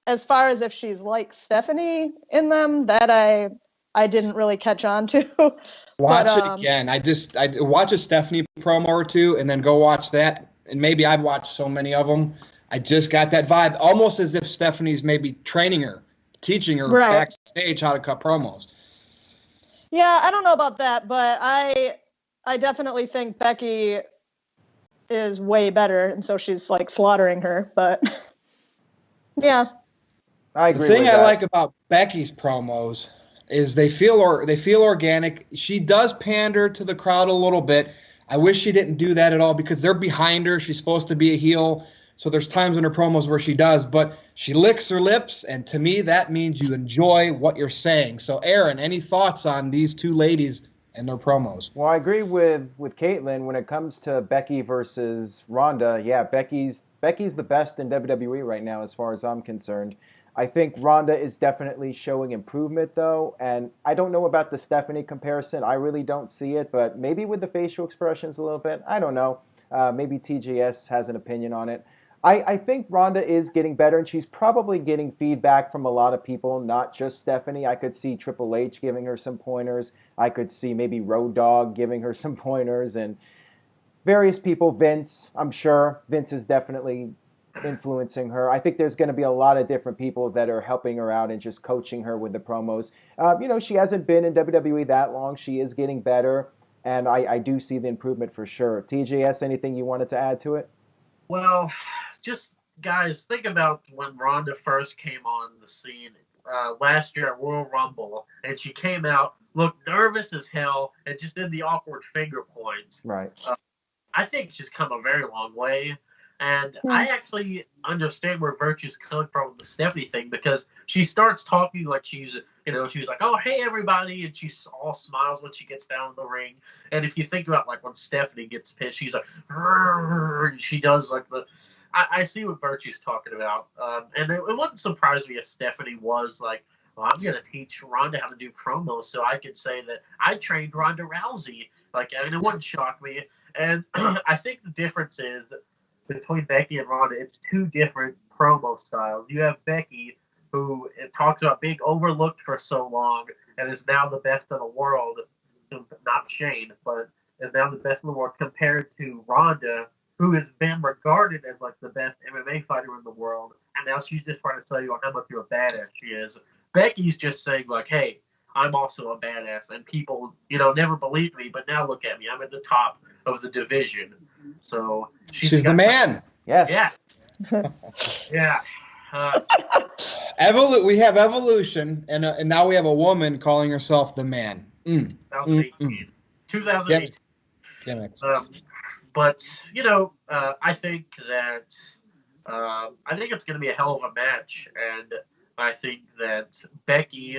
As far as if she's like Stephanie in them, that I didn't really catch on to. Watch it again. I watch a Stephanie promo or two, and then go watch that. And maybe I've watched so many of them. I just got that vibe, almost as if Stephanie's maybe training her, teaching her backstage how to cut promos. Yeah, I don't know about that, but I definitely think Becky is way better, and so she's like slaughtering her. But yeah, I agree. The thing I like about Becky's promos is they feel organic. She does pander to the crowd a little bit. I wish she didn't do that at all because they're behind her. She's supposed to be a heel. So there's times in her promos where she does, but she licks her lips, and to me that means you enjoy what you're saying. So Aaron, any thoughts on these two ladies and their promos? Well, I agree with Caitlin when it comes to Becky versus Ronda. Yeah, Becky's the best in WWE right now as far as I'm concerned. I think Ronda is definitely showing improvement, though, and I don't know about the Stephanie comparison. I really don't see it, but maybe with the facial expressions a little bit. I don't know. Maybe TGS has an opinion on it. I think Ronda is getting better, and she's probably getting feedback from a lot of people, not just Stephanie. I could see Triple H giving her some pointers. I could see maybe Road Dogg giving her some pointers, and various people. Vince, I'm sure. Vince is definitely influencing her. I think there's going to be a lot of different people that are helping her out and just coaching her with the promos. She hasn't been in WWE that long. She is getting better, and I do see the improvement for sure. TJS, anything you wanted to add to it? Well, just guys, think about when Ronda first came on the scene last year at Royal Rumble, and she came out, looked nervous as hell, and just did the awkward finger points. Right. I think she's come a very long way. And I actually understand where Virtue's coming from with the Stephanie thing, because she starts talking like she's like, oh, hey, everybody. And she's all smiles when she gets down in the ring. And if you think about like when Stephanie gets pissed, she's like, and she does like I see what Virtue's talking about. And it wouldn't surprise me if Stephanie was like, well, I'm going to teach Ronda how to do promos so I could say that I trained Ronda Rousey. Like, I mean, it wouldn't shock me. And I think the difference is between Becky and Ronda, it's two different promo styles. You have Becky, who talks about being overlooked for so long and is now the best in the world. Not Shane, but is now the best in the world, compared to Ronda, who has been regarded as like the best MMA fighter in the world, and now she's just trying to tell you how much of a badass she is. Becky's just saying like, hey, I'm also a badass, and people, never believed me, but now look at me. I'm at the top of the division. So she's the man. Yes. Yeah. Yeah. We have evolution, and now we have a woman calling herself the man. 2018. 2018. Gimmicks. But I think that it's going to be a hell of a match, and I think that Becky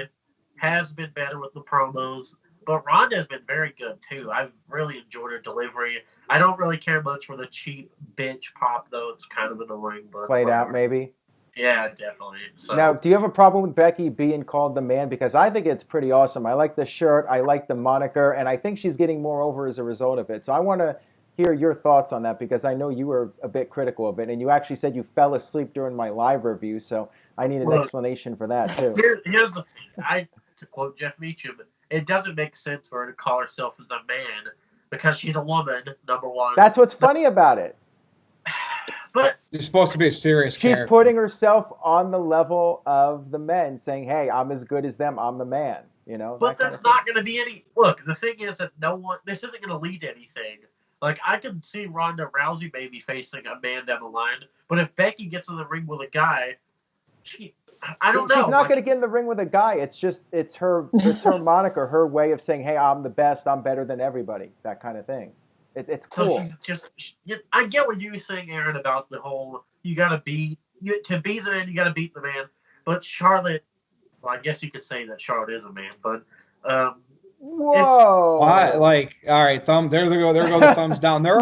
has been better with the promos, but Ronda has been very good too. I've really enjoyed her delivery. I don't really care much for the cheap bitch pop, though. It's kind of annoying, but played out maybe. Yeah, definitely. So now, do you have a problem with Becky being called the man? Because I think it's pretty awesome. I like the shirt, I like the moniker, and I think she's getting more over as a result of it. So I want to hear your thoughts on that, because I know you were a bit critical of it, and you actually said you fell asleep during my live review, so I need an explanation for that too. Here's the thing. To quote Jeff Meacham, it doesn't make sense for her to call herself the man because she's a woman, number one. That's what's funny about it. But she's supposed to be a serious character. She's putting herself on the level of the men, saying, hey, I'm as good as them, I'm the man. But there's not going to be any... Look, the thing is that this isn't going to lead to anything. Like, I could see Ronda Rousey maybe facing a man down the line, but if Becky gets in the ring with a guy, I don't know. She's not going to get in the ring with a guy. It's her moniker, her way of saying, hey, I'm the best, I'm better than everybody, that kind of thing. It's cool. So she's just... I get what you were saying, Aaron, about the whole, to be the man, you got to beat the man. But Charlotte, well, I guess you could say that Charlotte is a man, but... Whoa! All right, there go the thumbs down. There are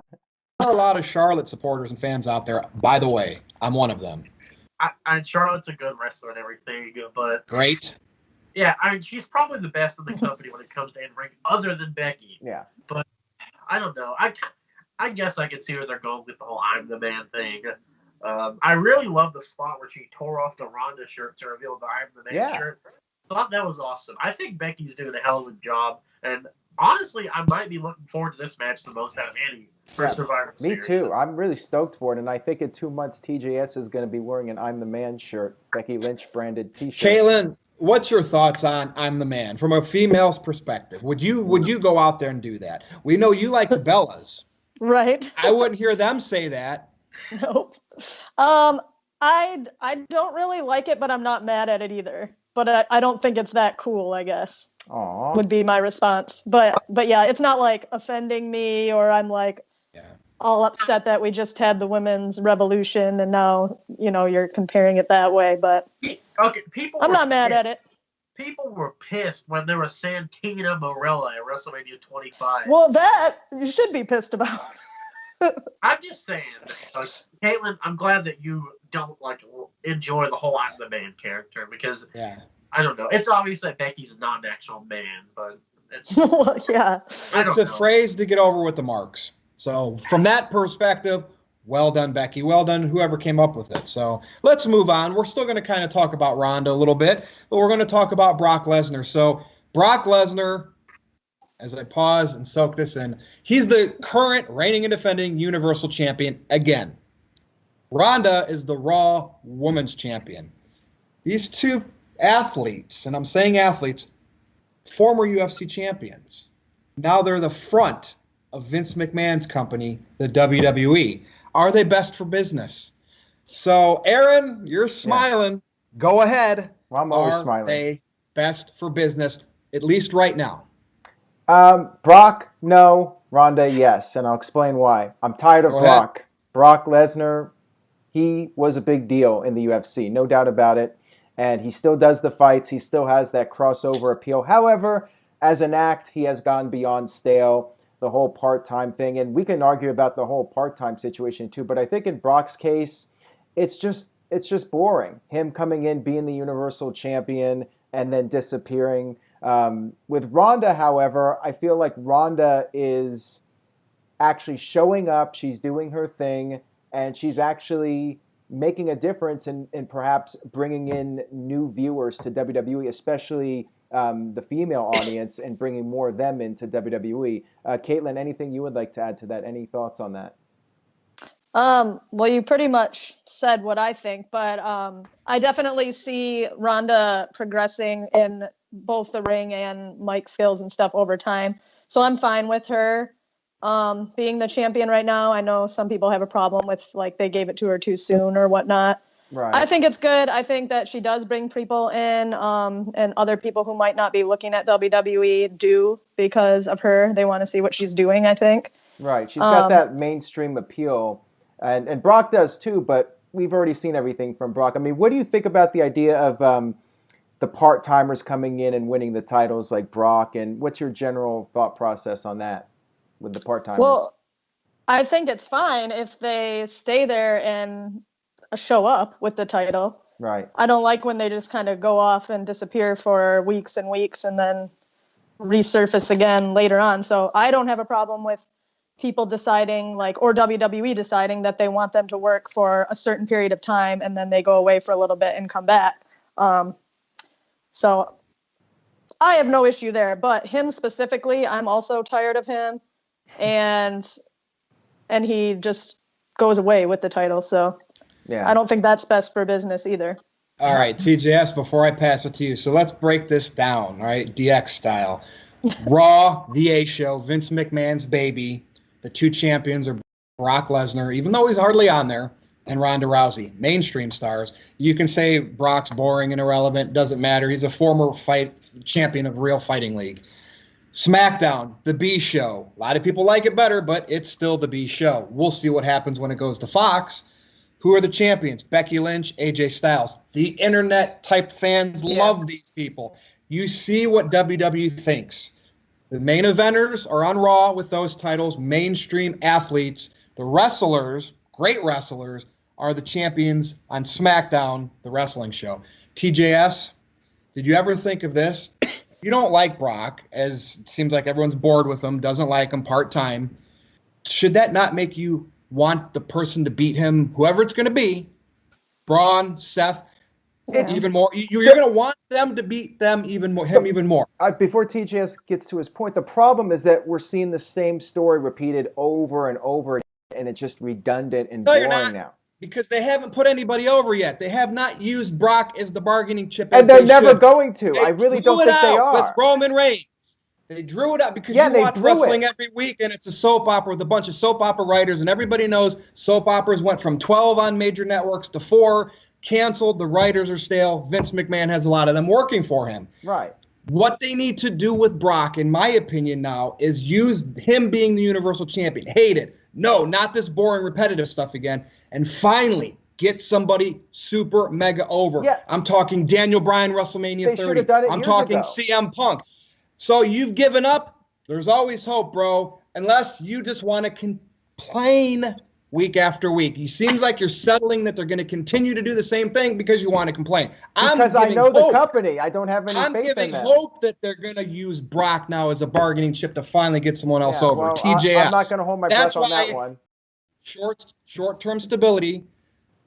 a lot of Charlotte supporters and fans out there. By the way, I'm one of them. Charlotte's a good wrestler and everything, but great. Yeah, she's probably the best in the company when it comes to in-ring, other than Becky. Yeah. But I don't know. I guess I can see where they're going with the whole "I'm the man" thing. I really love the spot where she tore off the Ronda shirt to reveal the "I'm the man" shirt. I thought that was awesome. I think Becky's doing a hell of a job, and honestly, I might be looking forward to this match the most out of any for Survivor Series. Me too. I'm really stoked for it, and I think in 2 months, TJS is going to be wearing an "I'm the Man" shirt, Becky Lynch branded T-shirt. Caitlin, what's your thoughts on "I'm the Man" from a female's perspective? Would you go out there and do that? We know you like the Bellas. Right. I wouldn't hear them say that. Nope. I don't really like it, but I'm not mad at it either. But I don't think it's that cool, I guess. Aww. Would be my response. But yeah, it's not like offending me or I'm like all upset that we just had the women's revolution and now, you're comparing it that way. But okay, I'm not mad at it. People were pissed when there was Santina Morella at WrestleMania 25. Well, that you should be pissed about. I'm just saying, Caitlin, I'm glad that you don't enjoy the whole "I'm the man" character because I don't know. It's obvious that Becky's not an actual man, but it's It's a phrase to get over with the marks. So from that perspective, well done, Becky. Well done, whoever came up with it. So let's move on. We're still going to kind of talk about Ronda a little bit, but we're going to talk about Brock Lesnar. So Brock Lesnar, as I pause and soak this in, he's the current reigning and defending Universal Champion again. Ronda is the Raw Women's Champion. These two athletes, and I'm saying athletes, former UFC champions. Now they're the front of Vince McMahon's company, the WWE. Are they best for business? So, Aaron, you're smiling. Yeah. Go ahead. Well, I'm always smiling. Are they best for business, at least right now? Brock, no. Ronda, yes. And I'll explain why. I'm tired of Brock. Brock Lesnar, he was a big deal in the UFC, no doubt about it. And he still does the fights. He still has that crossover appeal. However, as an act, he has gone beyond stale, the whole part-time thing. And we can argue about the whole part-time situation too. But I think in Brock's case, it's just boring. Him coming in, being the Universal Champion, and then disappearing. With Ronda, however, I feel like Ronda is actually showing up. She's doing her thing, and she's actually making a difference in perhaps bringing in new viewers to WWE, especially the female audience, and bringing more of them into WWE. Caitlin, anything you would like to add to that? Any thoughts on that? Well, you pretty much said what I think, but I definitely see Ronda progressing in both the ring and mic skills and stuff over time. So I'm fine with her being the champion right now. I know some people have a problem with they gave it to her too soon or whatnot. Right. I think it's good. I think that she does bring people in, and other people who might not be looking at WWE do because of her. They want to see what she's doing, I think. Right. She's got that mainstream appeal, and Brock does too, but we've already seen everything from Brock. I mean, what do you think about the idea of the part-timers coming in and winning the titles like Brock, and what's your general thought process on that with the part-timers? Well, I think it's fine if they stay there and show up with the title. Right. I don't like when they just kind of go off and disappear for weeks and weeks and then resurface again later on. So I don't have a problem with people deciding or WWE deciding that they want them to work for a certain period of time and then they go away for a little bit and come back. So I have no issue there, but him specifically, I'm also tired of him, and he just goes away with the title. So I don't think that's best for business either. All right, TJS, before I pass it to you, so let's break this down, all right, DX style. Raw, the A Show, Vince McMahon's baby. The two champions are Brock Lesnar, even though he's hardly on there, and Ronda Rousey, mainstream stars. You can say Brock's boring and irrelevant, doesn't matter. He's a former champion of Real Fighting League. SmackDown, the B Show. A lot of people like it better, but it's still the B Show. We'll see what happens when it goes to Fox. Who are the champions? Becky Lynch, AJ Styles. The internet-type fans love these people. You see what WWE thinks. The main eventers are on Raw with those titles, mainstream athletes. The wrestlers, great wrestlers, are the champions on SmackDown, the wrestling show. TJS, did you ever think of this? You don't like Brock, as it seems like everyone's bored with him, doesn't like him part-time. should that not make you want the person to beat him, whoever it's going to be, Braun, Seth, even more? You're going to want them to beat them even more, him even more. Before TJS gets to his point, the problem is that we're seeing the same story repeated over and over again, and it's just redundant and boring now. Because they haven't put anybody over yet. They have not used Brock as the bargaining chip. And they're never going to. I really don't think they are. With Roman Reigns. They drew it up because you watch wrestling every week, and it's a soap opera with a bunch of soap opera writers, and everybody knows soap operas went from 12 on major networks to 4, canceled, the writers are stale. Vince McMahon has a lot of them working for him. Right. What they need to do with Brock, in my opinion now, is use him being the Universal Champion. Hate it. No, not this boring, repetitive stuff again. And finally, get somebody super mega over. Yeah. I'm talking Daniel Bryan, WrestleMania 30. I'm talking CM Punk. So you've given up. There's always hope, bro. Unless you just want to complain week after week. It seems like you're settling that they're going to continue to do the same thing because you want to complain. Because I know the company. I don't have any faith in them. I'm giving hope that they're going to use Brock now as a bargaining chip to finally get someone else over. Well, TJS. I'm not going to hold my breath on that one. Short-term stability.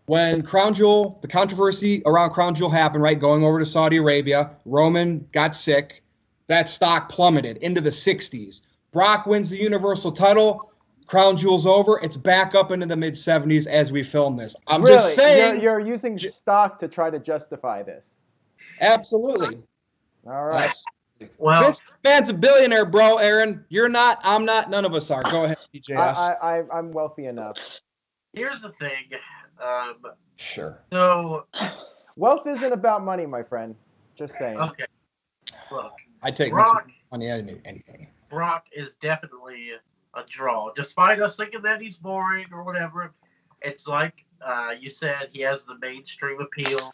When Crown Jewel, the controversy around Crown Jewel happened, right, going over to Saudi Arabia, Roman got sick. That stock plummeted into the 60s. Brock wins the Universal title. Crown Jewel's over. It's back up into the mid-70s as we film this. I'm just saying. You're using stock to try to justify this. Absolutely. All right. Absolutely. Well, Vince McMahon's a billionaire, bro, Aaron. You're not. I'm not. None of us are. Go ahead, TJS. I'm wealthy enough. Here's the thing. Sure. So. Wealth isn't about money, my friend. Just saying. Okay. Look. I take Brock, money out of anything. Brock is definitely a draw. Despite us thinking that he's boring or whatever, it's like you said, he has the mainstream appeal.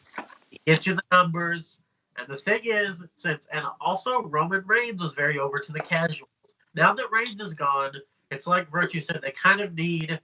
He gets you the numbers. And the thing is, and also Roman Reigns was very over to the casuals. Now that Reigns is gone, it's like Virtue said, they kind of need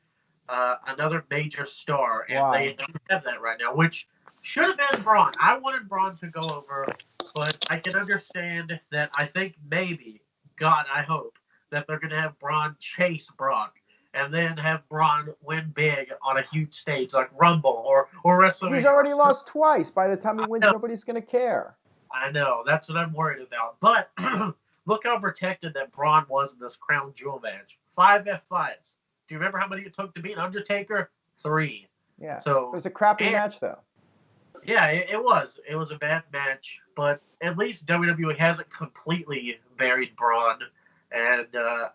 another major star. And they don't have that right now, which should have been Braun. I wanted Braun to go over, but I can understand that I think maybe, God, I hope, that they're going to have Braun chase Brock and then have Braun win big on a huge stage like Rumble or WrestleMania. He's already lost twice. By the time he wins, nobody's going to care. I know. That's what I'm worried about. But look how protected that Braun was in this Crown Jewel match. 5 F5s. Do you remember how many it took to beat Undertaker? 3. Yeah. So it was a crappy match, though. Yeah, it was. It was a bad match, but at least WWE hasn't completely buried Braun. And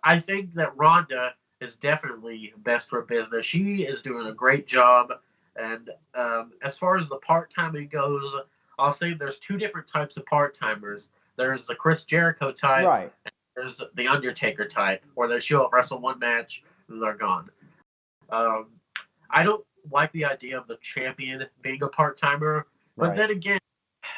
I think that Ronda is definitely best for business. She is doing a great job. And as far as the part-timing goes, I'll say there's 2 different types of part-timers. There's the Chris Jericho type, right, and there's the Undertaker type, where they show up, wrestle one match, and they're gone. I don't like the idea of the champion being a part-timer, but then again,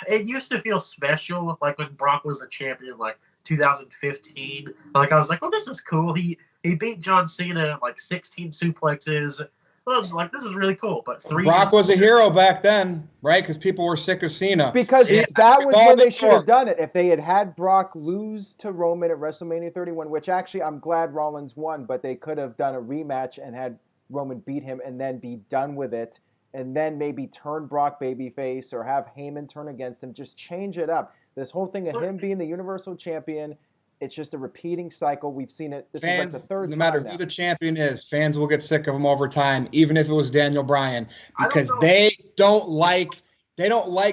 it used to feel special, like when Brock was a champion, like 2015. Like I was like, oh, this is cool. He beat John Cena like 16 suplexes. Well, like this is really cool. But Brock was a hero back then, right? Because people were sick of Cena. Because that was when they should have done it. If they had Brock lose to Roman at WrestleMania 31, which actually I'm glad Rollins won, but they could have done a rematch and had Roman beat him and then be done with it, and then maybe turn Brock babyface or have Heyman turn against him. Just change it up. This whole thing of him being the Universal Champion, it's just a repeating cycle. We've seen it. This fans, is like the third no matter time who now. the champion is, fans will get sick of him over time, even if it was Daniel Bryan, because they don't like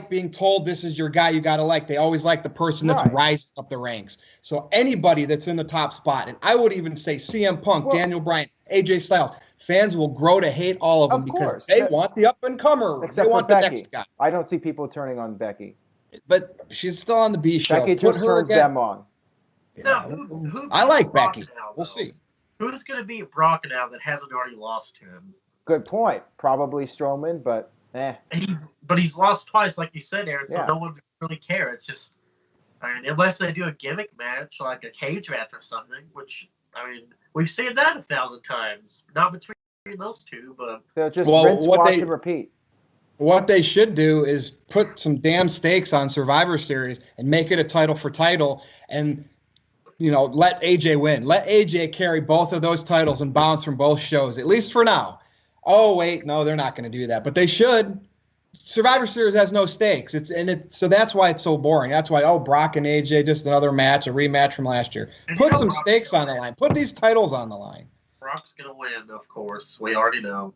being told this is your guy you got to like. They always like the person that's rising up the ranks. So anybody that's in the top spot, and I would even say CM Punk, Daniel Bryan, AJ Styles, fans will grow to hate all of them because they want the up-and-comer. Except they want for the Becky. next guy. I don't see people turning on Becky. But she's still on the B show. Becky just turns them on. No, who I like Brock Becky. now, We'll see. Who's going to beat Brock now that hasn't already lost to him? Good point. Probably Strowman, but But he's lost twice, like you said, Aaron, so Yeah. no one's really care. It's just, I mean, unless they do a gimmick match, like a cage match or something, which, I mean, we've seen that 1,000 times. Not between those two, but... They'll just rinse, wash, and repeat. What they should do is put some damn stakes on Survivor Series and make it a title for title. And let AJ win. Let AJ carry both of those titles and bounce from both shows, at least for now. Oh, wait, no, they're not going to do that, but they should. Survivor Series has no stakes. So that's why it's so boring. That's why, Brock and AJ, just another match, a rematch from last year. Put some stakes on the line. Put these titles on the line. Brock's going to win, of course. We already know.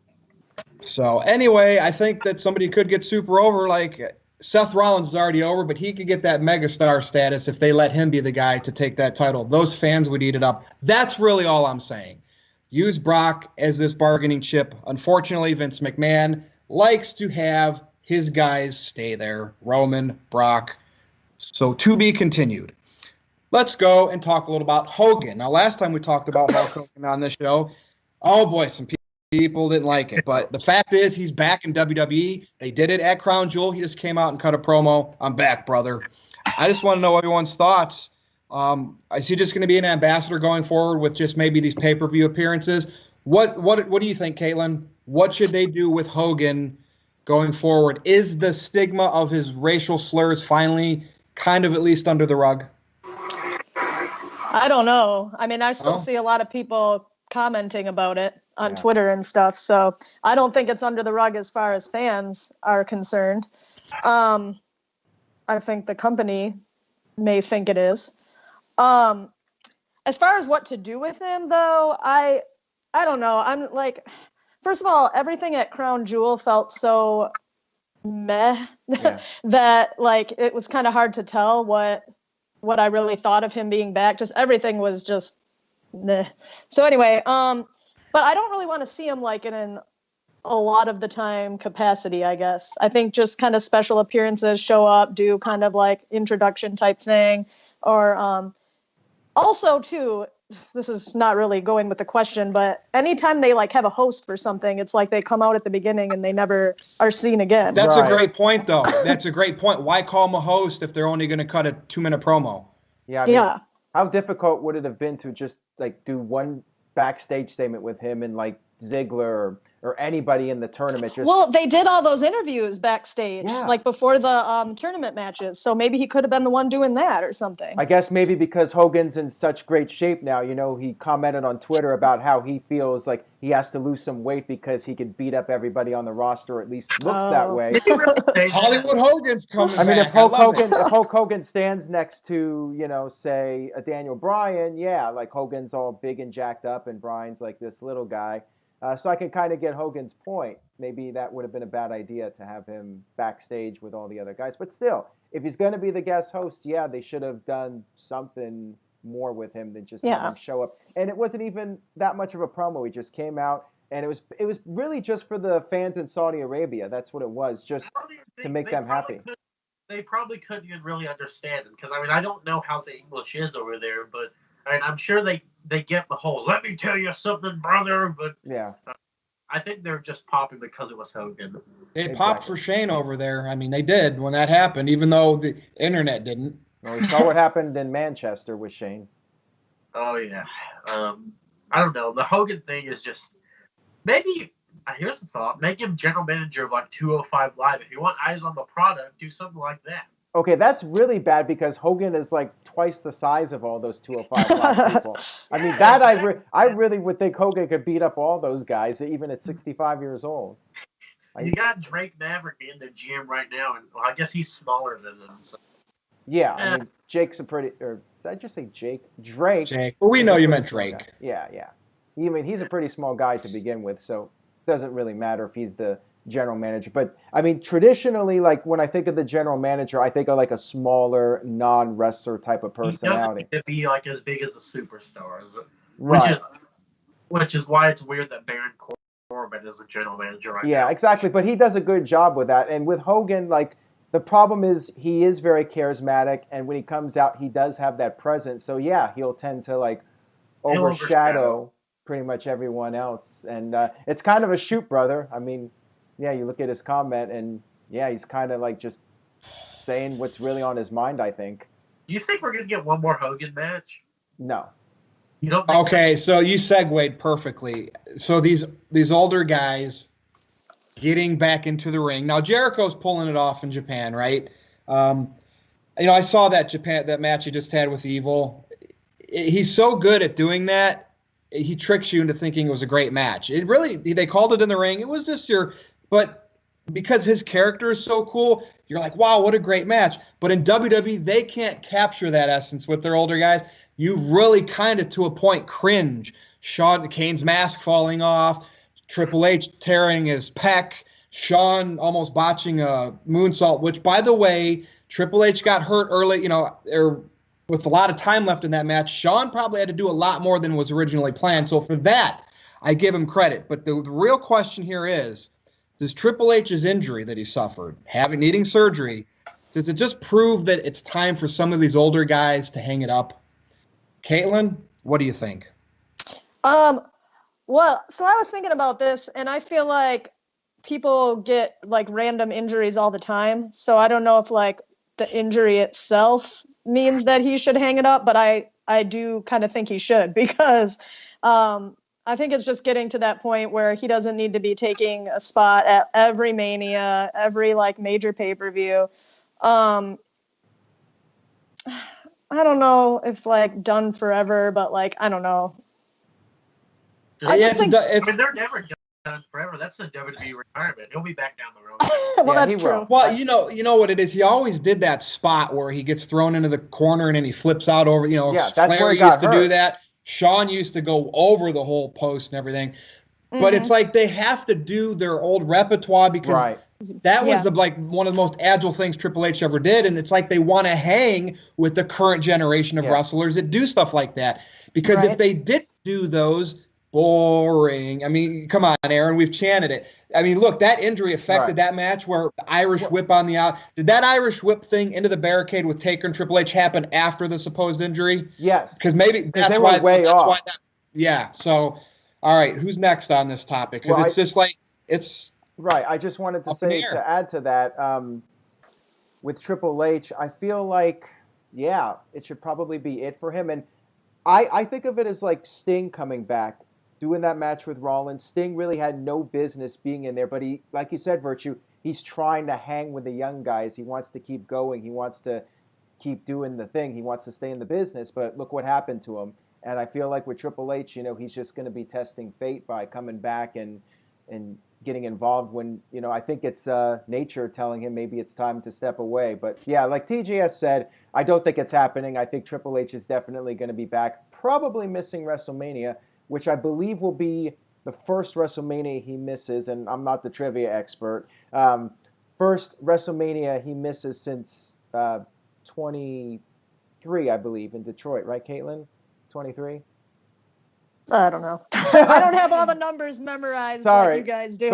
So anyway, I think that somebody could get super over. Like Seth Rollins is already over, but he could get that megastar status if they let him be the guy to take that title. Those fans would eat it up. That's really all I'm saying. Use Brock as this bargaining chip. Unfortunately, Vince McMahon likes to have his guys stay there. Roman, Brock. So to be continued. Let's go and talk a little about Hogan. Now, last time we talked about Hulk Hogan on this show, oh boy, some people didn't like it. But the fact is, he's back in WWE. They did it at Crown Jewel. He just came out and cut a promo. I'm back, brother. I just want to know everyone's thoughts. Is he just going to be an ambassador going forward with just maybe these pay-per-view appearances? What do you think, Caitlin? What should they do with Hogan going forward? Is the stigma of his racial slurs finally kind of at least under the rug? I don't know. I mean, I still see a lot of people commenting about it on Twitter and stuff. So I don't think it's under the rug as far as fans are concerned. I think the company may think it is. As far as what to do with him, though, I don't know. I'm like, first of all, everything at Crown Jewel felt so meh that like it was kind of hard to tell what I really thought of him being back. Just everything was just meh. So anyway, but I don't really want to see him like in a lot of the time capacity, I guess. I think just kind of special appearances, show up, do kind of like introduction type thing, or also too, this is not really going with the question, but anytime they like have a host for something, it's like they come out at the beginning and they never are seen again. That's a great point, though. That's a great point. Why call them a host if they're only going to cut a 2-minute promo? Yeah. I mean, how difficult would it have been to just like do one backstage statement with him and like Ziggler or anybody in the tournament? Well, they did all those interviews backstage, like before the tournament matches. So maybe he could have been the one doing that or something. I guess maybe because Hogan's in such great shape now. He commented on Twitter about how he feels like he has to lose some weight because he could beat up everybody on the roster, or at least looks that way. Hollywood Hogan's coming I mean, back. if Hulk Hogan stands next to, say a Daniel Bryan, like Hogan's all big and jacked up and Bryan's like this little guy. So I can kind of get Hogan's point. Maybe that would have been a bad idea to have him backstage with all the other guys. But still, if he's going to be the guest host, they should have done something more with him than just have him show up. And it wasn't even that much of a promo. He just came out, and it was really just for the fans in Saudi Arabia. That's what it was, just to make them happy. They probably couldn't even really understand him because, I mean, I don't know how the English is over there, but I mean, I'm sure they get the whole, let me tell you something, brother, but I think they're just popping because it was Hogan. They popped for Shane over there. I mean, they did when that happened, even though the internet didn't. Well, we saw what happened in Manchester with Shane. Oh, yeah. I don't know. The Hogan thing is just, maybe, here's a thought, make him general manager of like 205 Live. If you want eyes on the product, do something like that. Okay, that's really bad because Hogan is like twice the size of all those 205 Live people. I mean, that I really would think Hogan could beat up all those guys, even at 65 years old. You got Drake Maverick in the gym right now, and well, I guess he's smaller than them. So. Yeah, I mean, Jake's a pretty, or did I just say Jake? Drake. Well, we know you meant Drake. Guy. Yeah. I mean, he's a pretty small guy to begin with, so it doesn't really matter if he's the general manager. But I mean, traditionally, like when I think of the general manager, I think of like a smaller, non-wrestler type of personality. He doesn't be like as big as the superstars, which is why it's weird that Baron Corbin is the general manager right now. Yeah, exactly. But he does a good job with that. And with Hogan, like the problem is he is very charismatic, and when he comes out, he does have that presence. So yeah, he'll tend to like overshadow pretty much everyone else, and it's kind of a shoot, brother. I mean. Yeah, you look at his comment, and he's kind of like just saying what's really on his mind, I think. You think we're going to get one more Hogan match? No. You don't think so you segued perfectly. So these older guys getting back into the ring. Now, Jericho's pulling it off in Japan, right? I saw that match he just had with Evil. he's so good at doing that. He tricks you into thinking it was a great match. It really, they called it in the ring. It was just but because his character is so cool, you're like, wow, what a great match. But in WWE, they can't capture that essence with their older guys. You really kind of, to a point, cringe. Kane's mask falling off, Triple H tearing his pec, Shawn almost botching a moonsault, which, by the way, Triple H got hurt early, with a lot of time left in that match. Shawn probably had to do a lot more than was originally planned. So for that, I give him credit. But the real question here is, does Triple H's injury that he suffered, needing surgery, does it just prove that it's time for some of these older guys to hang it up? Caitlin, what do you think? Well, so I was thinking about this, and I feel like people get like random injuries all the time. So I don't know if like the injury itself means that he should hang it up, but I do kind of think he should, because I think it's just getting to that point where he doesn't need to be taking a spot at every Mania, every like major pay-per-view. I don't know if like done forever, but like, I don't know. I mean, they're never done forever. That's the WWE retirement. He'll be back down the road. Well, that's true. Well, you know what it is. He always did that spot where he gets thrown into the corner and then he flips out over. that's Flair where he got used to do hurt. that. Shawn used to go over the whole post and everything. But it's like they have to do their old repertoire, because that was one of the most agile things Triple H ever did. And it's like they want to hang with the current generation of wrestlers that do stuff like that. Because if they didn't do those, boring. I mean, come on, Aaron, we've chanted it. I mean, look, that injury affected that match where the Irish whip on the out. Did that Irish whip thing into the barricade with Taker and Triple H happen after the supposed injury? Yes. Because maybe that's why. So, all right, who's next on this topic? Because it's just like it's right. I just wanted to say, to add to that, with Triple H, I feel like it should probably be it for him. And I think of it as like Sting coming back, doing that match with Rollins. Sting really had no business being in there, but he, like you said, Virtue, he's trying to hang with the young guys. He wants to keep going. He wants to keep doing the thing. He wants to stay in the business, but look what happened to him. And I feel like with Triple H, he's just going to be testing fate by coming back and getting involved when, I think it's nature telling him maybe it's time to step away. But yeah, like TJS said, I don't think it's happening. I think Triple H is definitely going to be back, probably missing WrestleMania, which I believe will be the first WrestleMania he misses, and I'm not the trivia expert. First WrestleMania he misses since 23, I believe, in Detroit, right, Caitlin? 23? I don't know. I don't have all the numbers memorized like you guys do.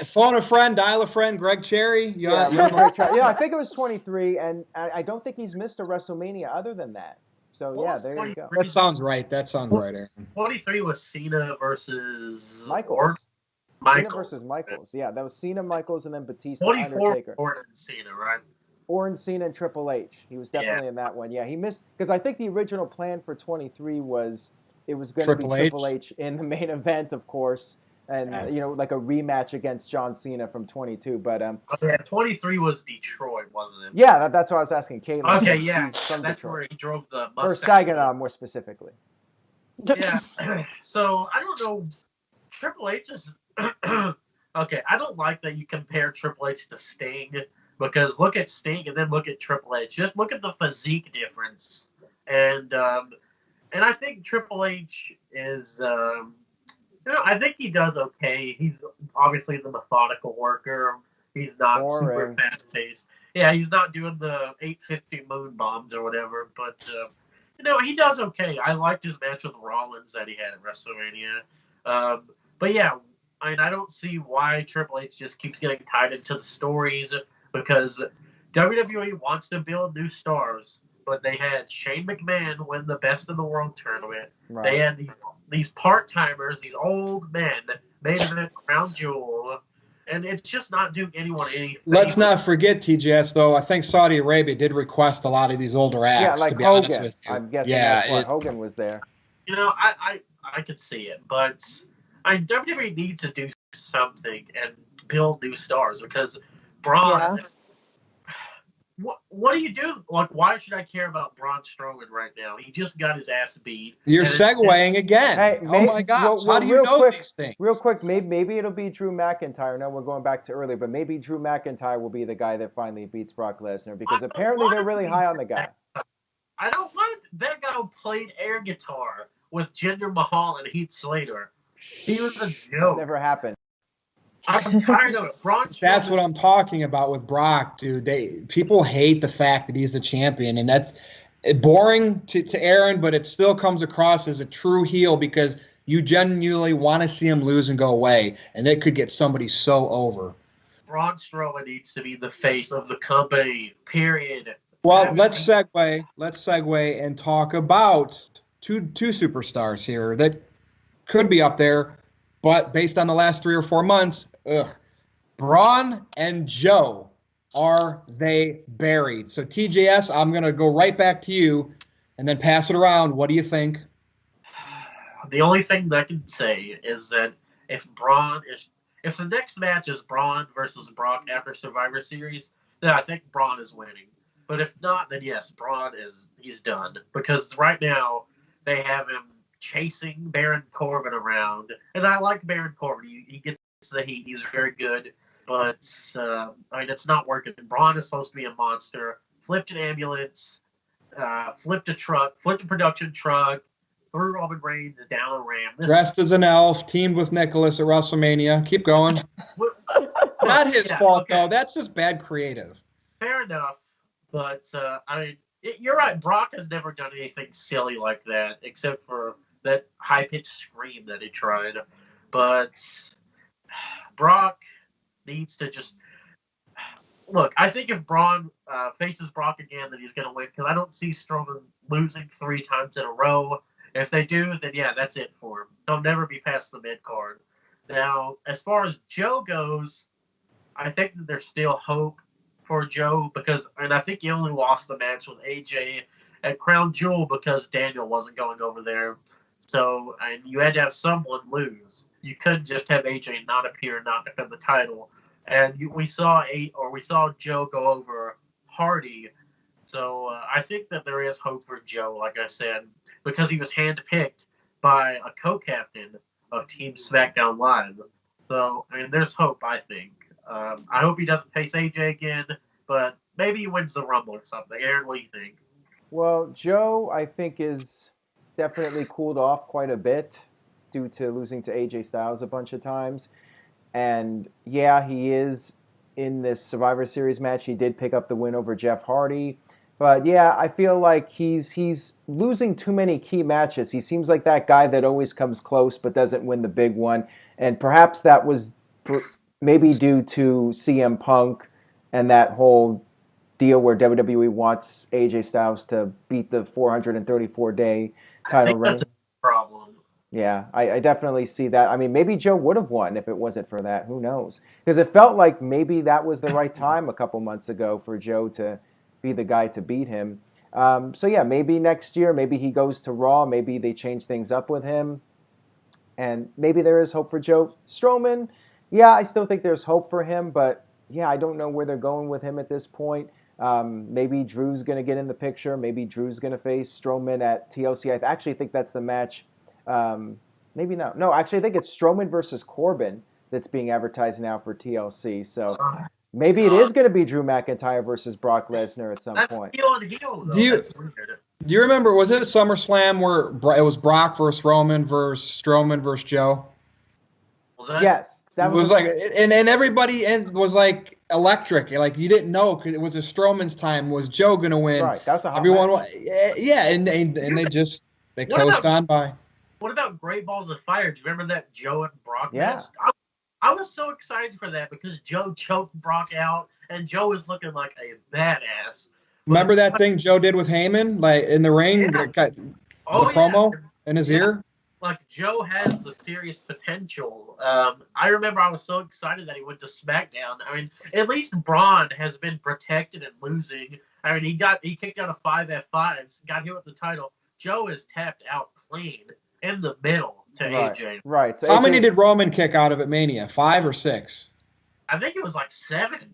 Phone a friend, dial a friend, Greg Cherry. I think it was 23, and I don't think he's missed a WrestleMania other than that. So, there you go. That sounds right. Aaron. 23 was Cena versus Michaels. Michaels. Cena versus Michaels. Yeah, that was Cena, Michaels, and then Batista, 24 Undertaker. Orton and Cena, right? Orton, Cena, and Triple H. He was definitely in that one. Yeah, he missed, because I think the original plan for 23 was it was going to be Triple H in the main event, of course, and like a rematch against John Cena from 22. But 23 was Detroit, wasn't it? Yeah, that's what I was asking Caitlin. Okay, yeah, that's where he drove the Mustang. Or Saginaw, more specifically. Yeah. So I don't know. Triple H is okay. I don't like that you compare Triple H to Sting, because look at Sting and then look at Triple H. Just look at the physique difference, and I think Triple H is, I think he does okay. He's obviously the methodical worker. He's not super fast-paced. Yeah, he's not doing the 850 moon bombs or whatever, but, he does okay. I liked his match with Rollins that he had at WrestleMania. But yeah, I don't see why Triple H just keeps getting tied into the stories, because WWE wants to build new stars. But they had Shane McMahon win the Best in the World tournament. Right. They had these part-timers, these old men, main event crown jewel, and it's just not doing anyone any. Let's not forget, TJS, though. I think Saudi Arabia did request a lot of these older acts. Yeah, like to be Hogan. Honest with you. I'm guessing that's why Hogan was there. I could see it, but WWE needs to do something and build new stars, because Braun. What do you do? Like, why should I care about Braun Strowman right now? He just got his ass beat. You're segueing again. Hey, oh my gosh, how do you know these things? Real quick, maybe it'll be Drew McIntyre. No, we're going back to earlier, but maybe Drew McIntyre will be the guy that finally beats Brock Lesnar because apparently they're really high on the guy. I don't want that guy who played air guitar with Jinder Mahal and Heath Slater. He was a joke. Never happened. I'm tired of it. Braun Strowman. That's what I'm talking about with Brock, dude. People hate the fact that he's the champion, and that's boring to Aaron, but it still comes across as a true heel because you genuinely want to see him lose and go away, and it could get somebody so over. Braun Strowman needs to be the face of the company, period. Well, let's segue and talk about two superstars here that could be up there, but based on the last 3 or 4 months, Braun and Joe, are they buried? So TJS, I'm going to go right back to you and then pass it around. What do you think? The only thing that I can say is that if the next match is Braun versus Brock after Survivor Series, then I think Braun is winning. But if not, then yes, he's done. Because right now they have him chasing Baron Corbin around. And I like Baron Corbin. He gets the heat. He's very good. But, it's not working. Braun is supposed to be a monster. Flipped an ambulance. Flipped a truck. Flipped a production truck. Threw Roman Reigns down a ramp. Dressed as an elf. Teamed with Nicholas at WrestleMania. Keep going. Not his fault, though. That's just bad creative. Fair enough. But, you're right. Brock has never done anything silly like that, except for that high-pitched scream that he tried. But Brock needs to just... Look, I think if Braun faces Brock again, then he's going to win, because I don't see Strowman losing 3 times in a row. If they do, then yeah, that's it for him. He'll never be past the mid-card. Now, as far as Joe goes, I think that there's still hope for Joe, and I think he only lost the match with AJ at Crown Jewel because Daniel wasn't going over there. So, and you had to have someone lose. You couldn't just have AJ not appear and not defend the title. And we saw Joe go over Hardy. So I think that there is hope for Joe, like I said, because he was handpicked by a co-captain of Team SmackDown Live. So, there's hope, I think. I hope he doesn't face AJ again, but maybe he wins the Rumble or something. Aaron, what do you think? Well, Joe, I think, is definitely cooled off quite a bit due to losing to AJ Styles a bunch of times. And, yeah, he is in this Survivor Series match. He did pick up the win over Jeff Hardy. But, yeah, I feel like he's losing too many key matches. He seems like that guy that always comes close but doesn't win the big one. And perhaps that was maybe due to CM Punk and that whole deal where WWE wants AJ Styles to beat the 434-day title reign. That's a problem. Yeah, I definitely see that. Maybe Joe would have won if it wasn't for that. Who knows? Because it felt like maybe that was the right time a couple months ago for Joe to be the guy to beat him. So, yeah, maybe next year, maybe he goes to Raw. Maybe they change things up with him. And maybe there is hope for Joe. Strowman, yeah, I still think there's hope for him. But, yeah, I don't know where they're going with him at this point. Maybe Drew's going to get in the picture. Maybe Drew's going to face Strowman at TLC. I actually think that's the match. Maybe not. No, actually, I think it's Strowman versus Corbin that's being advertised now for TLC. So maybe it is going to be Drew McIntyre versus Brock Lesnar at some point. Do you remember, was it a SummerSlam where it was Brock versus Roman versus Strowman versus Joe? Was that? Yes. That was like, and everybody was like electric. Like, you didn't know because it was a Strowman's time. Was Joe going to win? Right. That's a hot Everyone, match. yeah, and they coast on by. What about Great Balls of Fire? Do you remember that Joe and Brock Yeah. match? I was so excited for that because Joe choked Brock out, and Joe was looking like a badass. Remember that thing Joe did with Heyman, like in the ring, Yeah. the promo in his ear? Like, Joe has the serious potential. I remember I was so excited that he went to SmackDown. At least Braun has been protected and losing. He kicked out of 5 F5s, got hit with the title. Joe is tapped out clean in the middle to AJ. Right. So How many did Roman kick out of at Mania? 5 or 6? I think it was like 7.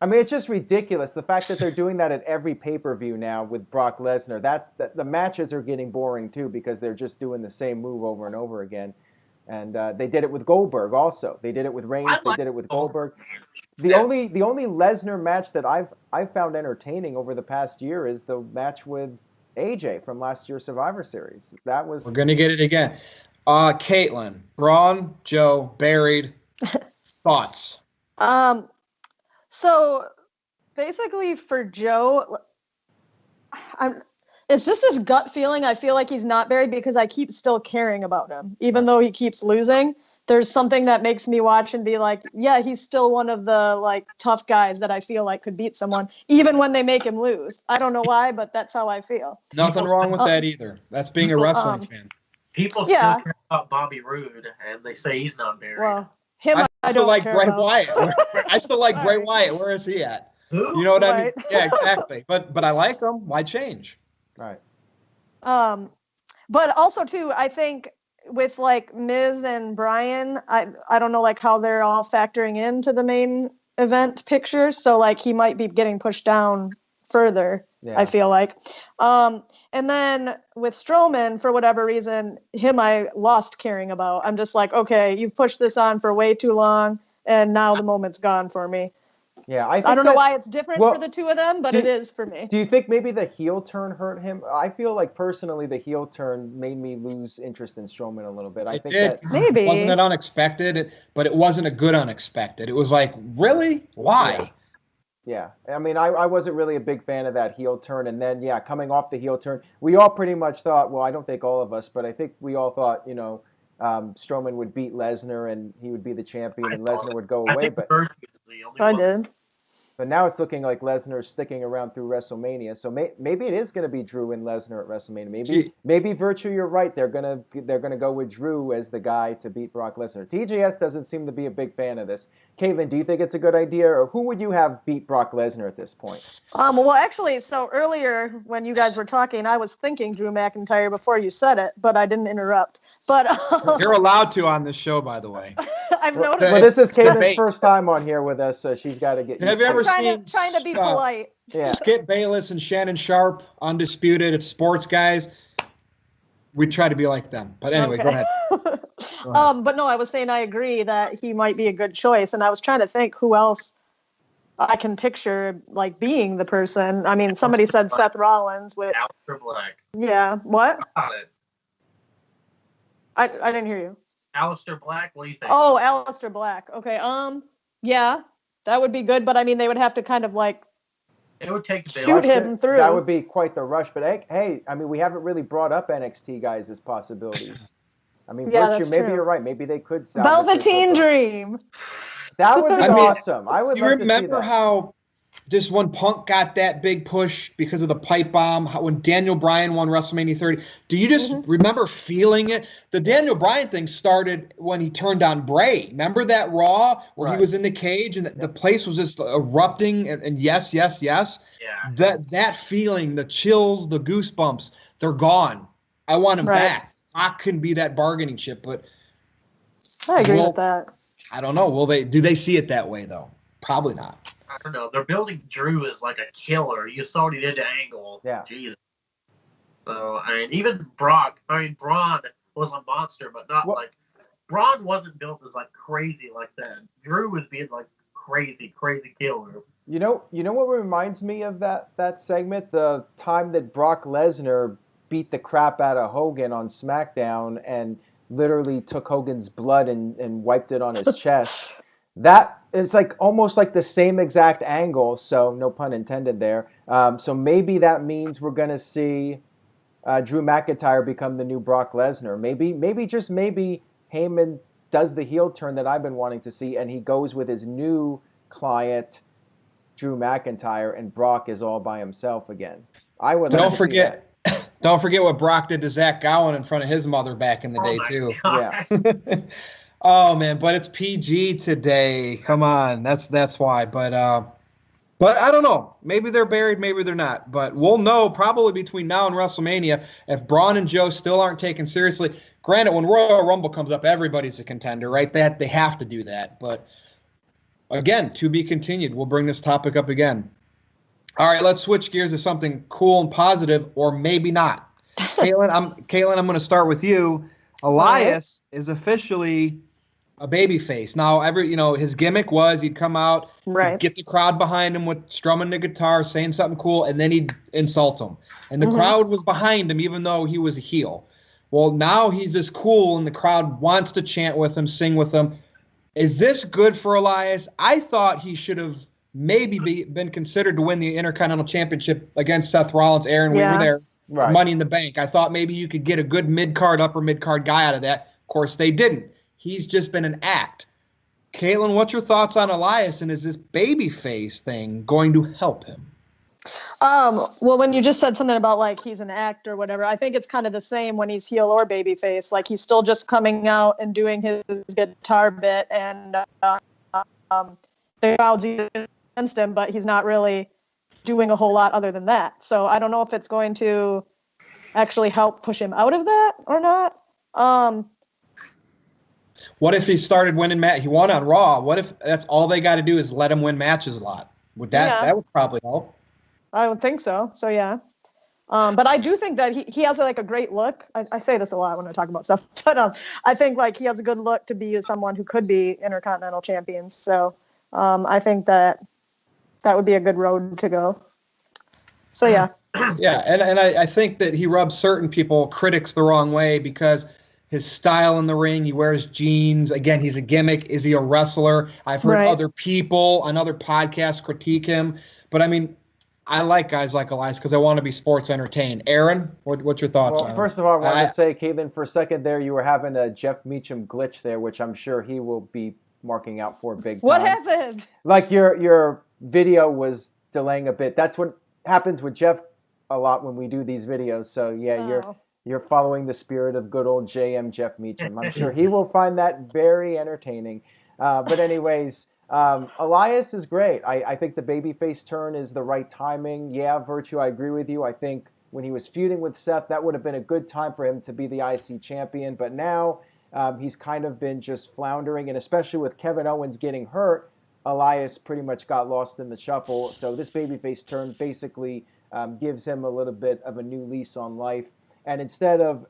I mean, it's just ridiculous. The fact that they're doing that at every pay-per-view now with Brock Lesnar, that the matches are getting boring too because they're just doing the same move over and over again. And they did it with Goldberg also. They did it with Reigns. They did it with Goldberg. The only Lesnar match that I've found entertaining over the past year is the match with AJ from last year's Survivor Series. That was. We're gonna get it again. Caitlin, Braun, Joe, buried. Thoughts? So basically for Joe, it's just this gut feeling. I feel like he's not buried because I keep still caring about him, even though he keeps losing. There's something that makes me watch and be like, yeah, he's still one of the like tough guys that I feel like could beat someone, even when they make him lose. I don't know why, but that's how I feel. Nothing wrong with that either. That's being a wrestling fan. People still care about Bobby Roode, and they say he's not buried. Well, him I still don't like care Bray about. Wyatt. I still like Bray Wyatt. Where is he at? Who? You know what I mean? Right. Yeah, exactly. But I like him. Why change? Right. But also too, I think with like Miz and Bryan, I don't know like how they're all factoring into the main event picture. So like he might be getting pushed down further. Yeah. I feel like. And then with Strowman, for whatever reason, him I lost caring about. I'm just like, okay, you've pushed this on for way too long, and now the moment's gone for me. Yeah, I don't know why it's different for the two of them, but it is for me. Do you think maybe the heel turn hurt him? I feel like personally the heel turn made me lose interest in Strowman a little bit. I think did. that maybe wasn't it unexpected, but it wasn't a good unexpected. It was like, really? Why? Yeah. I mean, I wasn't really a big fan of that heel turn. And then, yeah, coming off the heel turn, we all pretty much thought, well, I don't think all of us, but I think we all thought, you know, Strowman would beat Lesnar and he would be the champion and Lesnar would go away. I did. But now it's looking like Lesnar's sticking around through WrestleMania. So maybe it is going to be Drew and Lesnar at WrestleMania. Maybe Virtue, you're right. They're gonna go with Drew as the guy to beat Brock Lesnar. TJS doesn't seem to be a big fan of this. Caitlin, do you think it's a good idea, or who would you have beat Brock Lesnar at this point? Well, actually, so earlier when you guys were talking, I was thinking Drew McIntyre before you said it, but I didn't interrupt. But you're allowed to on this show, by the way. I've noticed. Well, this is Caitlin's first time on here with us, so she's got to get. Have you ever seen? Trying to be polite. Yeah. Skip Bayless and Shannon Sharp, Undisputed. It's sports guys. We try to be like them. But anyway, go ahead. But no, I was saying I agree that he might be a good choice, and I was trying to think who else I can picture like being the person. I mean, somebody said Seth Rollins with Aleister Black. Yeah, what? Got it. I didn't hear you. Aleister Black, what do you think? Oh, Aleister Black. Okay. Yeah, that would be good, but I mean, they would have to kind of like it would take a bit. shoot him through. That would be quite the rush. But hey, I mean, we haven't really brought up NXT guys as possibilities. I mean, Yeah, Virtue, that's maybe true. you're right. Maybe they could salvage Velveteen Dream. That would be awesome. I would Do you love to see remember that. how just when Punk got that big push because of the pipe bomb, when Daniel Bryan won WrestleMania 30, do you just remember feeling it? The Daniel Bryan thing started when he turned on Bray. Remember that Raw where he was in the cage and the place was just erupting and yes, yes, yes? Yeah. That feeling, the chills, the goosebumps, they're gone. I want them back. Rock can be that bargaining chip, but I agree with that. I don't know. Do they see it that way though? Probably not. I don't know. They're building Drew as like a killer. You saw what he did to Angle. Yeah. Jesus. So, I mean, even Brock, Braun was a monster, but not like, Braun wasn't built as like crazy like that. Drew was being like crazy killer. You know what reminds me of that segment? The time that Brock Lesnar beat the crap out of Hogan on SmackDown and literally took Hogan's blood and wiped it on his chest. That is like almost like the same exact angle, so no pun intended there. So maybe that means we're going to see Drew McIntyre become the new Brock Lesnar. Maybe just maybe Heyman does the heel turn that I've been wanting to see, and he goes with his new client, Drew McIntyre, and Brock is all by himself again. I would Don't forget what Brock did to Zach Gowen in front of his mother back in the day too. Yeah. Oh man, but it's PG today. Come on, that's why. But I don't know. Maybe they're buried, maybe they're not. But we'll know probably between now and WrestleMania if Braun and Joe still aren't taken seriously. Granted, when Royal Rumble comes up, everybody's a contender, right? They have to do that. But again, to be continued. We'll bring this topic up again. All right, let's switch gears to something cool and positive, or maybe not. Caitlin, I'm going to start with you. Elias is officially a baby face. Now, his gimmick was he'd come out, he'd get the crowd behind him with strumming the guitar, saying something cool, and then he'd insult them. And the crowd was behind him, even though he was a heel. Well, now he's just cool, and the crowd wants to chant with him, sing with him. Is this good for Elias? I thought he should have maybe been considered to win the Intercontinental Championship against Seth Rollins. Aaron, we were there. Right. Money in the Bank. I thought maybe you could get a good mid-card, upper mid-card guy out of that. Of course, they didn't. He's just been an act. Caitlin, what's your thoughts on Elias, and is this babyface thing going to help him? Well, when you just said something about like he's an act or whatever, I think it's kind of the same when he's heel or babyface. Like he's still just coming out and doing his guitar bit, and the crowd's against him, but he's not really doing a whole lot other than that. So I don't know if it's going to actually help push him out of that or not. What if he started winning he won on Raw? What if that's all they got to do is let him win matches a lot? Would that would probably help? I would think so. So yeah. But I do think that he has like a great look. I say this a lot when I talk about stuff, but I think like he has a good look to be someone who could be Intercontinental champion. So I think that would be a good road to go. So yeah. Yeah, and I think that he rubs certain critics the wrong way because his style in the ring, he wears jeans. Again, he's a gimmick. Is he a wrestler? I've heard other people on other podcasts critique him. But I mean, I like guys like Elias because I want to be sports entertained. Aaron, what's your thoughts on it? First of all, I wanted to say, Caitlin, for a second there, you were having a Jeff Meacham glitch there, which I'm sure he will be marking out for big time. What happened? Like your video was delaying a bit. That's what happens with Jeff a lot when we do these videos. So yeah, you're following the spirit of good old JM Jeff Meacham. I'm sure he will find that very entertaining. But anyways, Elias is great. I think the babyface turn is the right timing. Yeah, Virtue, I agree with you. I think when he was feuding with Seth, that would have been a good time for him to be the IC champion. But now he's kind of been just floundering, and especially with Kevin Owens getting hurt, Elias pretty much got lost in the shuffle. So this babyface turn basically gives him a little bit of a new lease on life. And instead of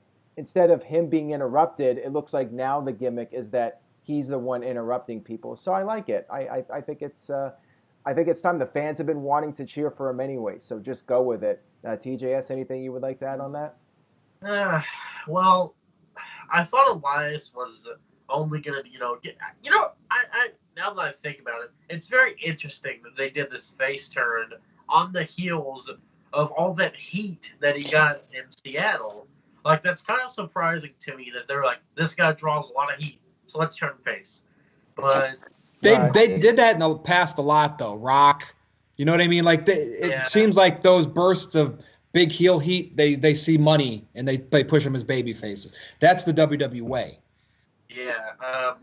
him being interrupted, it looks like now the gimmick is that he's the one interrupting people. So I like it. I think it's time. The fans have been wanting to cheer for him anyway. So just go with it. TJS, anything you would like to add on that? Well, I thought Elias was only gonna, I now that I think about it, it's very interesting that they did this face turn on the heels of all that heat that he got in Seattle. Like, that's kind of surprising to me that they're like, this guy draws a lot of heat, so let's turn face. But they did that in the past a lot, though. Rock, you know what I mean? Like, it seems like those bursts of big heel heat, they see money and they push them as baby faces. That's the WWE way. Yeah,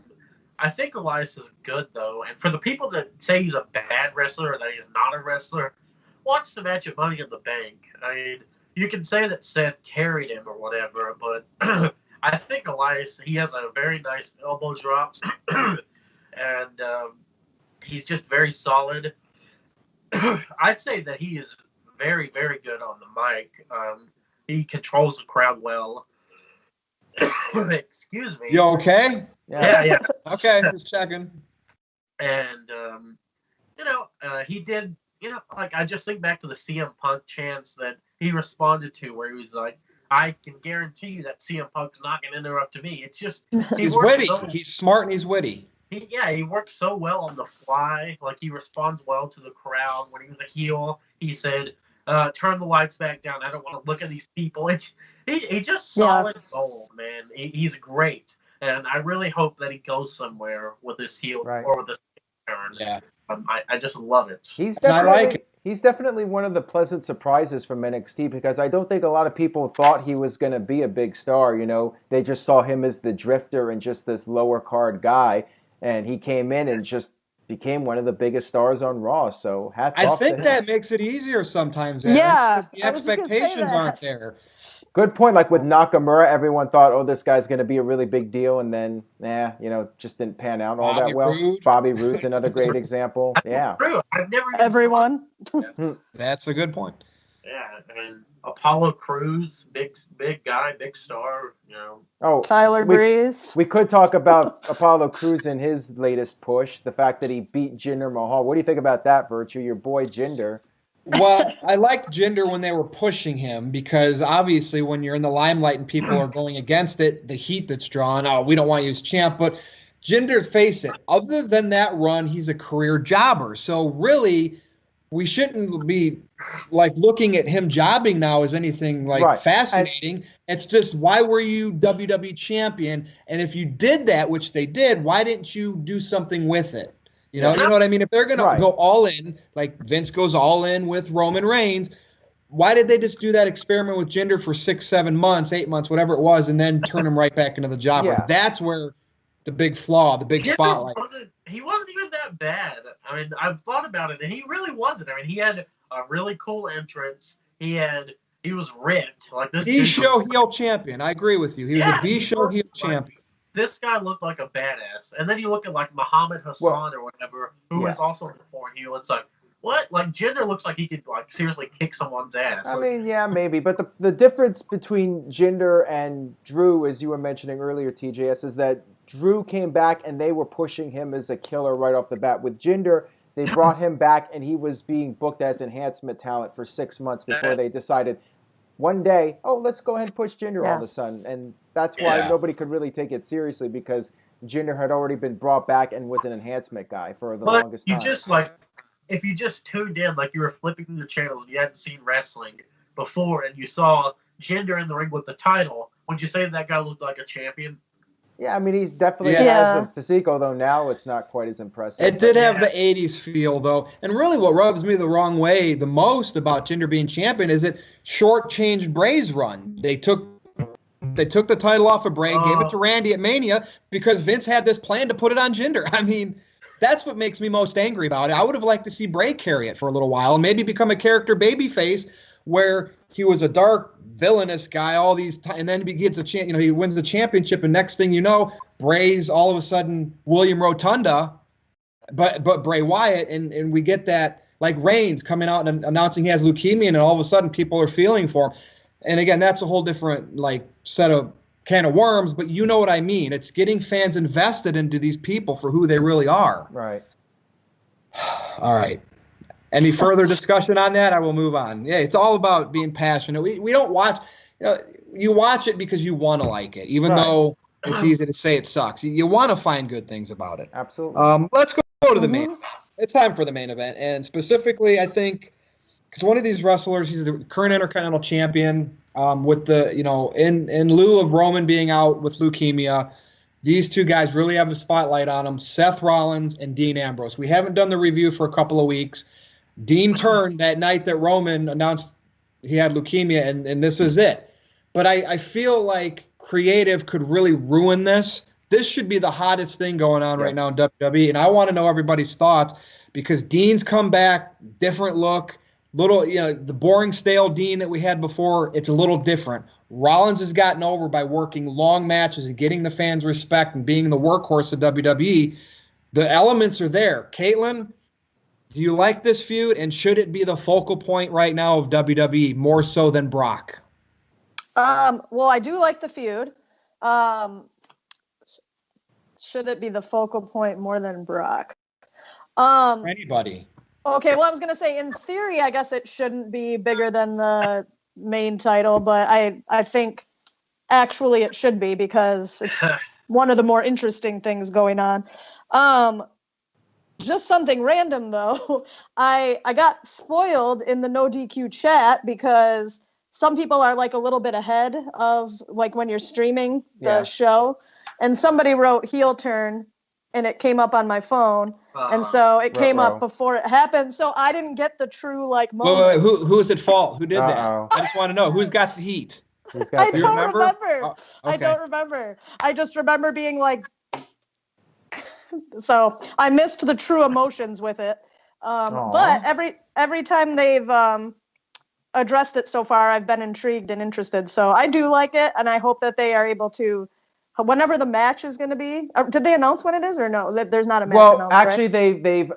I think Elias is good, though. And for the people that say he's a bad wrestler or that he's not a wrestler, watch the match at Money in the Bank. I mean, you can say that Seth carried him or whatever, but I think Elias, he has a very nice elbow drop, and he's just very solid. I'd say that he is very, very good on the mic. He controls the crowd well. Excuse me. You okay? Yeah. Okay, just checking. And, he did, like, I just think back to the CM Punk chants that he responded to where he was like, I can guarantee you that CM Punk's not going to interrupt me. It's just... He's witty. He's smart and he's witty. He works so well on the fly. Like, he responds well to the crowd. When he was a heel, he said, turn the lights back down. I don't want to look at these people. He's just solid gold, man. He's great. And I really hope that he goes somewhere with this heel or with this turn. Yeah. I just love it. He's definitely one of the pleasant surprises from NXT because I don't think a lot of people thought he was going to be a big star. They just saw him as the drifter and just this lower card guy, and he came in and just became one of the biggest stars on Raw. So hats off to him. I think that makes it easier sometimes. Aaron, because the expectations aren't there. Good point. Like with Nakamura, everyone thought, oh, this guy's going to be a really big deal, and then, just didn't pan out all that well. Bobby Roode's another great example. Yeah. True. I've never even Everyone. That's a good point. Yeah, and Apollo Crews, big guy, big star. Oh, Tyler Breeze. We could talk about Apollo Crews in his latest push, the fact that he beat Jinder Mahal. What do you think about that, Virtue? Your boy Jinder. Well, I liked Jinder when they were pushing him because obviously when you're in the limelight and people are going against it, the heat that's drawn, we don't want you as champ. But Jinder, face it, other than that run, he's a career jobber. So really, we shouldn't be looking at him jobbing now as anything fascinating. It's just, why were you WWE champion? And if you did that, which they did, why didn't you do something with it? You know what I mean? If they're going to go all in, like Vince goes all in with Roman Reigns, why did they just do that experiment with Jinder for 6, 7 months, 8 months, whatever it was, and then turn him right back into the jobber? Yeah. That's where the big flaw, the big spotlight. He wasn't even that bad. I mean, I've thought about it, and he really wasn't. I mean, he had a really cool entrance. He was ripped. Like this B-show heel champion. I agree with you. He was a B-show heel champion. This guy looked like a badass. And then you look at like Muhammad Hassan or whatever, who is also the poor heel. It's like, what? Like Jinder looks like he could seriously kick someone's ass. I mean, yeah, maybe. But the difference between Jinder and Drew, as you were mentioning earlier, TJS, is that Drew came back and they were pushing him as a killer right off the bat. With Jinder, they brought him back and he was being booked as enhancement talent for 6 months before they decided one day, let's go ahead and push Jinder all of a sudden. And that's why nobody could really take it seriously, because Jinder had already been brought back and was an enhancement guy for the longest time. If you just tuned in, like you were flipping through the channels and you hadn't seen wrestling before and you saw Jinder in the ring with the title, would you say that guy looked like a champion? Yeah, I mean, he definitely has a physique, although now it's not quite as impressive. It did have the 80s feel, though. And really what rubs me the wrong way the most about Jinder being champion is it shortchanged Bray's run. They took the title off of Bray, gave it to Randy at Mania, because Vince had this plan to put it on Jinder. I mean, that's what makes me most angry about it. I would have liked to see Bray carry it for a little while and maybe become a character babyface where he was a dark, villainous guy all these times, and then he gets he wins the championship, and next thing you know, Bray's all of a sudden William Rotunda, but Bray Wyatt, and we get that, like Reigns coming out and announcing he has leukemia, and all of a sudden people are feeling for him. And again, that's a whole different set of can of worms, but you know what I mean. It's getting fans invested into these people for who they really are. Right. All right. Any further discussion on that? I will move on. Yeah, it's all about being passionate. We don't watch. You watch it because you want to like it, even though it's easy to say it sucks. You want to find good things about it. Absolutely. Let's go to the main event. It's time for the main event, and specifically, I think, because one of these wrestlers, he's the current Intercontinental Champion. With the in lieu of Roman being out with leukemia, these two guys really have the spotlight on them: Seth Rollins and Dean Ambrose. We haven't done the review for a couple of weeks. Dean turned that night that Roman announced he had leukemia, and this is it. But I feel like creative could really ruin this. This should be the hottest thing going on right now in WWE, and I want to know everybody's thoughts, because Dean's come back, different look, the boring, stale Dean that we had before, it's a little different. Rollins has gotten over by working long matches and getting the fans' respect and being the workhorse of WWE. The elements are there. Caitlin, do you like this feud, and should it be the focal point right now of WWE more so than Brock? Well, I do like the feud. Should it be the focal point more than Brock? Anybody. Okay, well, I was going to say, in theory, I guess it shouldn't be bigger than the main title, but I think actually it should be, because it's one of the more interesting things going on. Just something random, though. I got spoiled in the NoDQ chat, because some people are a little bit ahead of when you're streaming the show, and somebody wrote heel turn, and it came up on my phone, and so it came up before it happened, so I didn't get the true moment. Wait, who is at fault? Who did that? I just want to know who's got the heat. I don't remember. Oh, okay. I don't remember. I just remember being so I missed the true emotions with it. But every time they've addressed it so far, I've been intrigued and interested. So I do like it, and I hope that they are able to, whenever the match is going to be. Did they announce when it is, or no? There's not a match Well, announced, actually, right? they've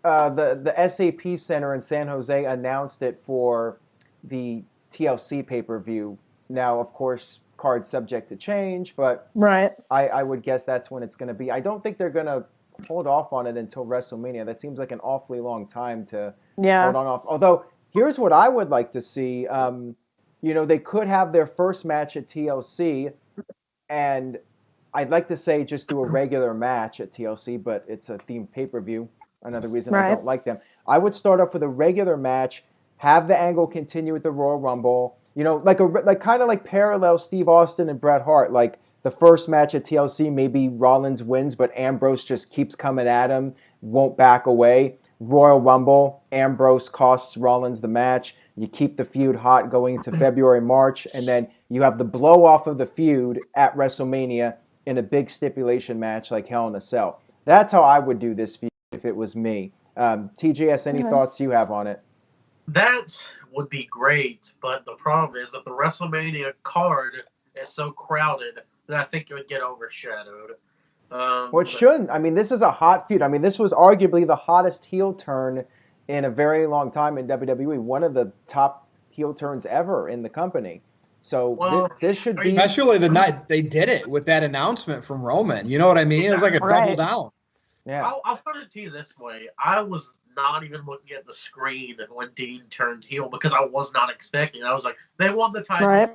the SAP Center in San Jose announced it for the TLC pay-per-view. Now, of course, card's subject to change, but right. I would guess that's when it's going to be. I don't think they're going to hold off on it until WrestleMania. That seems like an awfully long time to hold on off. Although, here's what I would like to see. They could have their first match at TLC, and I'd like to say just do a regular match at TLC, but it's a themed pay-per-view. Another reason I don't like them. I would start off with a regular match, have the angle continue with the Royal Rumble. Like kind of like parallel Steve Austin and Bret Hart. Like the first match at TLC, maybe Rollins wins, but Ambrose just keeps coming at him, won't back away. Royal Rumble, Ambrose costs Rollins the match. You keep the feud hot going into February, March, and then you have the blow off of the feud at WrestleMania in a big stipulation match like Hell in a Cell. That's how I would do this feud if it was me. TJS, any thoughts you have on it? That would be great, but the problem is that the WrestleMania card is so crowded that I think it would get overshadowed. Well, it shouldn't. I mean, this is a hot feud. I mean, this was arguably the hottest heel turn in a very long time in WWE. One of the top heel turns ever in the company. So this should be... Especially the night they did it with that announcement from Roman. You know what I mean? It was like a double down. Yeah. I'll put it to you this way. I was not even looking at the screen when Dean turned heel because I was not expecting it. I was like, they won the title. Right.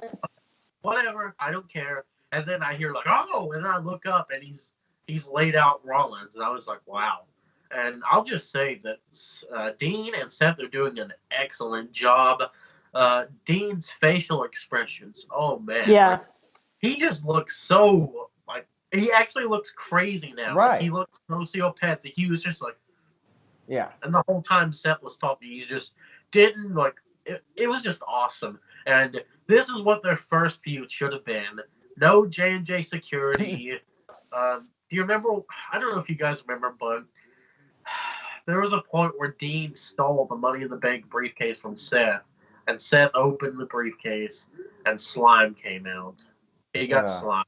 Whatever. I don't care. And then I hear like, oh, and then I look up and he's laid out Rollins. And I was like, wow. And I'll just say that Dean and Seth are doing an excellent job. Dean's facial expressions. Oh, man. Yeah. Like, he just looks so, like, he actually looks crazy now. Right. Like, he looks sociopathic. He was just like, yeah. And the whole time Seth was talking, he just didn't, like, it was just awesome. And this is what their first feud should have been. No J&J security. Do you remember, I don't know if you guys remember, but there was a point where Dean stole the Money in the Bank briefcase from Seth. And Seth opened the briefcase, and slime came out. He got slime.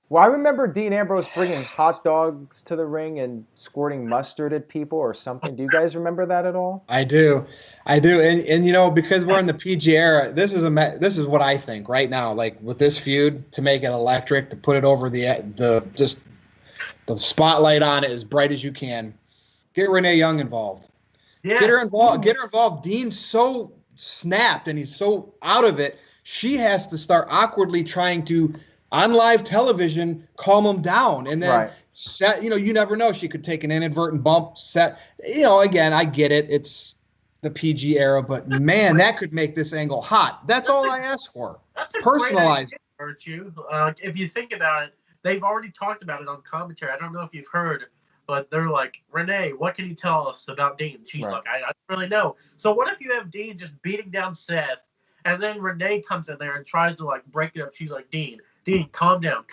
Well, I remember Dean Ambrose bringing hot dogs to the ring and squirting mustard at people or something. Do you guys remember that at all? I do. And because we're in the PG era, this is what I think right now. Like with this feud, to make it electric, to put it over the spotlight on it as bright as you can. Get Renee Young involved. Yes. Get her involved. Dean's so snapped and he's so out of it. She has to start awkwardly trying to, on live television, calm him down. And then set, you never know. She could take an inadvertent bump, set, again, I get it. It's the PG era, but man, that could make this angle hot. That's all I ask for. That's a personalized great idea, Virtue. If you think about it, they've already talked about it on commentary. I don't know if you've heard, but they're like, Renee, what can you tell us about Dean? She's like, I don't really know. So what if you have Dean just beating down Seth, and then Renee comes in there and tries to like break it up? She's like, Dean, calm down.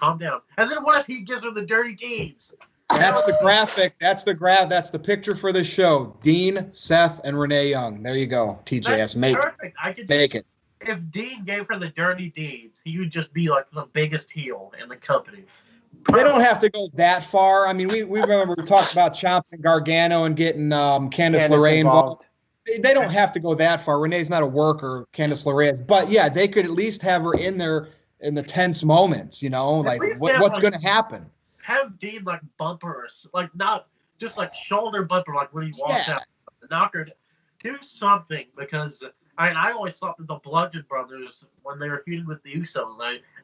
And then what if he gives her the dirty deeds? That's the graphic. That's the picture for the show. Dean, Seth, and Renee Young. There you go. TJS, That's make perfect. I could make it. If Dean gave her the dirty deeds, he would just be like the biggest heel in the company. They don't have to go that far. I mean, we remember we talked about Ciampa and Gargano and getting Candice LeRae involved. They don't have to go that far. Renee's not a worker. Candice LeRae is. But, yeah, they could at least have her in there in the tense moments, like what's going to happen. Have Dean, like, bump her, like, not just, like, shoulder bump her, like, when he walks out. Knock her. Do something, because, I always thought that the Bludgeon Brothers, when they were feuding with the Usos,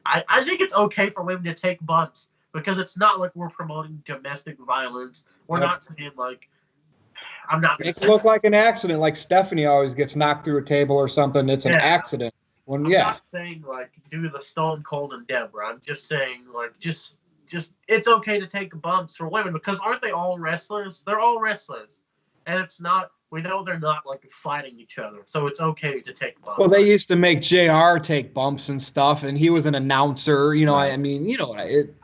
I think it's okay for women to take bumps, because it's not like we're promoting domestic violence. We're not saying, like, I'm not going to say. It look like an accident, like Stephanie always gets knocked through a table or something. It's an accident. I'm not saying, like, do the Stone Cold and Deborah. I'm just saying, like, just it's okay to take bumps for women, because aren't they all wrestlers? They're all wrestlers. And it's not, we know they're not, like, fighting each other. So it's okay to take bumps. Well, they used to make JR take bumps and stuff, and he was an announcer.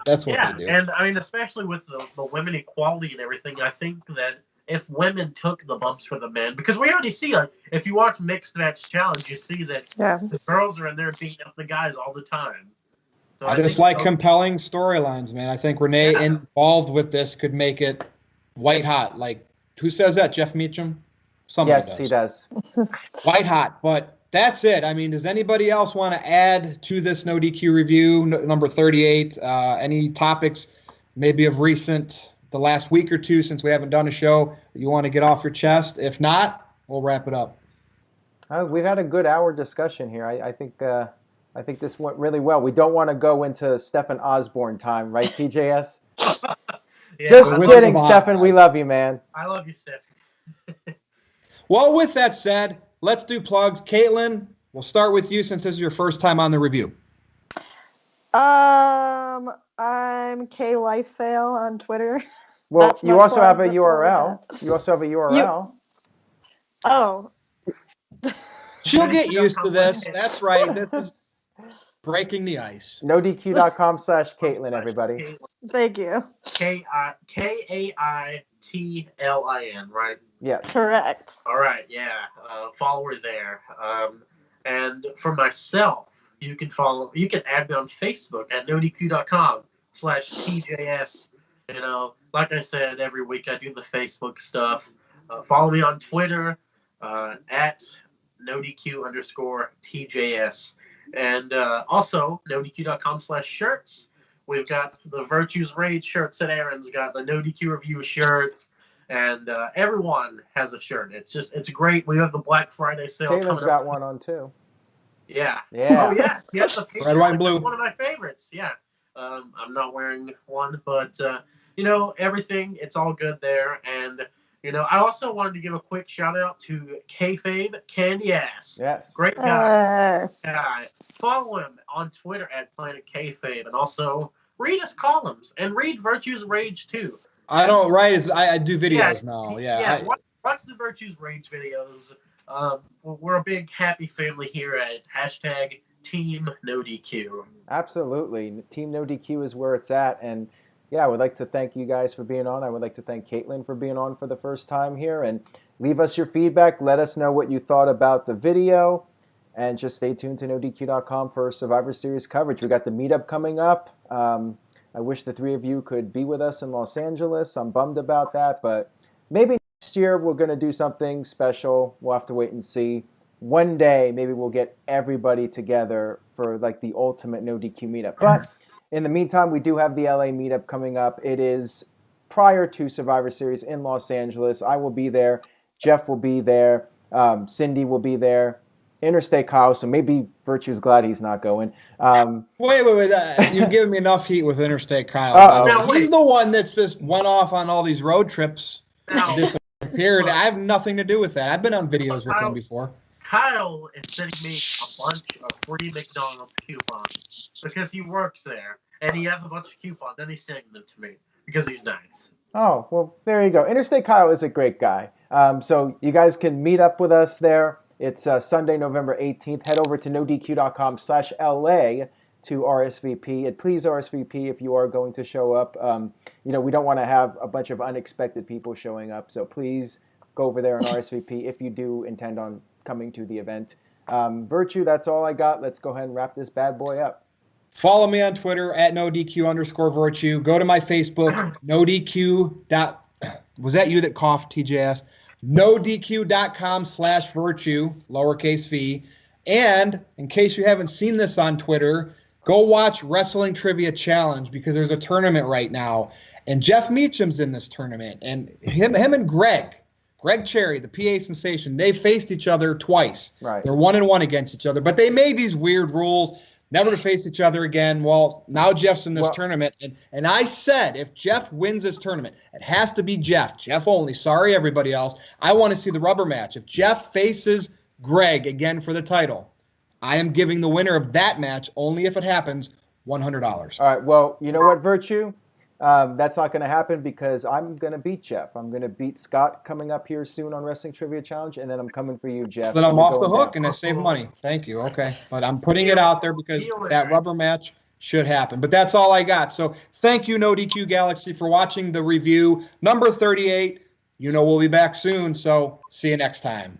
That's what they do. And, especially with the women equality and everything, I think that if women took the bumps for the men, because we already see, like, if you watch Mixed Match Challenge, you see that the girls are in there beating up the guys all the time. So I just like compelling storylines, man. I think Renee involved with this could make it white hot. Like, who says that? Jeff Meacham? Somebody Yes, he does. White hot. But that's it. I mean, does anybody else want to add to this No DQ review, number 38? Any topics maybe of recent, the last week or two since we haven't done a show, that you want to get off your chest? If not, we'll wrap it up. We've had a good hour discussion here. I think this went really well. We don't want to go into Stephen Osborne time, right, TJS? Just kidding, Stephen. We love you, man. I love you, Stephen. Well, with that said, let's do plugs. Caitlin, we'll start with you since this is your first time on the review. I'm KLifefail on Twitter. Well, you also have a URL. You also have a URL. Oh. She'll get used to this. That's right. This is breaking the ice. NoDQ.com/Caitlin, everybody. Thank you. KAITLIN, right? Yeah. Correct. All right, yeah. Follow her there. And for myself, you can add me on Facebook at NoDQ.com/TJS. You know, like I said, every week I do the Facebook stuff. Follow me on Twitter at NoDQ_TJS. And also, NoDQ.com/shirts. We've got the Virtues Rage shirts that Aaron's got, the NoDQ Review shirts, and everyone has a shirt. It's great. We have the Black Friday sale coming up. Caitlin's got one on too. Yeah. Yeah. Oh, yeah. Yes, the Red, white, and blue. One of my favorites. Yeah. I'm not wearing one, but, you know, everything, it's all good there. And, you know, I also wanted to give a quick shout out to Kayfabe Candy Ass. Yes. Great guy. Follow him on Twitter at Planet Kayfabe, and also read his columns and read Virtues Rage too. I don't write. I do videos now. Yeah. Watch the Virtues Rage videos. We're a big happy family here at #Team NoDQ. Absolutely. Team NoDQ is where it's at. And yeah, I would like to thank you guys for being on. I would like to thank Caitlin for being on for the first time here. And leave us your feedback. Let us know what you thought about the video. And just stay tuned to NoDQ.com for Survivor Series coverage. We got the meetup coming up. I wish the three of you could be with us in Los Angeles. I'm bummed about that. But maybe next year we're going to do something special. We'll have to wait and see. One day, maybe we'll get everybody together for like the ultimate NoDQ meetup. But in the meantime, we do have the LA meetup coming up. It is prior to Survivor Series in Los Angeles. I will be there. Jeff will be there. Cindy will be there. Interstate Kyle, so maybe Virtue's glad he's not going. Wait. You've given me enough heat with Interstate Kyle. He's the one that's just went off on all these road trips. Disappeared. I have nothing to do with that. I've been on videos with him before. Kyle is sending me a bunch of free McDonald's coupons because he works there, and he has a bunch of coupons. Then he's sending them to me because he's nice. Oh, well, there you go. Interstate Kyle is a great guy. So you guys can meet up with us there. It's Sunday, November 18th. Head over to NoDQ.com/LA to RSVP. And please RSVP if you are going to show up. You know, we don't want to have a bunch of unexpected people showing up. So please go over there and RSVP if you do intend on coming to the event. Virtue, that's all I got. Let's go ahead and wrap this bad boy up. Follow me on Twitter at NoDQ_Virtue. Go to my Facebook, NoDQ. Was that you that coughed, TJS? NoDQ.com/Virtue, lowercase v. And in case you haven't seen this on Twitter, go watch Wrestling Trivia Challenge because there's a tournament right now. And Jeff Meacham's in this tournament. And him and Greg Cherry, the PA sensation, they faced each other twice. Right. They're 1-1 against each other. But they made these weird rules, never to face each other again. Well, now Jeff's in this tournament. And I said, if Jeff wins this tournament, it has to be Jeff. Jeff only. Sorry, everybody else. I want to see the rubber match. If Jeff faces Greg again for the title, I am giving the winner of that match, only if it happens, $100. All right. Well, you know what, Virtue? That's not going to happen because I'm going to beat Jeff. I'm going to beat Scott coming up here soon on Wrestling Trivia Challenge, and then I'm coming for you, Jeff. Then I'm off the hook, and I save money. Thank you. Okay. But I'm putting it out there because that rubber match should happen. But that's all I got. So thank you, No DQ Galaxy, for watching the review. Number 38, You know we'll be back soon, so see you next time.